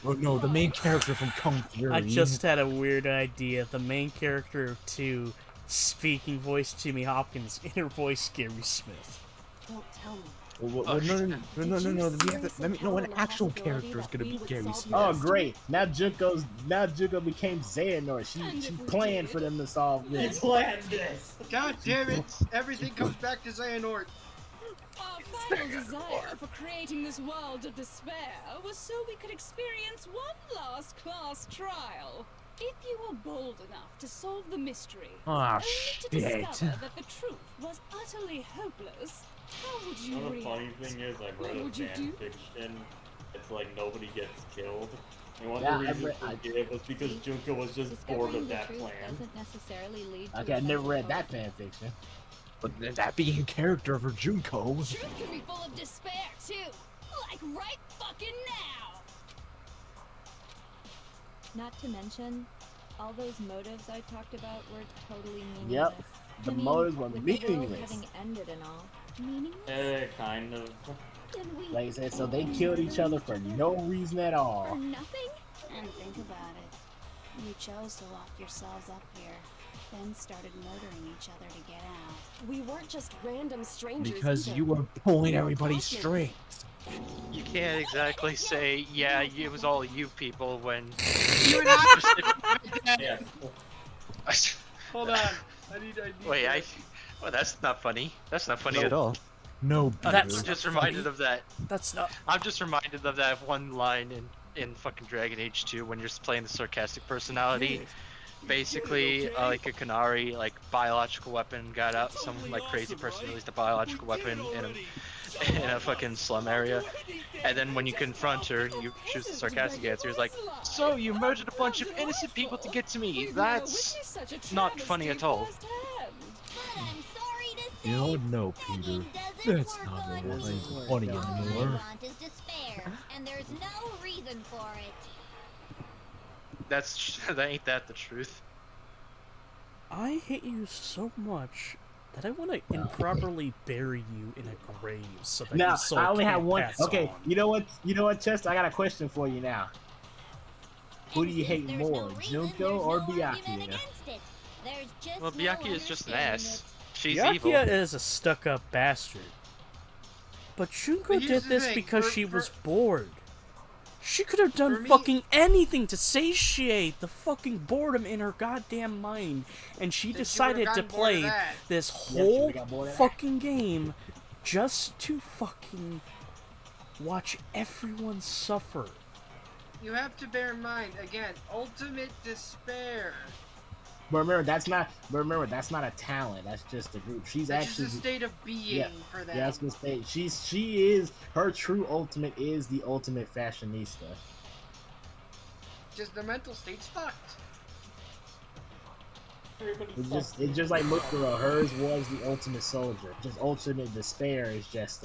Oh no, the main character from Kung Fury. I just had a weird idea. The main character of 2 speaking voice Jimmy Hopkins, inner voice Gary Smith. Don't tell me. No. We have to, no, an actual character is gonna be Gary Smith. Oh, great! Now Junko became Xehanort. She planned for them to solve He this. planned this. God damn it! Everything comes back to Xehanort. Our final desire for creating this world of despair was so we could experience one last class trial. If you were bold enough to solve the mystery, Ah, only to shit. discover that the truth was utterly hopeless, how would you You know the react? funny thing is, I What read a would you fan do? fiction. It's like nobody gets killed. And one Yeah, of the I reasons read- they gave was because Junko was just bored Discovering of the that truth plan. doesn't necessarily lead to Okay, a I never sense read of that hope. fan fiction. But that being a character for Junko. Truth can be full of despair too, like right fucking now. Not to mention, all those motives I talked about were totally meaningless. Yep, the I mean, motives were with the world meaningless. having ended and all. Meaningless? Kind of. Then we Like I said, so they killed each other for no reason at for all. nothing? And think about it. You chose to lock yourselves up here, then started murdering each other to get out. We weren't just random strangers. Because either. you were pulling We were everybody's classmates. strings. You can't exactly say, yeah, it was all you people when. You're not. Yeah. Hold on. I need Wait, well, that's not funny. That's not funny at all. No, That's I'm just reminded of that. That's not. I'm just reminded of that one line in fucking Dragon Age 2 when you're playing the sarcastic personality. Basically, like a Canary, like biological weapon got out. Some like crazy person released a biological weapon in a fucking slum area, and then when you confront her, you choose the sarcastic answer. It's like, so you murdered a bunch of innocent people to get to me. That's not funny at all. No, Peter. That's not funny All you anymore. want is despair, and there's no reason for it. That ain't that the truth. I hate you so much that I want to improperly bury you in a grave so that Now, your soul I only have can't one. pass Okay, on. you know what, Chester? I got a question for you now. Who do you hate There's more, no reason, Junko or there's no argument Byakuya? against it. There's just Well, no Byakuya is just an understanding ass. it. She's Byakuya evil. is a stuck-up bastard. But Junko But here's did the this thing, because for- she for- was bored. She could have done For me- fucking anything to satiate the fucking boredom in her goddamn mind, and she Then she decided to would've gotten bored of play that. this she whole would've got bored of that. fucking game just to fucking watch everyone suffer. You have to bear in mind again, ultimate despair. But remember, that's not a talent. That's just a group. She's It's actually just a state of being yeah, for them. yeah, I was gonna say she is her true ultimate is the ultimate fashionista. Just their mental state's fucked. It's just like Mukuro. Hers was the ultimate soldier. Just ultimate despair is just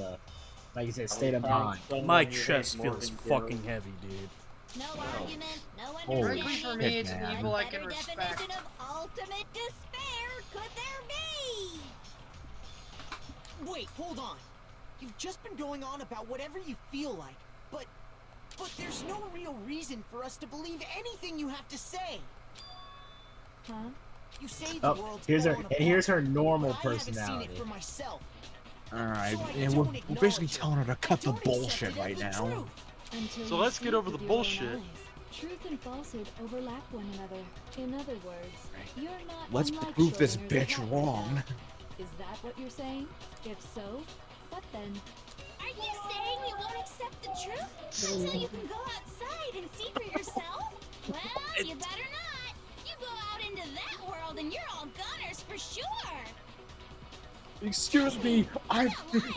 like you said, state of mind. My chest feels fucking heavy, dude. No argument, no Holy understanding. Frankly, for me, shit, it's an man. evil I Better can respect. definition of ultimate despair could there be? Wait, hold on. You've just been going on about whatever you feel like, but there's no real reason for us to believe anything you have to say. Huh? You say the world's here's her, falling and here's her apart, normal but I haven't seen personality. it for myself. Alright, So I and don't we're basically acknowledge it. telling her to cut the I don't accept bullshit it as right the now. truth. Until So you let's see get it over the with your own bullshit. eyes. Truth and falsehood overlap one another. In other words, you're not Let's unlike prove this Schrodinger's bitch cat right wrong. now. Is that what you're saying? If so, what then? Are you saying you won't accept the truth until you can go outside and see for yourself? Well, you better not. You go out into that world and you're all goners for sure. Excuse me,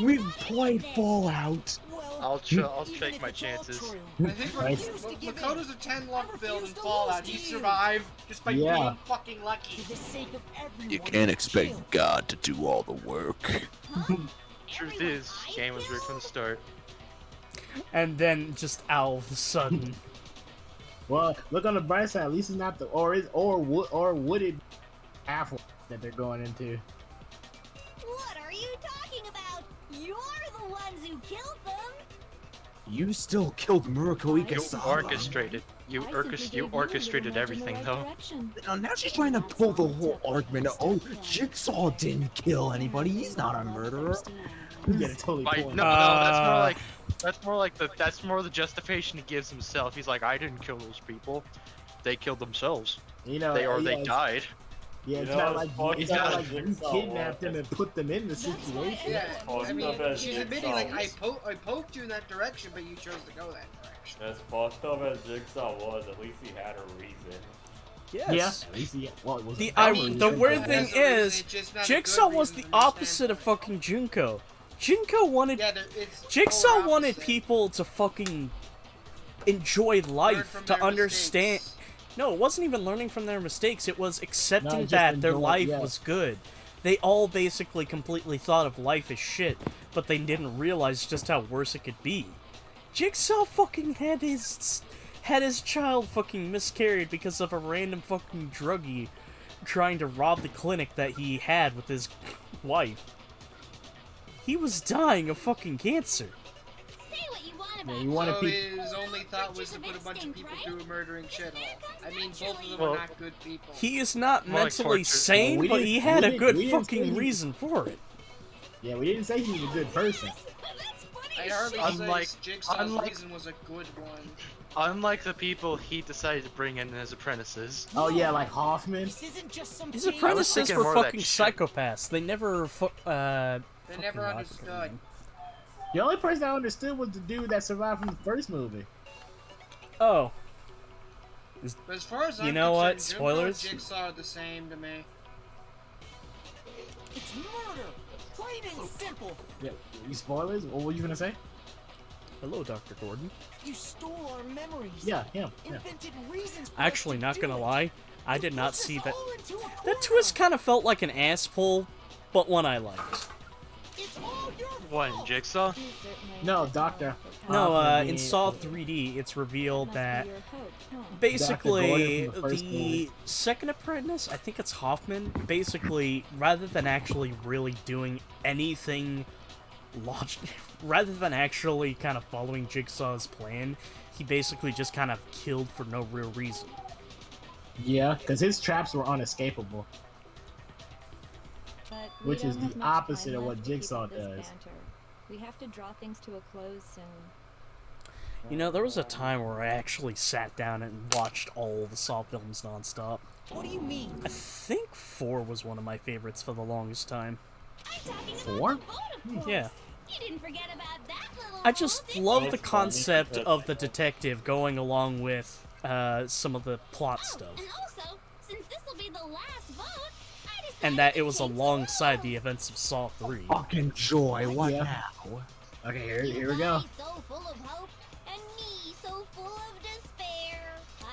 we've played Fallout. I'll take my chances. I think Makoto's a 10 luck build in Fallout. He survived just by being fucking lucky. You can't expect God to do all the work. Truth is, game was rigged from the start. And then just all of a sudden. Well, look on the bright side. At least it's not the would it half that they're going into. What are you talking about? You're the ones who killed them. You still killed Murako You Ikasawa. orchestrated. You orchestrated everything, though. Now she's trying to pull the whole argument. Oh, Jigsaw didn't kill anybody. He's not a murderer. You get a totally point. No, that's more the justification he gives himself. He's like, I didn't kill those people. They killed themselves. You know, they died. Yeah, it's not like you kidnapped them and put them in the situation. Yeah, I mean, she's admitting like I poked you in that direction, but you chose to go that direction. As fucked up as Jigsaw was, at least he had a reason. Yes. Yeah. At least well, it was The weird thing is, Jigsaw was the opposite of fucking Junko. Jigsaw wanted people to fucking enjoy life, to understand. No, it wasn't even learning from their mistakes. It was accepting that their life was good. They all basically completely thought of life as shit, but they didn't realize just how worse it could be. Jigsaw fucking had his child fucking miscarried because of a random fucking druggie trying to rob the clinic that he had with his wife. He was dying of fucking cancer. So his only thought was to put a bunch of people through a murdering shithole. I mean, both of them are not good people. He is not mentally sane, but he had a good fucking reason for it. Yeah, we didn't say he was a good person. I hardly say Jigsaw's reason was a good one. Unlike the people he decided to bring in as apprentices. Oh yeah, like Hoffman. His apprentices were fucking psychopaths. They never They never understood. The only person I understood was the dude that survived from the first movie. Oh. But as far as I'm you know what? concerned, Spoilers? Junko and Jigsaw are the same to me. It's murder, plain and simple. Yeah, you spoilers? What were you gonna say? Hello, Dr. Gordon. You stole our memories. Yeah, him. Invented reasons for Actually, not gonna lie, I did not see that. all into a That twist kind of felt like an ass pull, but one I liked. What, in Jigsaw? No, Doctor. No, in Saw 3D, it's revealed that basically the second apprentice, I think it's Hoffman, basically, rather than actually really doing anything rather than actually kind of following Jigsaw's plan, he basically just kind of killed for no real reason. Yeah, because his traps were unescapable. Which is the opposite of what Jigsaw does. We have to draw things to a close soon. You know, there was a time where I actually sat down and watched all the Saw films nonstop. What do you mean? I think 4 was one of my favorites for the longest time. 4? Yeah. You didn't forget about that little I just love the concept of the detective going along with some of the plot stuff. And also, since this will be the last vote, And that it was alongside the events of Saw 3. Fucking joy, what now? Okay, here we go. so full of hope, and me so full of despair.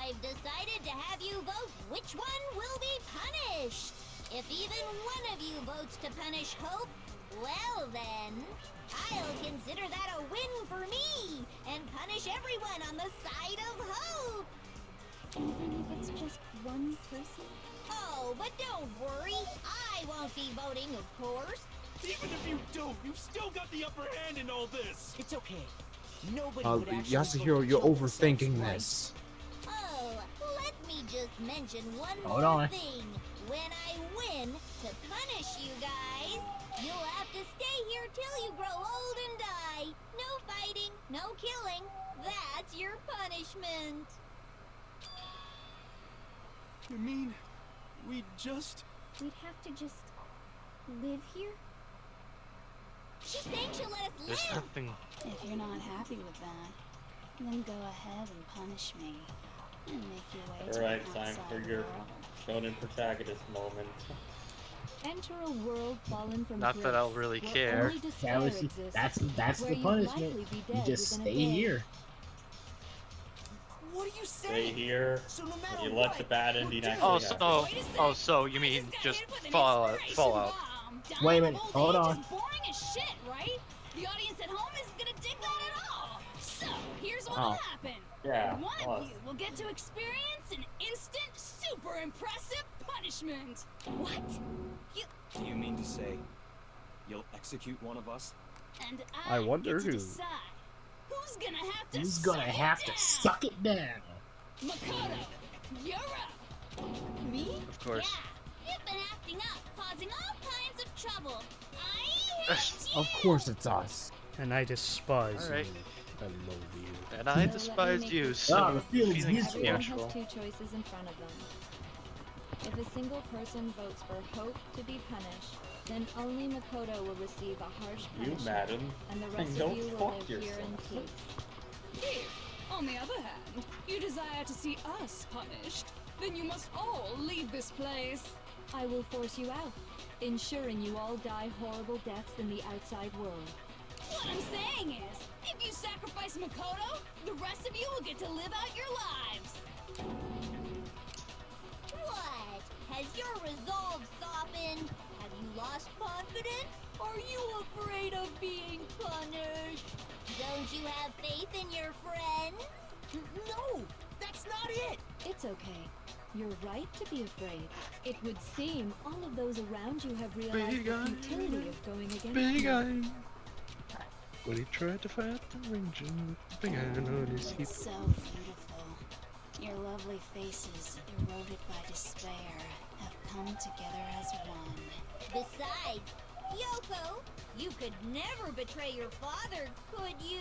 I've decided to have you vote which one will be punished. If even one of you votes to punish Hope, well then, I'll consider that a win for me, and punish everyone on the side of Hope. Even if it's just one person? Oh, but don't worry, I won't be voting, of course. Even if you don't, you've still got the upper hand in all this. It's okay. Nobody would actually Yasuhiro, you're overthinking this. Oh, let me just mention one Hold more on. thing. When I win, to punish you guys, you'll have to stay here till you grow old and die. No fighting, no killing. That's your punishment. You mean we'd have to just live here? She's saying she'll let us There's live. nothing. If you're not happy with that, then go ahead and punish me and make your way to Alright, the time outside for your world. shonen protagonist moment. Enter a world fallen from Not that I'll grace, really where care. only despair That was, exists, that's where the you'd punishment. likely be You dead just within a stay day. here. What are you Stay saying? here. So no matter You let what, the bad ending we're actually Oh, happen. so you mean just fall out? Wait a minute, hold on. Just boring as shit, right? The audience at home isn't gonna dig that at all. So here's what'll happen. Yeah, One us. of you will get to experience an instant, super impressive punishment. What? Do you mean to say you'll execute one of us? And I wonder get to who. decide who's gonna have to Who's gonna suck have it to down. suck it down? Makoto, you're up. Me? Of course. Yeah, you've been acting up, causing all kinds of trouble. I hate you. Of course it's us. And I despise Alright. you. I loathe you. And I So let me despise make you, this so Ah, the feeling's feelings mutual. Everyone mutual. has two choices in front of them. If a single person votes for Hope to be punished, then only Makoto will receive a harsh You, punishment, madam, and the rest don't of you will fuck live here in yourself. peace. If, on the other hand, you desire to see us punished, then you must all leave this place. I will force you out, ensuring you all die horrible deaths in the outside world. What I'm saying is, if you sacrifice Makoto, the rest of you will get to live out your lives. What? Has your resolve softened? Have you lost confidence? Are you afraid of being punished? Don't you have faith in your friends? No, that's not it. It's okay. You're right to be afraid. It would seem all of those around you have realized Big the eye, futility of going against Big you. eye. When he tried to fight the ranger with big eye on his hip. It's so beautiful. Your lovely faces, eroded by despair, have come together as one. Besides, Yoko, you could never betray your father, could you?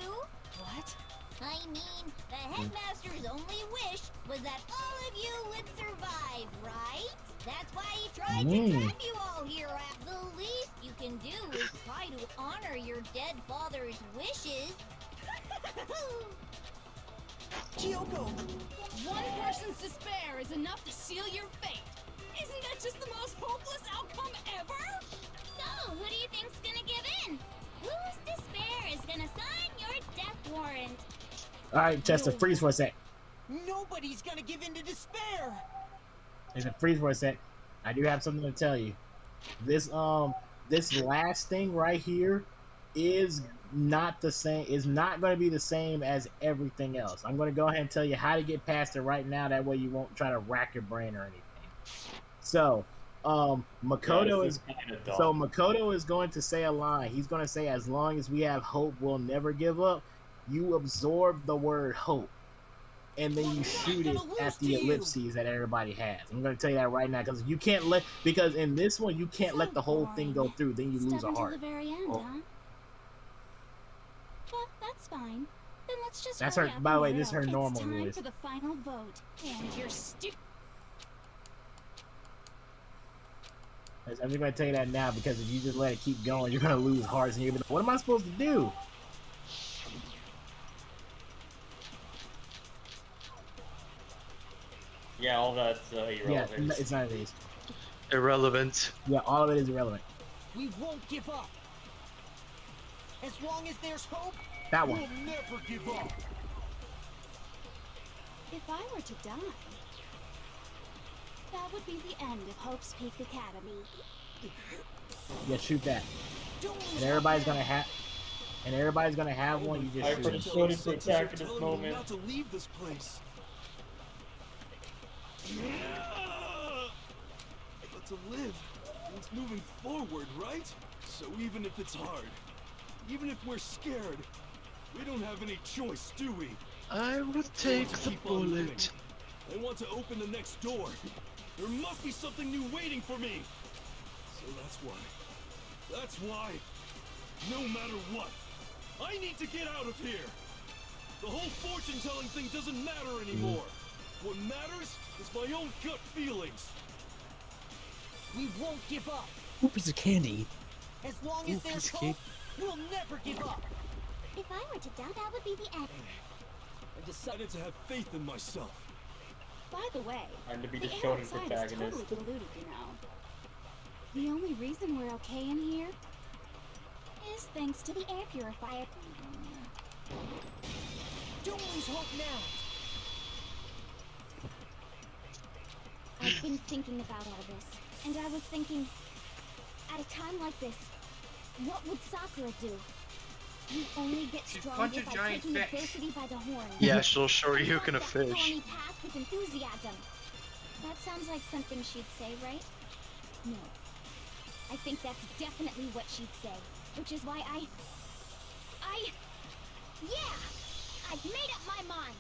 What? I mean, the headmaster's only wish was that all of you would survive, right? That's why he tried to trap you all here. The least you can do is try to honor your dead father's wishes. Kyoko, One person's despair is enough to seal your fate. Isn't that just the most hopeless outcome ever? So, who do you think's gonna give in? Whose despair is gonna sign your death warrant? Alright, Chester, freeze for a sec. nobody's gonna give in to despair. There's a freeze for a sec. I do have something to tell you. This last thing right here is not the same. Is not going to be the same as everything else. I'm going to go ahead and tell you how to get past it right now. That way you won't try to rack your brain or anything. So, Makoto Makoto is going to say a line. He's going to say, "As long as we have hope, we'll never give up." You absorb the word hope, and then you shoot it at the ellipses that everybody has. I'm going to tell you that right now because you can't because in this one you can't let the whole thing go through. Then you lose a Step until heart. the very end, huh? Well, that's fine. Then let's just That's hurry her. up By the and way, get this is it her over. normal It's time voice. for the final vote, and you're I'm just going to tell you that now because if you just let it keep going, you're going to lose hearts. And you're going to be like, what am I supposed to do? Yeah, all that's irrelevant. Yeah, it's none of these. Irrelevant. Yeah, all of it is irrelevant. We won't give up. As long as there's hope, That one. we'll never give up. If I were to die, that would be the end of Hope's Peak Academy. Yeah, shoot that. And everybody's going to have... And everybody's going to have one. You just shoot it. Shonen protagonist moment. Not to leave this place. But to live means moving forward, right? So even if it's hard, even if we're scared, we don't have any choice, do we? I would I want take to the keep on living. bullet. I want to open the next door. There must be something new waiting for me. So that's why, no matter what, I need to get out of here. The whole fortune-telling thing doesn't matter anymore. What matters is my own gut feelings. We won't give up. Ooh, piece of candy. As long as there's hope, we'll never give up. If I were to doubt, that would be the end. I decided to have faith in myself. By the way, And to be the the air shonen outside is protagonist. totally polluted, you know. The only reason we're okay in here is thanks to the air purifier. Don't lose hope now. I've been thinking about all this, and I was thinking, at a time like this, what would Sakura do? You only get She'd stronger punch a by giant taking fish. adversity by the horn. Yeah, she'll show you who can a Walk that fish. thorny path with enthusiasm. That sounds like something she'd say, right? No. I think that's definitely what she'd say, which is why yeah! I've made up my mind!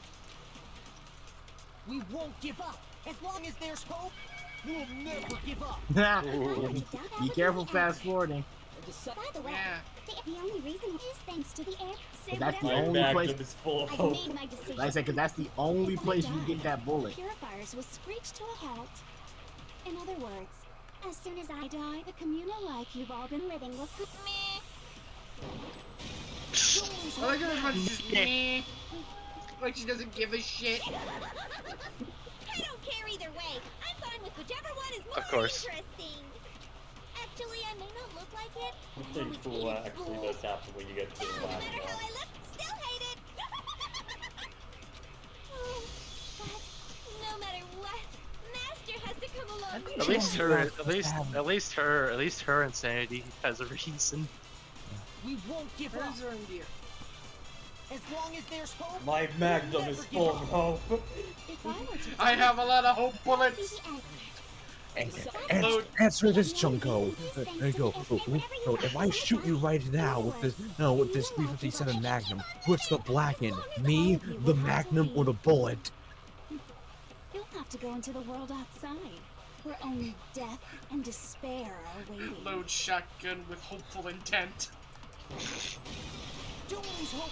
We won't give up. As long as there's hope, we'll never give up. Be careful fast forwarding. By the way, the only reason is thanks to the air. Say That's the whatever only you place. want. is full of I've hope. made my decision. Like I said, because that's the only If I place you die, get that bullet. Purifiers will screech to a halt. In other words, as soon as I die, the communal life you've all been living will put me. I like how everyone's just meh. Like she doesn't give a shit. I don't care either way. I'm fine with whichever one is more Of course. interesting. Actually, I may not look like it. I think fool actually does happen when you get to the No last matter how one. I look, still hate it. Oh, but no matter what, Master has to come along. At least her insanity has a reason. We won't give up. Hers are endeared. As long as there's hope, My magnum is full of hope. If I were to I have a lot of hope bullets. Answer this, Junko. There you go. So if I shoot you right now with this 357 Magnum, what's the black end? Me, the Magnum, or the bullet? You'll have to go into the world outside, where only death and despair are waiting. Load shotgun with hopeful intent. don't lose hope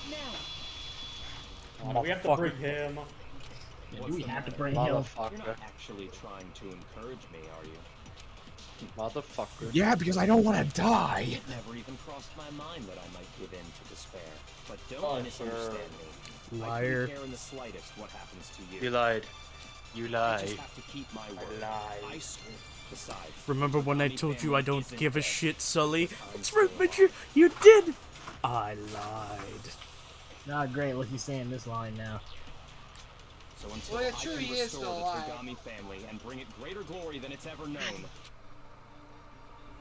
now. We have to bring him. We have to bring him. You're Motherfucker. not actually trying to encourage me, are you? Motherfucker. Yeah, because I don't want to die. It never even crossed my mind that I might give in to despair. But don't Oh, misunderstand sure. me. I Liar. don't care in the slightest what happens to you. You lied. You I lied. just have to keep my word. lied. I swear. Besides, Remember when I Tommy told you I family don't isn't give a dead. shit, Sully? Time That's to right, move but you did! I lied. Not great. Look, he's saying this line now. So until Well, yeah, I true, can he is restore still the alive. Togami family and bring it greater glory than it's ever known.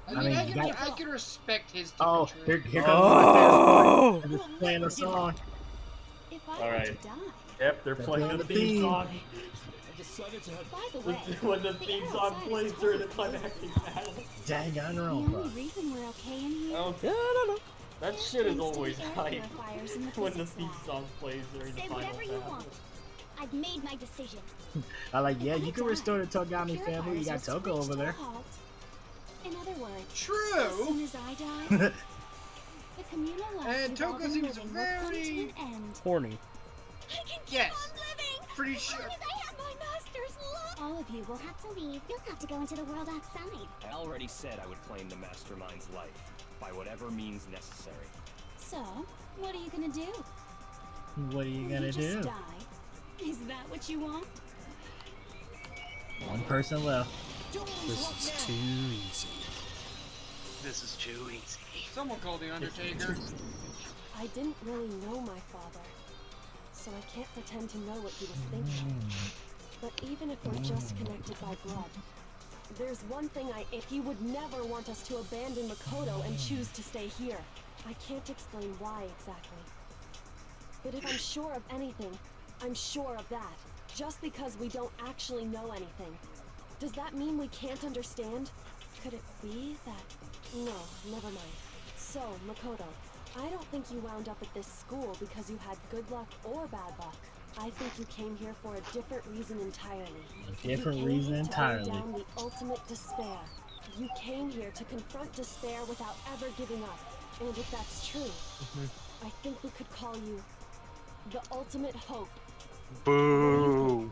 I mean, I that- can respect his Oh, temperature. here comes Oh! the fast playing a song. If I All were right. to die, Yep, they're playing the the theme theme. song. I decided to have by the way, When the theme song plays during the climactic battle. the only Danganrompa. reason we're okay in here Oh, Yeah, I don't know. that shit is always air hype purifiers in the when the physics theme lab. song plays during the Say final whatever you battle. want. I've made my decision. I like, yeah, you can restore the Togami family. You got Purifiers will Toko over screech to a there. halt. In other words, as True. soon as I die, the communal life And we've all Toko been seems living will come to very- an end. Horny. I can keep Yes. on living. Pretty as sure. long as I have my master's love. All of you will have to leave. You'll have to go into the world outside. I already said I would claim the Mastermind's life, by whatever means necessary. So, what are you gonna do? What are you Will gonna just do? die? Is that what you want? One person left. This is too easy. This is too easy. Someone called the Undertaker. I didn't really know my father, so I can't pretend to know what he was thinking. But even if we're just connected by blood, there's one thing he would never want us to abandon Makoto and choose to stay here. I can't explain why exactly. But if I'm sure of anything, I'm sure of that. Just because we don't actually know anything. Does that mean we can't understand? Could it be that... No, never mind. So, Makoto, I don't think you wound up at this school because you had good luck or bad luck. I think you came here for a different reason entirely. Different you came reason to entirely. bring down the ultimate despair. You came here to confront despair without ever giving up. And if that's true, I think we could call you the ultimate hope. Boo.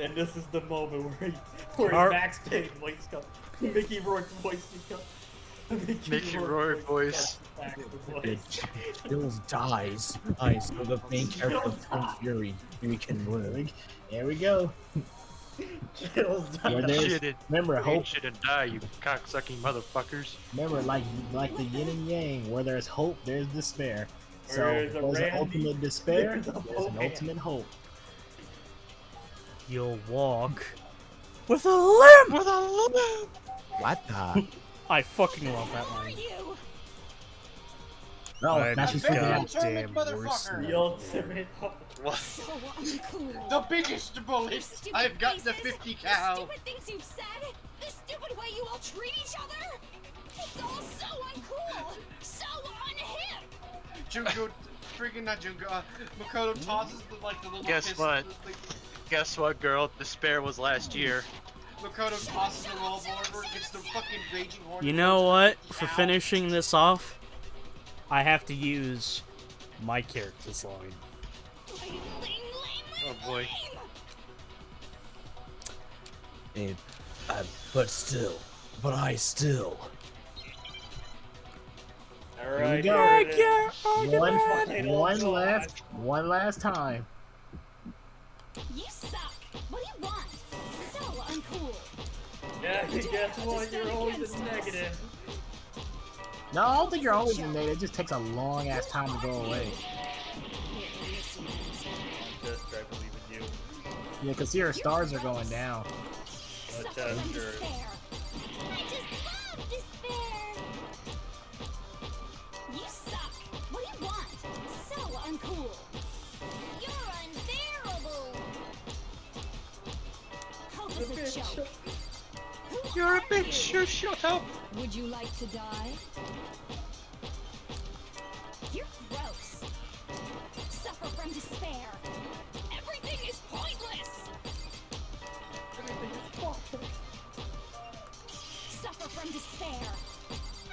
And this is the moment where Max Payne voice comes. Mickey Rourke voice comes. Mickey Rourke voice. Bills dies. Nice. So the main character of Kung Fury, we can live. There we go. Remember, hope shouldn't die, you cocksucking motherfuckers. Remember, like the yin and yang, where there's hope, there's despair. So There's an ultimate despair, there's an ultimate hope. You'll walk with a limp. With a limp. What the? I fucking love that line. No, now she's freaking out. Goddamn worst. The ultimate. What? The biggest bullet. I've got the 50 cal. The stupid things you've said. The stupid way you all treat each other. It's all so uncool. So unhip. Junko, freaking not Junko. Makoto tosses the little. Guess what? Guess what, girl? Despair was last year. Makoto tosses the revolver, gets the fucking raging horn. You know what? For finishing this off, I have to use my character's line. Oh boy. And, but I still. Alright, Here we go. One last time. You suck. What do you want? So uncool. Yeah, guess what? You're always a negative. No, I don't think you're always in there. It just takes a long ass time to go away. I believe in you. Yeah, because your stars are going down. I just love despair. You suck. What do you want? So uncool. You're unbearable. Hope is a joke. You're a bitch. You shut up. Would you like to die? You're gross. Suffer from despair. Everything is pointless. Suffer from despair.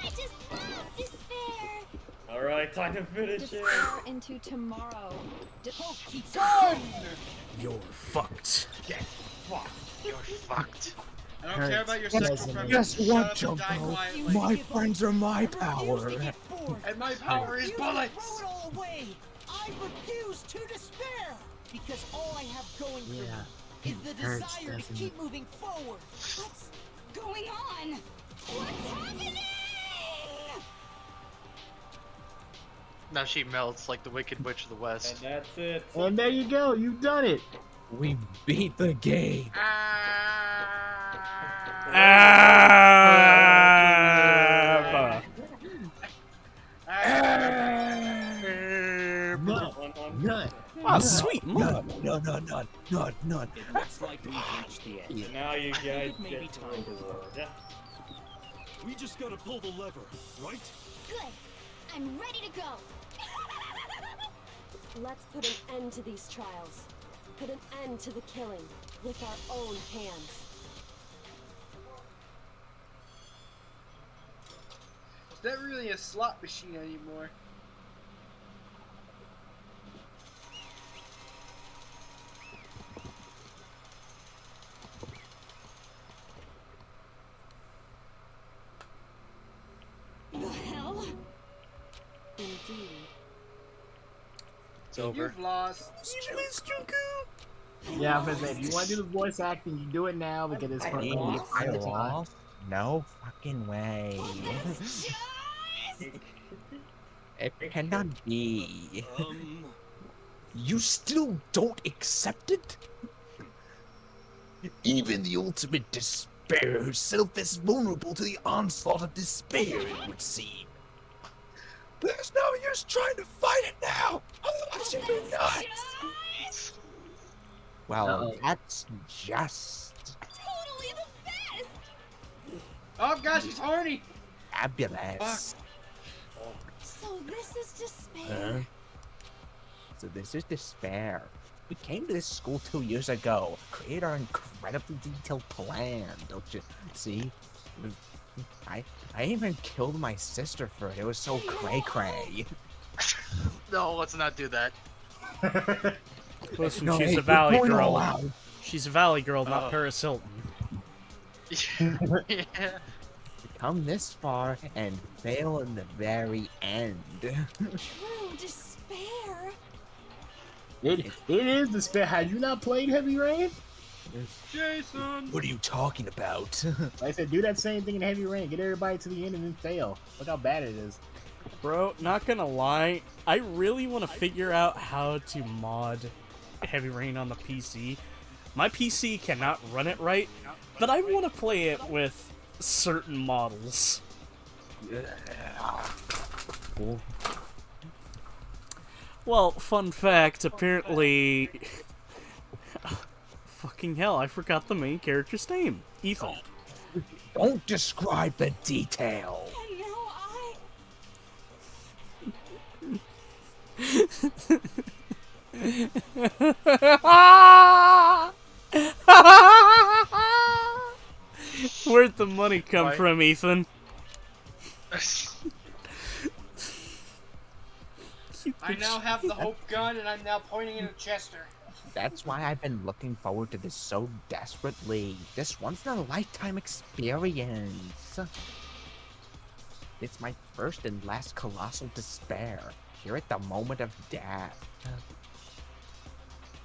I just love despair. Alright, time to finish it. Despair into tomorrow. Hope keeps Done. You're fucked. Get fucked. You're fucked. I don't care about your sexual preference. Guess what, Junko? My friends are my power. And my power is bullets. Throw it all away. I refuse to despair because all I have going for me is the desire to keep moving forward. What's going on? What's happening? Now she melts like the Wicked Witch of the West. And that's it. And there you go. You've done it. We beat the game. None. Oh, sweet. None. It looks like we've reached the end. So now you guys Maybe get time to to roll. yeah. We just gotta pull the lever, right? Good. I'm ready to go. Let's put an end to these trials. Put an end to the killing with our own hands. Is that really a slot machine anymore? The hell? Indeed. It's over. You've lost. Yeah, I'm gonna say, if you want to do the voice acting, you do it now because it's for I lost? No fucking way. It cannot be. You still don't accept it? Even the ultimate despair herself is vulnerable to the onslaught of despair, it would seem. There's no use trying to fight it now, otherwise you'll be nuts. Well, that's just... Totally the best. Oh gosh, he's horny. Fabulous. So this is despair. So this is despair. We came to this school 2 years ago, created our incredibly detailed plan, don't you see? I even killed my sister for it. It was so cray-cray. No, let's not do that. Listen, No, she's hey, a valley we're going all girl. out. She's a valley girl, not Oh. Paris Hilton. Yeah. Come this far and fail in the very end. True despair. It is despair. Had you not played Heavy Rain? Jason! What are you talking about? Like I said, do that same thing in Heavy Rain. Get everybody to the end and then fail. Look how bad it is. Bro, not gonna lie, I really want to figure out how to mod Heavy Rain on the PC. My PC cannot run it right, but I want to play it with certain models. Cool. Well, fun fact, apparently... Fucking hell, I forgot the main character's name. Ethan. Don't describe the detail. And now Where'd the money come Right. from, Ethan? I now have the hope gun, and I'm now pointing it at Chester. That's why I've been looking forward to this so desperately. This once-in-a-lifetime experience. It's my first and last colossal despair, here at the moment of death.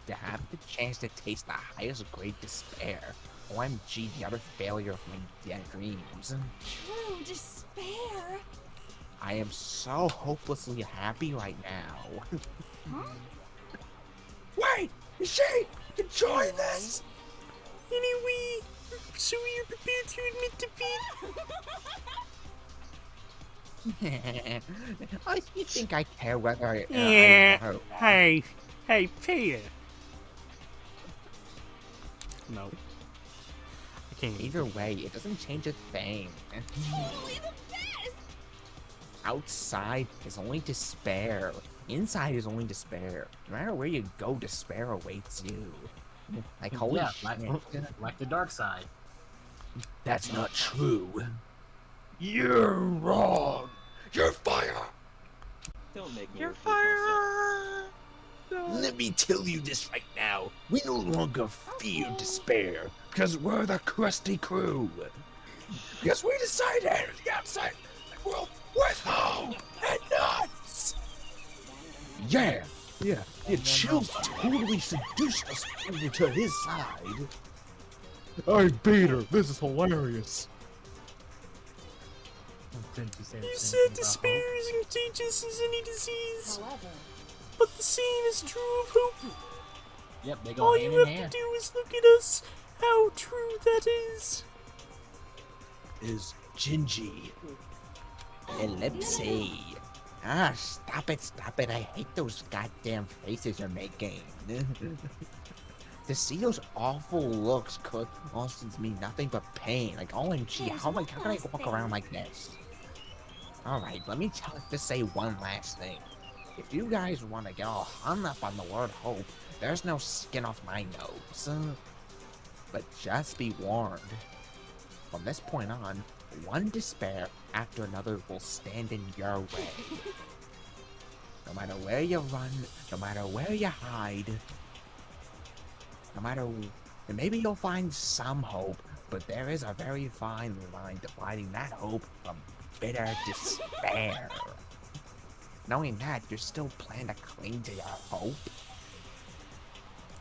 To have the chance to taste the highest grade despair. OMG, the utter failure of my dead dreams. true despair. I am so hopelessly happy right now. Huh? Wait! Is she enjoying this? Anyway, so you're prepared to admit defeat? You think I care whether I... Yeah. Hey, Peter. No. I can't. Either way, it doesn't change a thing. Totally the best. Outside is only despair. Inside is only despair. No matter where you go, despair awaits you. Like, holy Yeah, shit. like the dark side. That's not true. You're wrong. You're fired. Don't make me You're repeat myself. fired! Let me tell you this right now. We no longer fear despair because we're the crusty crew. Because we decided to enter the outside world with hope and nuts. Yeah. Chills totally seduced us over to his side. I beat her. This is hilarious. You said despair is contagious as any disease. However, But the same is true of hope. Yep, they go All hand you in have hand. to do is look at us. How true that is. Is Gingy. Ellipsy. Ah, stop it. I hate those goddamn faces you're making. To see those awful looks could also mean nothing but pain. Like, OMG, how can I walk around like this? Alright, let me just say one last thing. If you guys want to get all hung up on the word hope, there's no skin off my nose. But just be warned. From this point on, one despair after another will stand in your way. No matter where you run, no matter where you hide, no matter... And maybe you'll find some hope, but there is a very fine line dividing that hope from bitter despair. Knowing that, you're still planning to cling to your hope?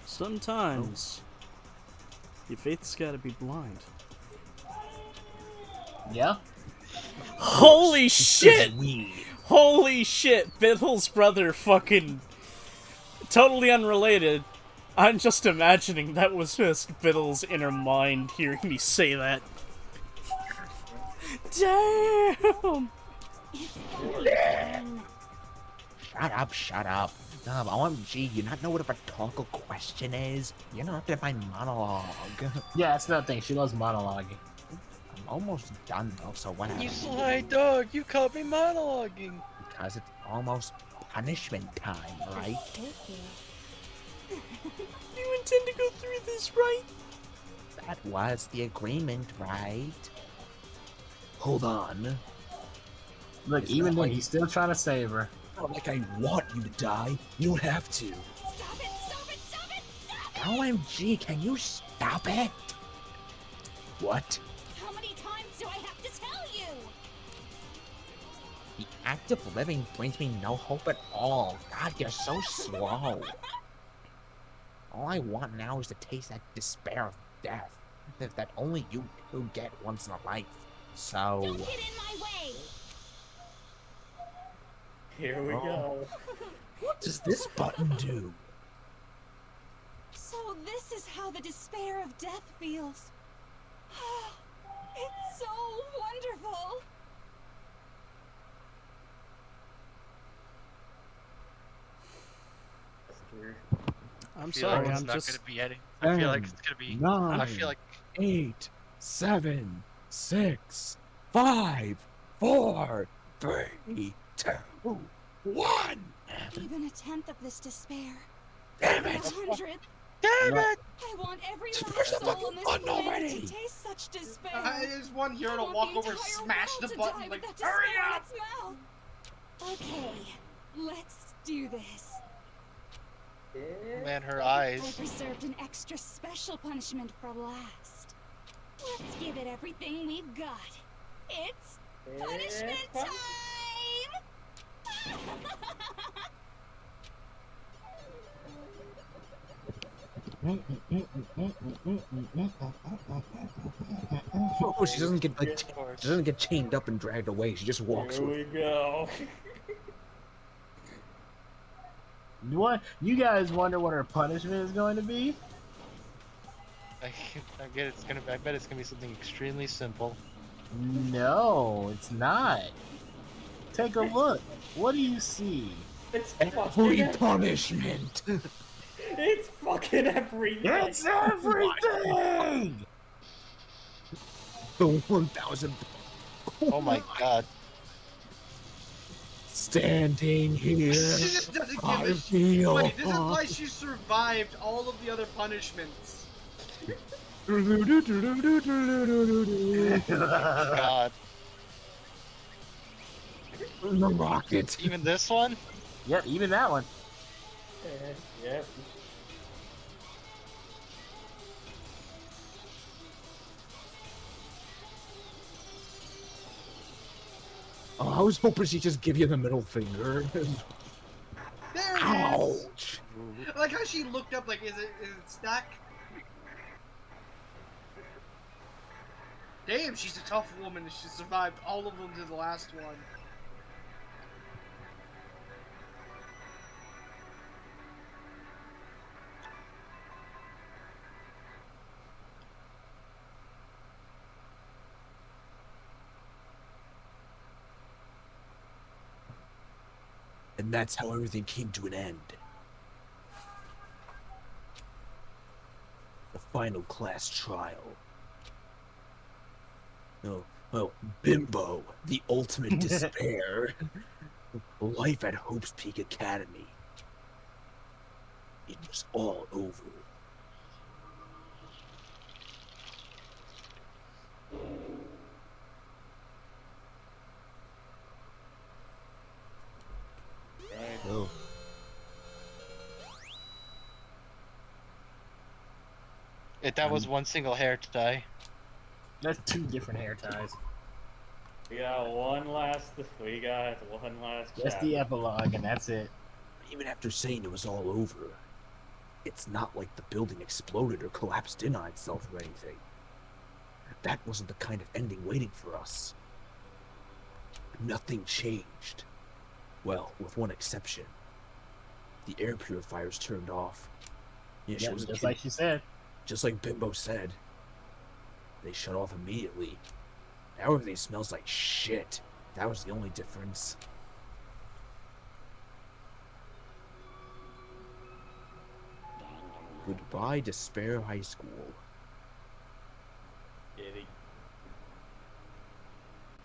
Sometimes, your faith's gotta be blind. Yeah? Holy shit! Holy shit! Biddle's brother fucking... Totally unrelated. I'm just imagining that was just Biddle's inner mind hearing me say that. Damn! Shut up. OMG, you not know what a rhetorical question is? You're not up to my monologue. Yeah, that's another thing. She loves monologuing. A almost done though, so what You happened? sly dog, you caught me monologuing. Because it's almost punishment time, right? You intend to go through this, right? That was the agreement, right? Hold on. Look, It's even not then, like, he's still trying to save her. not like I want you to die. You don't have to. Stop it! Stop it! Stop it! Stop it! OMG, can you stop it? What? How many times do I have to tell you? The act of living brings me no hope at all. God, you're so slow. All I want now is to taste that despair of death that only you get once in a life. So... Don't get in my way! Here we go. What does this button do? So this is how the despair of death feels. It's so wonderful. I'm I feel sorry, like it's I'm not just... gonna be any. I feel like it's gonna be. 9, I feel like 8, 7, 6, 5, 4, 3, 2, 1. Even a tenth of this despair. Damn A it! 100th. Damn it! I want every Just last push the soul fucking on this button planet already. to taste such despair. I just want Hero to I want walk the over, entire smash world the to button, die like, with that hurry despair in up! its mouth. Okay, let's do this. Man, her I've eyes. reserved an extra special punishment for last. Let's give it everything we've got. It's punishment time! Oh, she doesn't get like she doesn't get chained up and dragged away. She just walks Here with we go. What? You guys wonder what her punishment is going to be? I get it's gonna. I bet it's gonna be something extremely simple. No, it's not. Take a look. What do you see? It's every punishment. It's fucking everything. It's everything! The 1,000. Oh my god. Standing here, She just doesn't give I a feel. Wait, this is why she survived all of the other punishments. God. The rocket. Even this one? Yep, even that one. Yep. Oh, I was hoping she'd just give you the middle finger. There it is. Ouch. I like how she looked up, like, is it stack? Damn, she's a tough woman. She survived all of them to the last one. And that's how everything came to an end. The final class trial. Oh, Bimbo, the ultimate despair. Life at Hope's Peak Academy. It was all over. Right. Oh. If that was one single hair tie. That's 2 different hair ties. We got one last That's chapter. the epilogue, and that's it. Even after saying it was all over, it's not like the building exploded or collapsed in on itself or anything. That wasn't the kind of ending waiting for us. Nothing changed. Well, with one exception. The air purifiers turned off. Yeah, she Yep, was a just kid. like she said. Just like Bimbo said. They shut off immediately. Now everything smells like shit. That was the only difference. Goodbye, Despair High School. Kitty.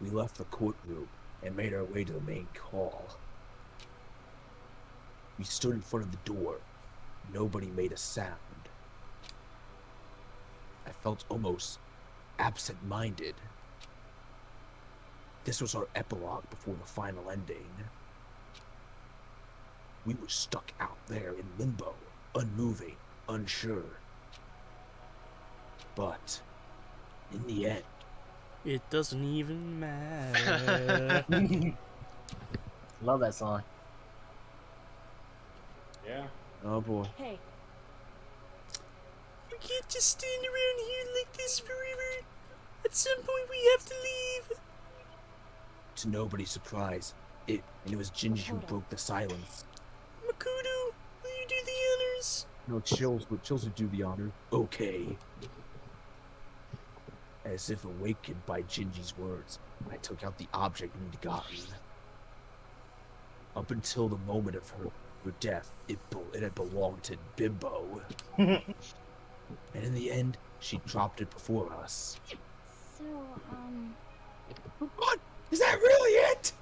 we left the courtroom and made our way to the main hall. We stood in front of the door. Nobody made a sound. I felt almost absent-minded. This was our epilogue before the final ending. We were stuck out there in limbo, unmoving, unsure. But, in the end... It doesn't even matter. Love that song. Yeah. Oh boy. Hey. We can't just stand around here like this forever. At some point we have to leave. To nobody's surprise, it was Gingy who broke the silence. Makoto, will you do the honors? No, Chills would do the honor. Okay. As if awakened by Gingy's words, I took out the object we'd gotten. Up until the moment of her death, it had belonged to Bimbo. And in the end, she dropped it before us. So, What? Is that really it?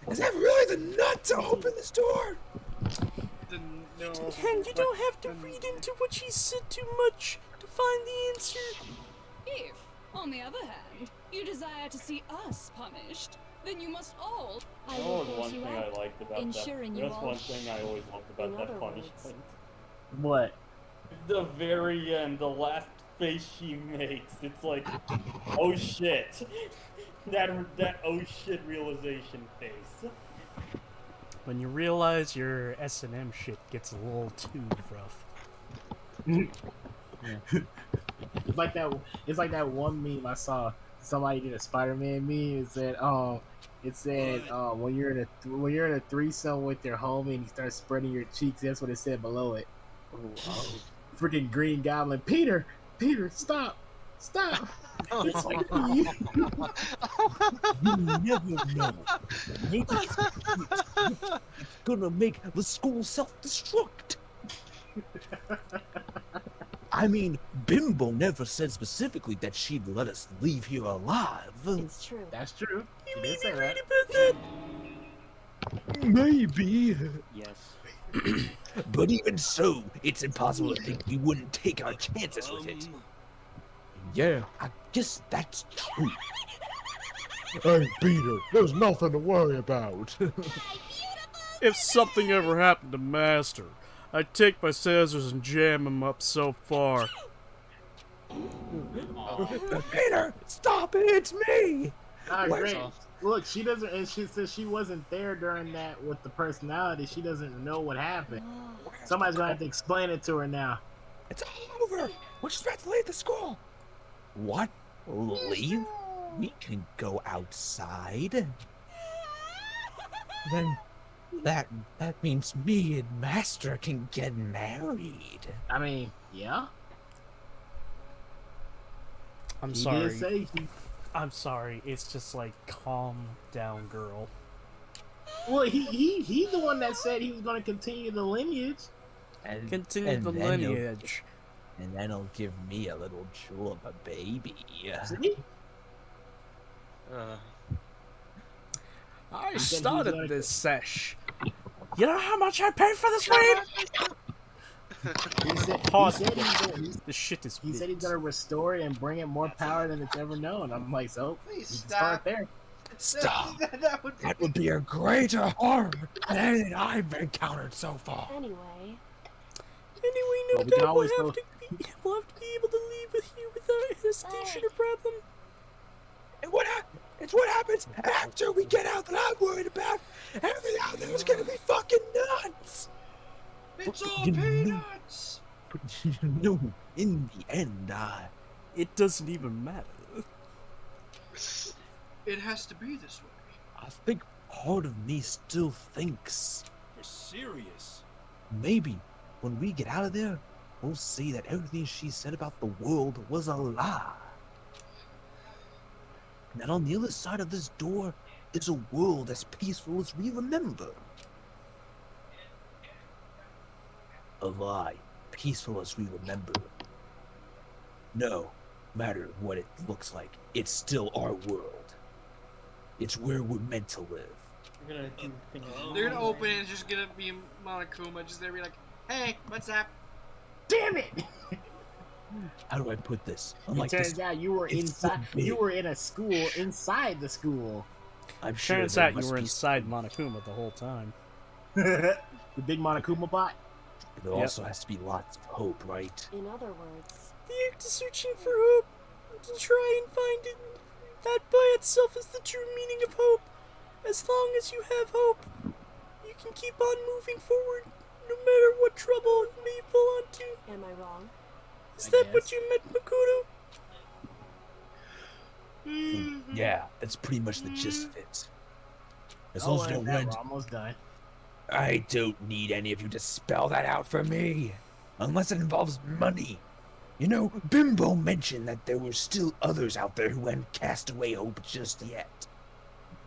Is that really the nut to open this door? No. And you don't have to read into what she said too much to find the answer. If, on the other hand, you desire to see us punished, then you must all. That was one thing I liked about ensuring that. you That's all one thing I always loved about that punishment. What? The very end, the last face she makes, it's like, oh shit. That oh shit realization face. When you realize your S&M shit gets a little too rough. It's like that one meme I saw. Somebody did a Spider-Man meme. It said when you're in a threesome with your homie and you start spreading your cheeks. That's what it said below it. Oh. Freaking Green Goblin, Peter, stop. It's like you never know. Maybe it's gonna make the school self-destruct. I mean, Bimbo never said specifically that she'd let us leave here alive. It's true. That's true. You may be right about that. Maybe. Yes. But even so, it's impossible to think we wouldn't take our chances with it. Yeah, I guess that's true. Hey, Peter, there's nothing to worry about. If something ever happened to Master, I'd take my scissors and jam him up so far. Peter, stop it! It's me! Great. Look, she doesn't, and she says she wasn't there during that with the personality. She doesn't know what happened. Somebody's gonna have to explain it to her now. It's all over. We're just about to leave the school. What? Leave? We can go outside. Then that means me and Master can get married. I mean, yeah. I'm He sorry. did say I'm sorry. It's just like, calm down, girl. Well, he's the one that said he was going to continue the lineage. Continue the lineage. And then he'll give me a little jewel of a baby. See? I started this sesh. You know how much I paid for this weed? This shit is. He said he's gonna restore it and bring it more power than it's ever known. I'm like, so Please you can stop. start there. Stop! that would be a greater harm than anything I've encountered so far. Anyway, no Well, we can doubt always we'll go. have to be able to leave with you without hesitation or problem. And it's what happens after we get out that I'm worried about. Everything out there is gonna be fucking nuts. It's all peanuts. But you know, in the end, it doesn't even matter. It has to be this way. I think part of me still thinks You're serious? maybe when we get out of there, we'll see that everything she said about the world was a lie. And that on the other side of this door is a world as peaceful as we remember. A lie, peaceful as we remember. No matter what it looks like, it's still our world. It's where we're meant to live. We're gonna do things. They're gonna open it and it's just gonna be Monokuma just there be like, hey, what's up? Damn it! How do I put this? It turns out you were inside. You were in a school inside the school. I'm sure. Turns out you were inside Monokuma the whole time. The big Monokuma bot. There also has to be lots of hope, right? In other words, The act of searching for hope, to try and find it, that by itself is the true meaning of hope. As long as you have hope, you can keep on moving forward, no matter what trouble you may fall onto. Am I wrong? Is that what you meant, Makoto? Yeah, that's pretty much the gist of it. As Oh, long as you don't run. we're almost done. I don't need any of you to spell that out for me, unless it involves money. You know, Bimbo mentioned that there were still others out there who hadn't cast away hope just yet.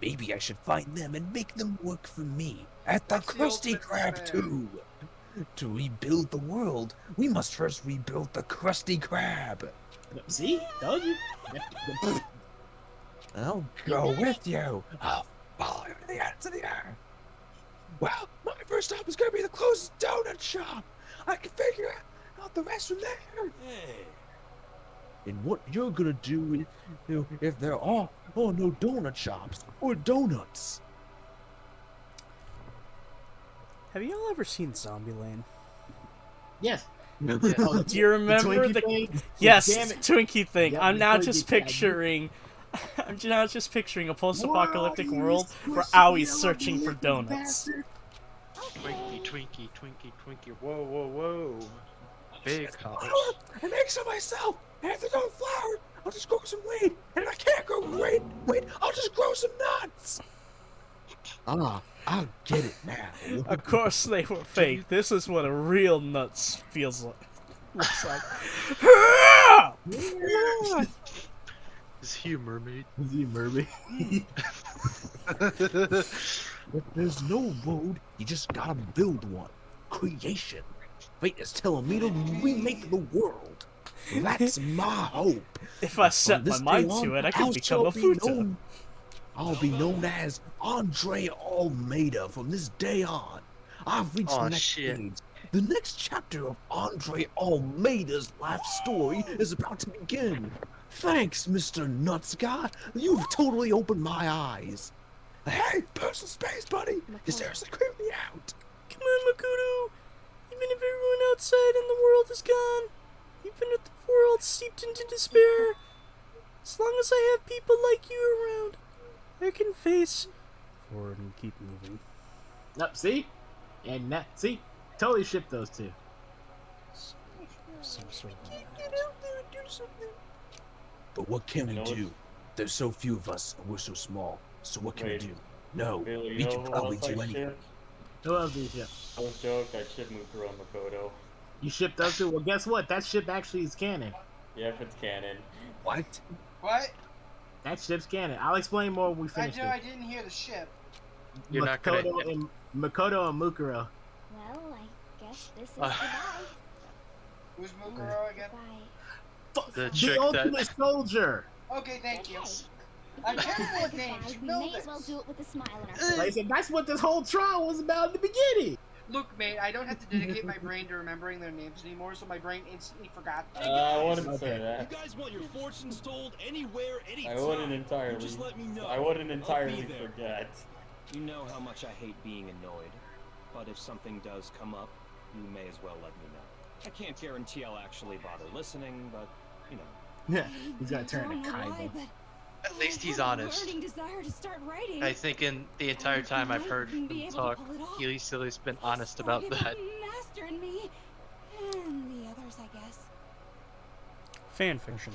Maybe I should find them and make them work for me at the Krusty Krab too. To rebuild the world, we must first rebuild the Krusty Krab. See? Told you. I'll go with you. I'll follow you to the ends of the earth. Well, my first stop is gonna be the closest donut shop. I can figure out the rest from there. Hey. And what you're gonna do is, if there are no donut shops or donuts. Have you all ever seen Zombieland? Yes. Do you remember the thing? yes, Damn it. Twinkie thing? Yeah, I'm now the just Twinkie thing. picturing. I'm now just picturing a post-apocalyptic world where Awie's searching for donuts. Twinkie, Twinkie, Twinkie, Twinkie. Whoa, whoa, whoa. Big house. I make some myself. And if there's no flour, I'll just grow some weed. And if I can't grow weed, I'll just grow some nuts. I'll get it now. Of course they were fake. This is what a real nuts feels like. Looks like. Is he a mermaid? Is he a mermaid? If there's no road, you just gotta build one. Creation. Fate is telling me to remake the world. That's my hope. If I set my mind to it, I can become a futa. I'll be known as Andre Almeida from this day on. I've reached the next stage. The next chapter of Andre Almeida's life story is about to begin. Thanks, Mr. Nuts Guy. You've totally opened my eyes. Hey, personal space, buddy. You seriously creep me out. Come on, Makoto. Even if everyone outside in the world is gone, even if the world's steeped into despair, as long as I have people like you around, I can face forward and keep moving. Up, see? And that, see? Totally ship those two. Some sort of... But what can we do? There's so few of us, and we're so small. So what can we do? No, we can probably do anything. Who else do you ship? No joke, I ship Mukuro and Makoto. You ship those two? Well, guess what? That ship actually is canon. Yeah, if it's canon. What? What? That ship's canon. I'll explain more when we finish I didn't hear the ship. You're not gonna... Makoto and Mukuro. Well, I guess this is goodbye. Who's Mukuro again? The ultimate soldier. Okay, thank you. I'm terrible at names. We may as well do it with a smile on our face. Like I said, that's what this whole trial was about in the beginning. Look, mate, I don't have to dedicate my brain to remembering their names anymore, so my brain instantly forgot. I wouldn't say that. You guys want your fortunes told anywhere, anytime. I wouldn't entirely. Just let me know. I wouldn't I'll entirely be there. forget. You know how much I hate being annoyed, but if something does come up, you may as well let me know. I can't guarantee I'll actually bother listening, but, you know. Yeah, he's gonna turn to Kaiba. At least he's honest. Desire to start writing. I think in the entire time I've heard him talk, he's always been honest about that. Master and me, and the others, I guess. Fan fiction.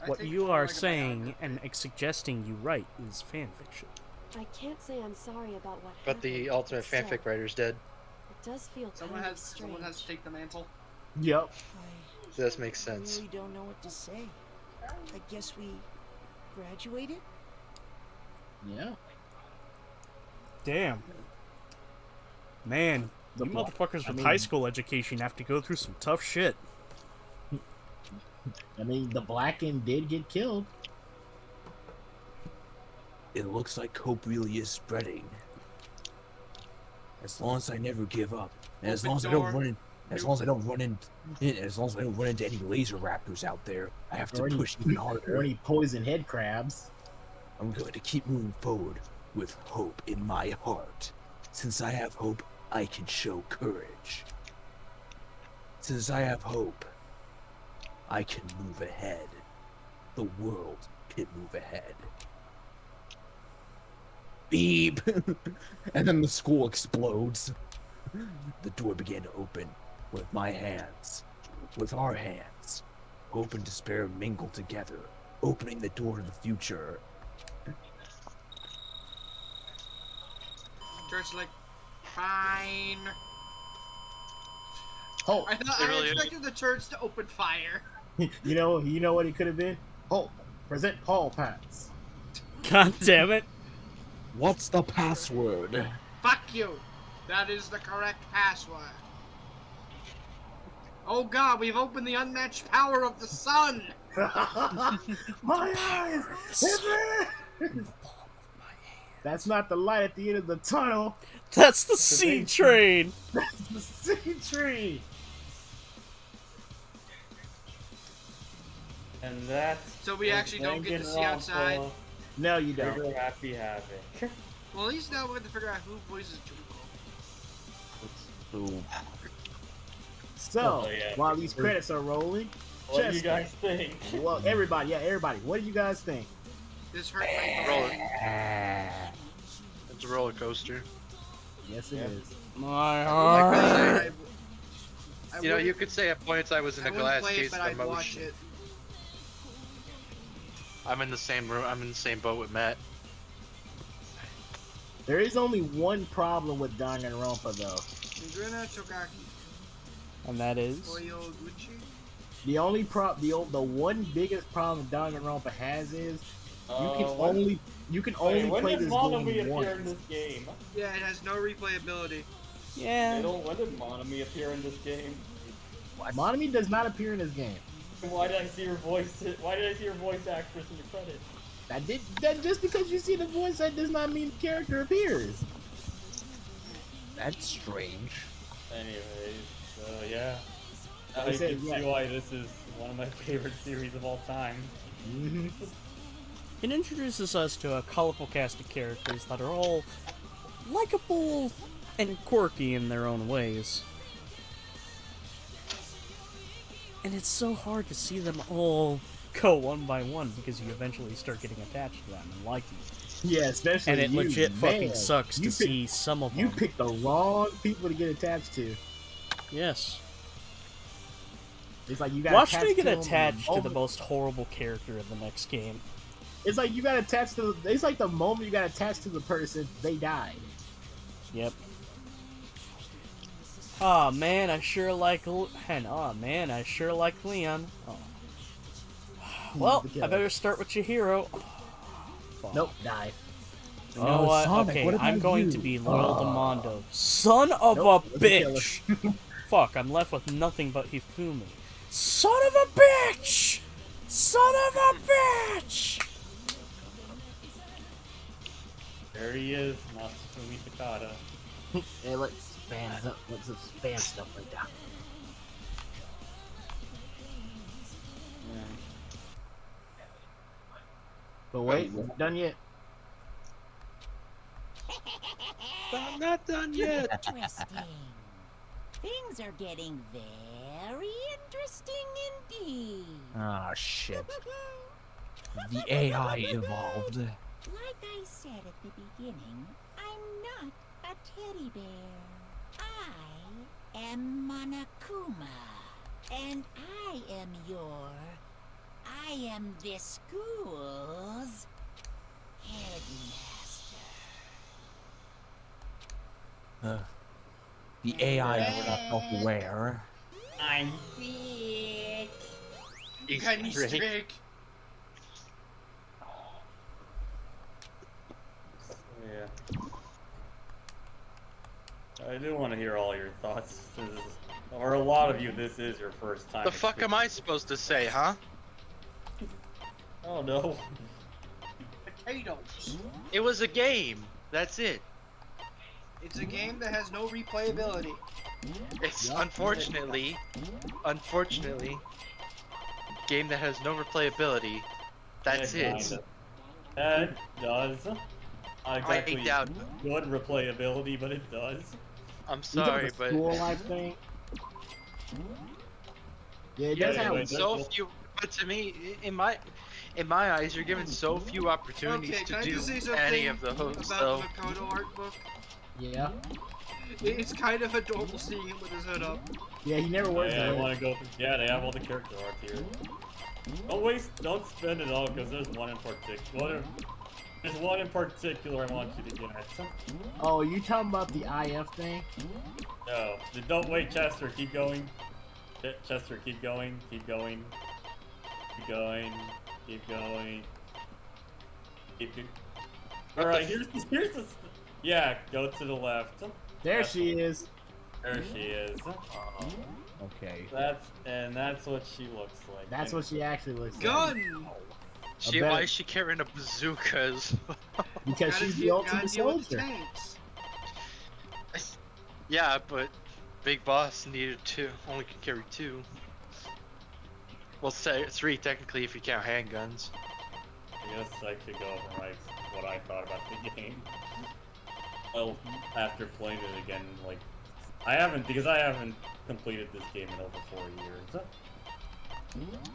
What you are saying and suggesting you write is fan fiction. I can't say I'm sorry about what But the ultimate fanfic writer's dead. It does feel Someone kind has of someone has strange. to take the mantle. Yep. This makes sense. I really don't know what to say. I guess we graduated? Yeah. Damn. Man, you motherfuckers with high school education have to go through some tough shit. I mean, the Blacken did get killed. it looks like hope really is spreading. As long as I never give up, and as long as I don't run in, as long as I don't run into any laser raptors out there, I have to push even harder. Or any poison head crabs. I'm going to keep moving forward with hope in my heart. Since I have hope, I can show courage. Since I have hope, I can move ahead. The world can move ahead. Beep! And then the school explodes. The door began to open with my hands, with our hands. Hope and despair mingle together, opening the door to the future. Church like, fine. Oh, I expected the church to open fire. You know what it could have been? Oh, present Hall Pass. God damn it. What's the password? Fuck you. That is the correct password. Oh god, we've opened the unmatched power of the sun. My eyes. That's not the light at the end of the tunnel. That's the sea train. That's the sea train. And that's... So we actually don't get to see outside? No, you don't. Trigger Happy Havoc. Well, at least now we're going to figure out who voices Junko. So, while these credits are rolling, what do you guys think? Well, everybody, what do you guys think? This hurt my roller. It's a roller coaster. Yes, it is. My heart. You know, you could say at points I was in a glass case but of I'd watch emotion. it. I'm in the same room. I'm in the same boat with Matt. There is only one problem with Danganronpa, though. And that is? The only the one biggest problem Danganronpa has is you can only play this game once. In this game? Yeah, it has no replayability. Yeah. When did Monami appear in this game? Monami does not appear in this game. Why did I see her voice? Why did I see her voice actress in the credits? That just because you see the voice, that does not mean the character appears. That's strange. Anyways, so yeah, I can see why this is one of my favorite series of all time. Mm-hmm. It introduces us to a colorful cast of characters that are all likable and quirky in their own ways. And it's so hard to see them all go one by one because you eventually start getting attached to them and liking them. Yeah, especially and it you, legit fucking man. sucks to see some of them. You picked the wrong people to get attached to. Yes. It's like you got Watch me get attached to the most horrible character in the next game. It's like you got attached to. It's like the moment you got attached to the person, they died. Yep. Aw, man, I sure like man, I sure like Leon. Oh. Well, I better start with your hero. Oh, nope, die. You know what? Sonic, okay, what I'm going to be loyal to Mondo. Son of Nope, a bitch! Fuck, I'm left with nothing but Hifumi. Son of a bitch! Son of a bitch! There he is, Masumi Takada. Hey, let's fan stuff like that. Yeah. But wait, we're not done yet. I'm not done yet. Interesting. Things are getting very interesting indeed. Ah, shit. The AI evolved. Like I said at the beginning, I'm not a teddy bear. I am Monokuma. And I am this school's headmaster. The AI we're not self-aware. I'm big. Can you speak? Yeah. I do want to hear all your thoughts. Or a lot of you, this is your first time. The fuck am I supposed to say, huh? Oh no. potatoes. It was a game. That's it. It's a game that has no replayability. It's unfortunately, game that has no replayability. That's it. It does. Not exactly I doubt. good replayability, but it does. I'm sorry, but school life thing. Yeah, it does have so few. But to me, in my eyes, you're given so few opportunities to do any of those. About So. the Makoto art book? Yeah. It's kind of adorable seeing him with his hood up. Yeah, he never wears Yeah, the I hood. want to go. Yeah, they have all the character art here. Don't spend it all because there's one in particular. There's one in particular I want you to get. Oh, you talking about the IF thing? No, don't wait, Chester. Keep going. Chester, keep going. Keep going. Keep going. Keep going. Keep. All right, here's the. Yeah, go to the left. There she is. There she is. Okay. That's what she looks like. That's what she actually looks like. Gun! Why is she carrying a bazooka as well? Because she's the ultimate soldier. Yeah, but Big Boss needed two. Only could carry two. Well, say 3 technically if you count handguns. I guess I could go over what I thought about the game. Well, after playing it again, like I haven't completed this game in over 4 years.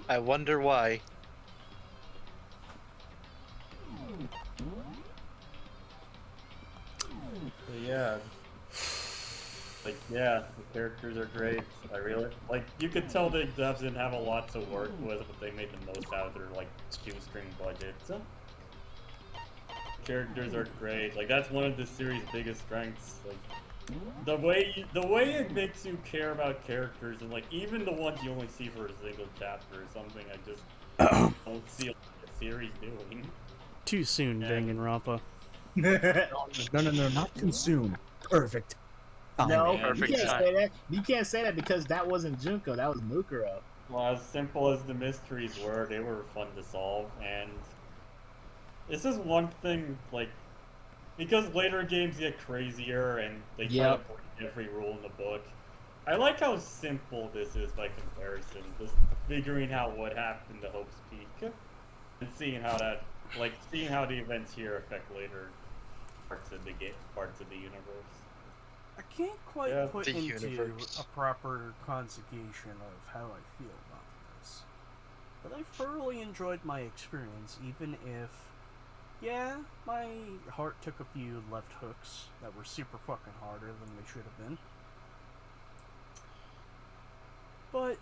I wonder why. But yeah. The characters are great. I really you could tell the devs didn't have a lot to work with, but they made the most out of their shoestring budgets. Characters are great. That's one of the series' biggest strengths. The way it makes you care about characters, and even the ones you only see for a single chapter is something I just don't see a series doing. Too soon, Danganronpa. No, not too soon. Perfect. No, Perfect you can't time. say that. You can't say that because that wasn't Junko. That was Mukuro. Well, as simple as the mysteries were, they were fun to solve, and this is one thing, because later games get crazier and they try to break every rule in the book. I like how simple this is by comparison, just figuring out what happened to Hope's Peak, and seeing how the events here affect later parts of the universe. I can't quite put the into universe. a proper conjugation of how I feel about this. But I thoroughly enjoyed my experience, even if, my heart took a few left hooks that were super fucking harder than they should have been. But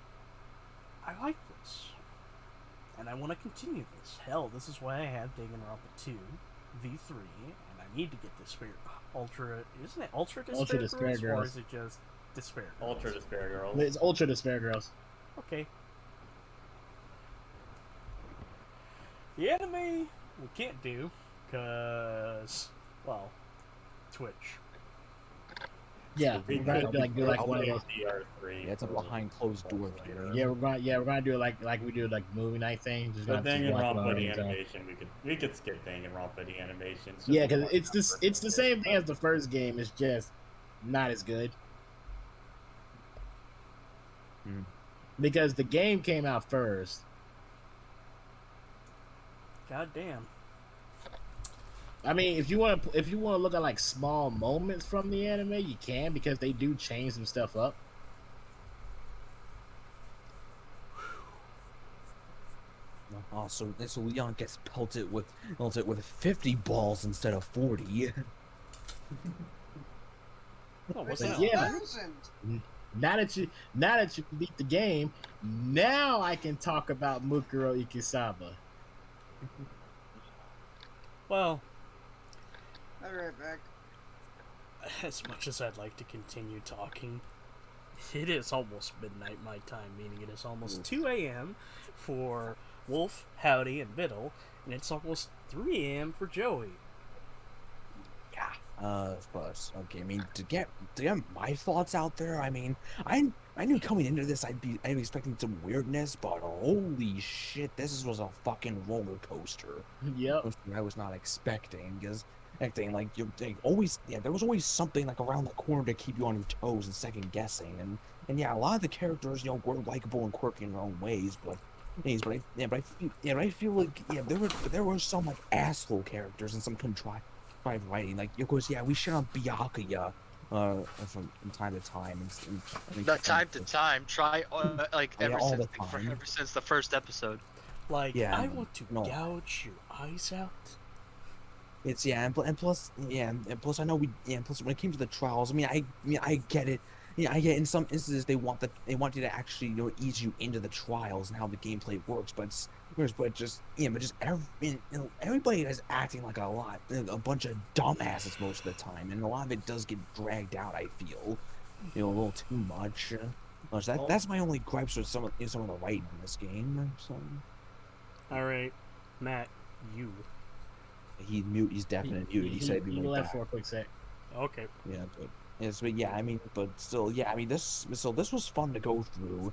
I like this. And I want to continue this. Hell, this is why I have Danganronpa 2, V3, and I need to get Despair Ultra. Isn't it Ultra Despair, Ultra Despair Girls, or Girls. is it just Despair Girls? Ultra Despair Girls. It's Ultra Despair Girls. Okay. The anime we can't do because, well, Twitch. Yeah, we're gonna do one of those. DR3. It's a behind closed door thing. Yeah, we're gonna do it like we do movie night thing. Just But gonna watch Danganronpa it the on animation, we could skip Danganronpa the animation. Yeah, because it's the same thing as the first game. It's just not as good. Because the game came out first. God damn. I mean, if you want to look at small moments from the anime, you can, because they do change some stuff up. Oh, so Leon gets pelted with 50 balls instead of 40. Oh, what's But that? yeah. Now that you beat the game, now I can talk about Mukuro Ikisaba. Well, I'll be right back. as much as I'd like to continue talking, it is almost midnight my time, meaning it is almost 2 a.m. for Wolf, Howdy, and Biddle, and it's almost 3 a.m. for Joey. Yeah, But okay, I mean, to get my thoughts out there, I mean, I knew coming into this I'd be expecting some weirdness, but holy shit, this was a fucking roller coaster. Yep. Something I was not expecting, because acting like there was always something like around the corner to keep you on your toes and second guessing, and yeah, a lot of the characters, were likable and quirky in their own ways, but. I feel like there were some like asshole characters and some contrived writing. Like of course, yeah, we shit on Byakuya from time to time. Not time to time. Try like yeah, ever all since the time. ever since the first episode. Like Yeah, I want to gouge your eyes out. It's and plus I know plus when it came to the trials, I get it. Yeah, I get in some instances they want you to actually ease you into the trials and how the gameplay works, but everybody is acting like a bunch of dumbasses most of the time, and a lot of it does get dragged out. I feel, a little too much. That's my only gripes with some of the writing in this game. So. All right, Matt, you. He's definitely muted. He said he left for a quick sec. Okay. Yeah, but but still, this was fun to go through,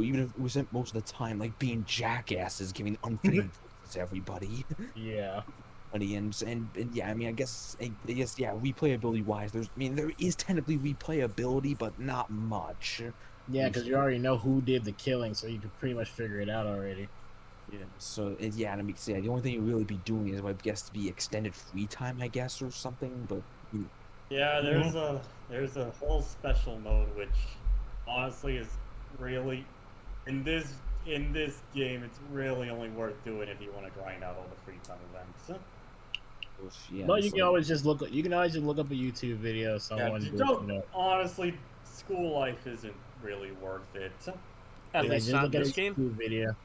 even if it wasn't most of the time like being jackasses giving unfitting voices to everybody. Yeah. And I guess replayability wise, there is technically replayability, but not much. Yeah, because you already know who did the killing, so you can pretty much figure it out already. Yeah. So the only thing you really be doing is, I guess, to be extended free time, I guess, or something. But yeah, there's a whole special mode which honestly is really in this game it's really only worth doing if you want to grind out all the free time events. Yeah, but you can always just look up a YouTube video. Honestly, school life isn't really worth it. At least not this game. Video.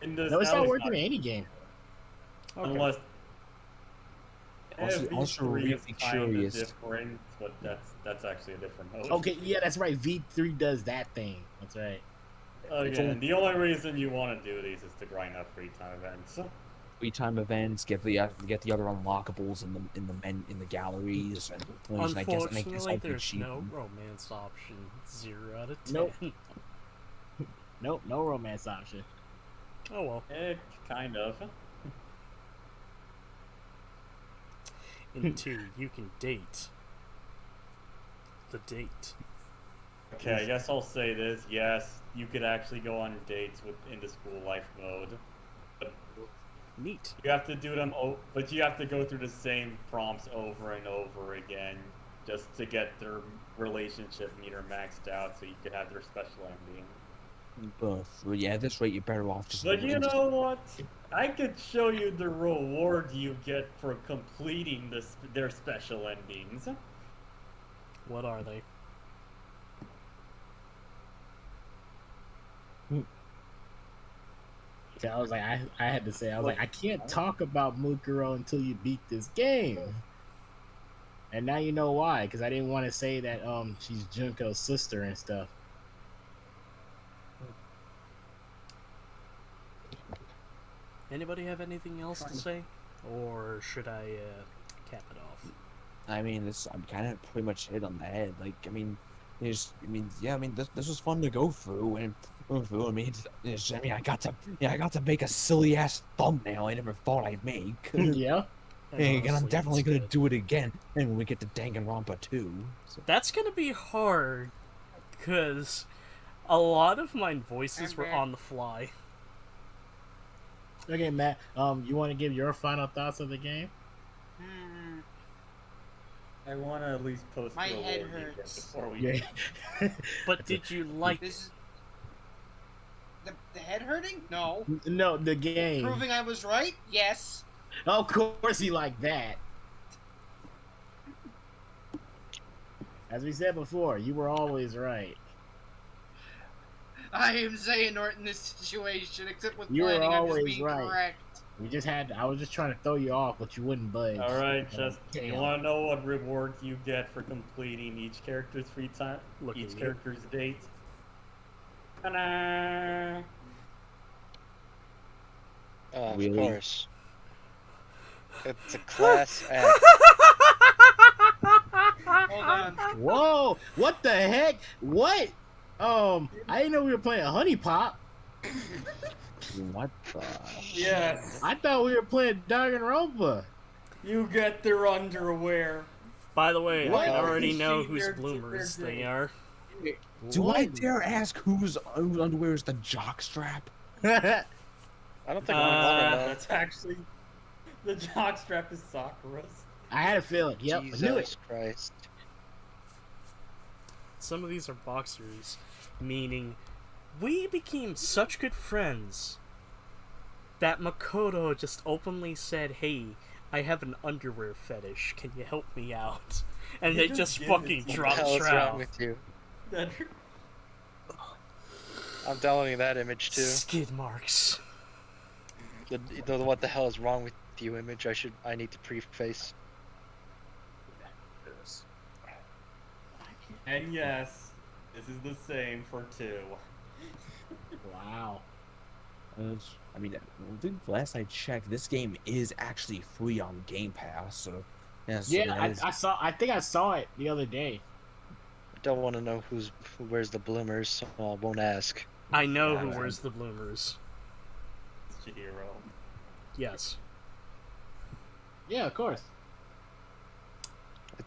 No, it's not working in any game. Okay. Unless also really curious. Different, but that's actually a different mode. Okay, yeah, that's right. V3 does that thing. That's right. Again, the only reason you want to do these is to grind out free time events. Free time events, get the other unlockables in the galleries. And, unfortunately, there's no romance option. 0 out of 10. Nope. Nope, no romance option. Oh well. Kind of. In 2, you can date. The date. Okay, I guess I'll say this. Yes, you could actually go on dates in the school life mode. But neat. You have to do them, but you have to go through the same prompts over and over again just to get their relationship meter maxed out so you could have their special ending. But at this rate, you're better off just. But you know what? I could show you the reward you get for completing their special endings. What are they? So I was like, I had to say, I can't talk about Mukuro until you beat this game. And now you know why, because I didn't want to say that she's Junko's sister and stuff. Anybody have anything else to say, or should I cap it off? I mean, I'm kind of pretty much hit on the head. Like, this was fun to go through, and I got to make a silly ass thumbnail I never thought I'd make. Yeah. And I'm definitely gonna do it again, and when we get to Danganronpa 2. So. That's gonna be hard, because a lot of my voices were on the fly. Okay, Matt. You want to give your final thoughts of the game? I want to at least post my head hurts before we. Yeah. But did you like the head hurting? No. No, the game. Proving I was right? Yes. Of course, he liked that. As we said before, you were always right. I am Xehanort in this situation, except with you planning, were I'm just always being right. correct. I was just trying to throw you off, but you wouldn't budge. Alright, you want to know what reward you get for completing each character's free time? Each character's date? Ta-da! Of course. It's a class act. Hold on. Whoa! What the heck? What? I didn't know we were playing Honey Pop. What the? Yes. I thought we were playing Danganrompa. You get their underwear. By the way, What? I already know She- whose they're- bloomers they're they are. Do I dare ask whose underwear is the jockstrap? I don't think I want to know. That's actually the jockstrap is Sakura's. I had a feeling. Yep, I knew it. Jesus Christ. Some of these are boxers, meaning we became such good friends that Makoto just openly said, "Hey, I have an underwear fetish. Can you help me out?" And they just fucking dropped What the hell is wrong Shroud. with you? I'm downloading that image too. Skid marks. The what the hell is wrong with you image? I need to preface. And yes, this is the same for 2. Wow. I mean, I think last I checked, this game is actually free on Game Pass. So, yeah, so Yeah, that is- I saw. I think I saw it the other day. I don't want to know who wears the bloomers, so I won't ask. I know Yeah, who right. wears the bloomers. Chihiro. Yes. Yeah, of course.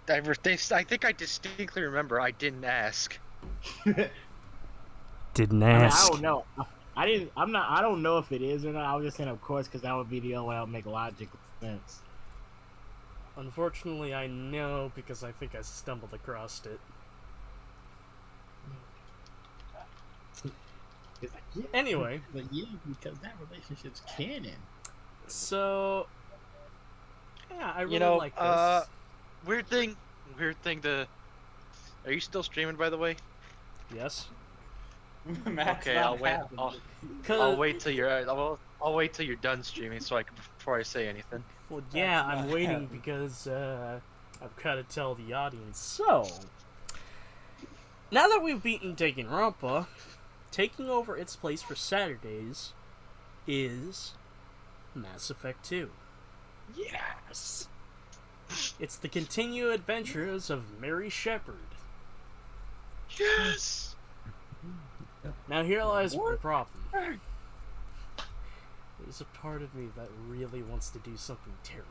I think I distinctly remember I didn't ask. Didn't I mean, I ask. don't know. I didn't. I'm not. I don't know if it is or not. I was just saying, of course, because that would be the only way that would make logical sense. Unfortunately, I know because I think I stumbled across it. It's like, yeah, Anyway. but yeah, because that relationship's canon. So, yeah, I really You know, like this. weird thing to. Are you still streaming, by the way? Yes. Matt's Okay, not I'll wait. happy. I'll wait till you're. I'll wait till you're done streaming, so before I say anything. Well, yeah, That's I'm not waiting happening. because I've got to tell the audience. So, now that we've beaten Danganronpa, taking over its place for Saturdays is Mass Effect 2. Yes. It's the continued adventures of Mary Shepard. Yes. Now here lies the problem. There's a part of me that really wants to do something terrible.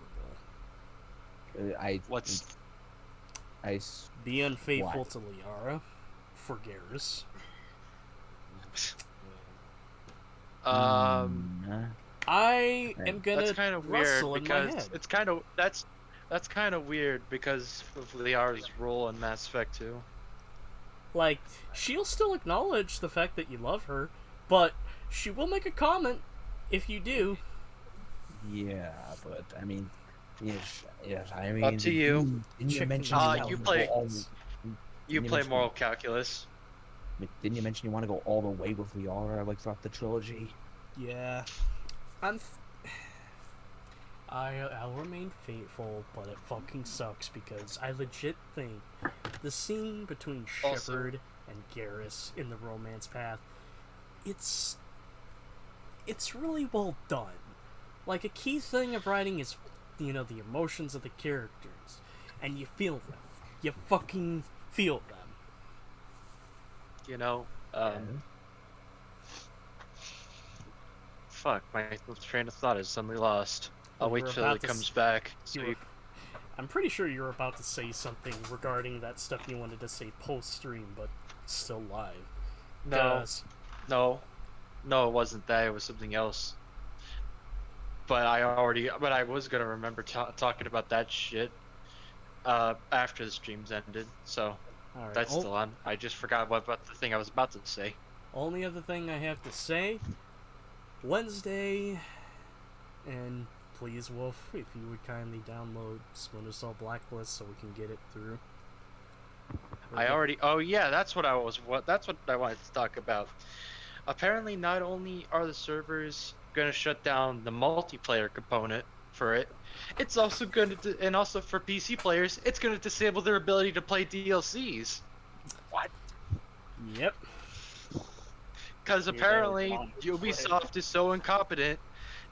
Be unfaithful to Liara for Garrus. I am gonna That's kind of weird wrestle in my because head. it's kind of that's kind of weird because of Liara's role in Mass Effect 2. Like, she'll still acknowledge the fact that you love her, but she will make a comment if you do. Yeah, but I mean, yes. I mean, Up to you. Didn't you mention you play didn't play mention- moral calculus. Didn't you mention you want to go all the way with Liara, like throughout the trilogy? Yeah, I'll remain faithful, but it fucking sucks because I legit think the scene between Also- Shepard and Garrus in the romance path, it's really well done. Like, a key thing of writing is, the emotions of the characters, and you feel them. You fucking feel them. You know, fuck, my train of thought is suddenly lost. I'll You wait were till about it to comes s- back. So you were- I'm pretty sure you were about to say something regarding that stuff you wanted to say post-stream, but still live. No, 'Cause- no, it wasn't that. It was something else. But I was gonna remember talking about that shit after the streams ended. So Alright, that's still on. I just forgot what about the thing I was about to say. Only other thing I have to say, Wednesday, and please, Wolf, if you would kindly download Splinter Cell Blacklist so we can get it through. Oh yeah, that's what I wanted to talk about. Apparently, not only are the servers gonna shut down the multiplayer component for it, it's also gonna and also for PC players, it's gonna disable their ability to play DLCs. What? Yep. Because apparently Ubisoft is so incompetent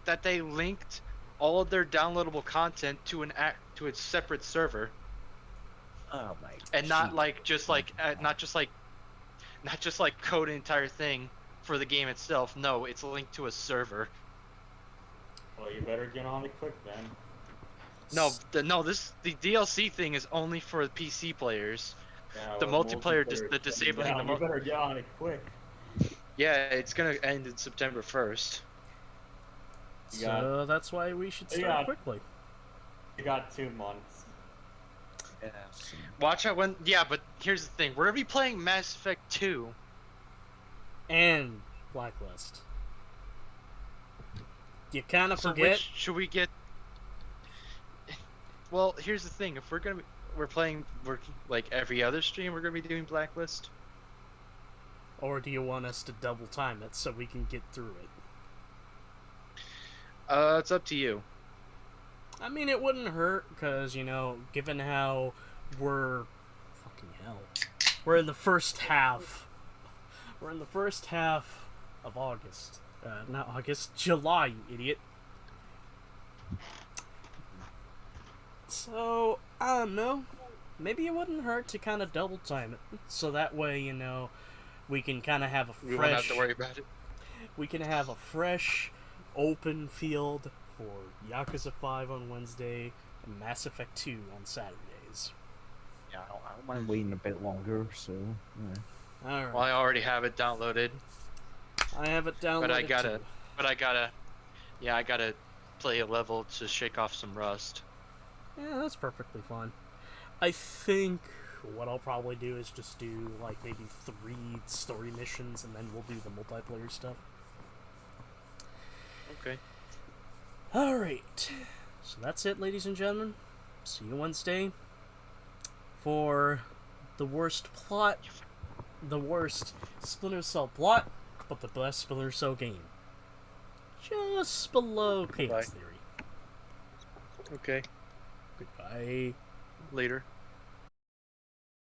that they linked all of their downloadable content to a separate server. Oh my. And not like just like not just like code an entire thing for the game itself. No, it's linked to a server. Well, you better get on it quick then. No, the DLC thing is only for PC players. Yeah, The well, multiplayer, multiplayer the disabling down. the You better get on it quick. Yeah, it's gonna end in September 1st. So that's why we should start quickly. You got 2 months. Yes. Watch out when. Yeah, but here's the thing: we're gonna be playing Mass Effect 2 and Blacklist. You kind of so forget. Which should we get? Well, here's the thing: if we're like every other stream, we're gonna be doing Blacklist. Or do you want us to double time it so we can get through it? It's up to you. I mean, it wouldn't hurt, because, you know, given how we're... Fucking hell. We're in the first half. We're in the first half of August. Not August, July, you idiot. So, I don't know. Maybe it wouldn't hurt to kind of double time it. So that way, you know, we can kind of have a fresh... We won't have to worry about it. We can have a fresh, open field for Yakuza 5 on Wednesday and Mass Effect 2 on Saturdays. Yeah, I don't mind waiting a bit longer, so... Yeah. Alright. Well, I already have it downloaded. I have it downloaded too. I gotta play a level to shake off some rust. Yeah, that's perfectly fine. I think what I'll probably do is just do, like, maybe 3 story missions, and then we'll do the multiplayer stuff. Okay. Alright. So that's it, ladies and gentlemen. See you Wednesday for the worst plot, the worst Splinter Cell plot, but the best Splinter Cell game. Just below Chaos Theory. Okay. Goodbye. Later.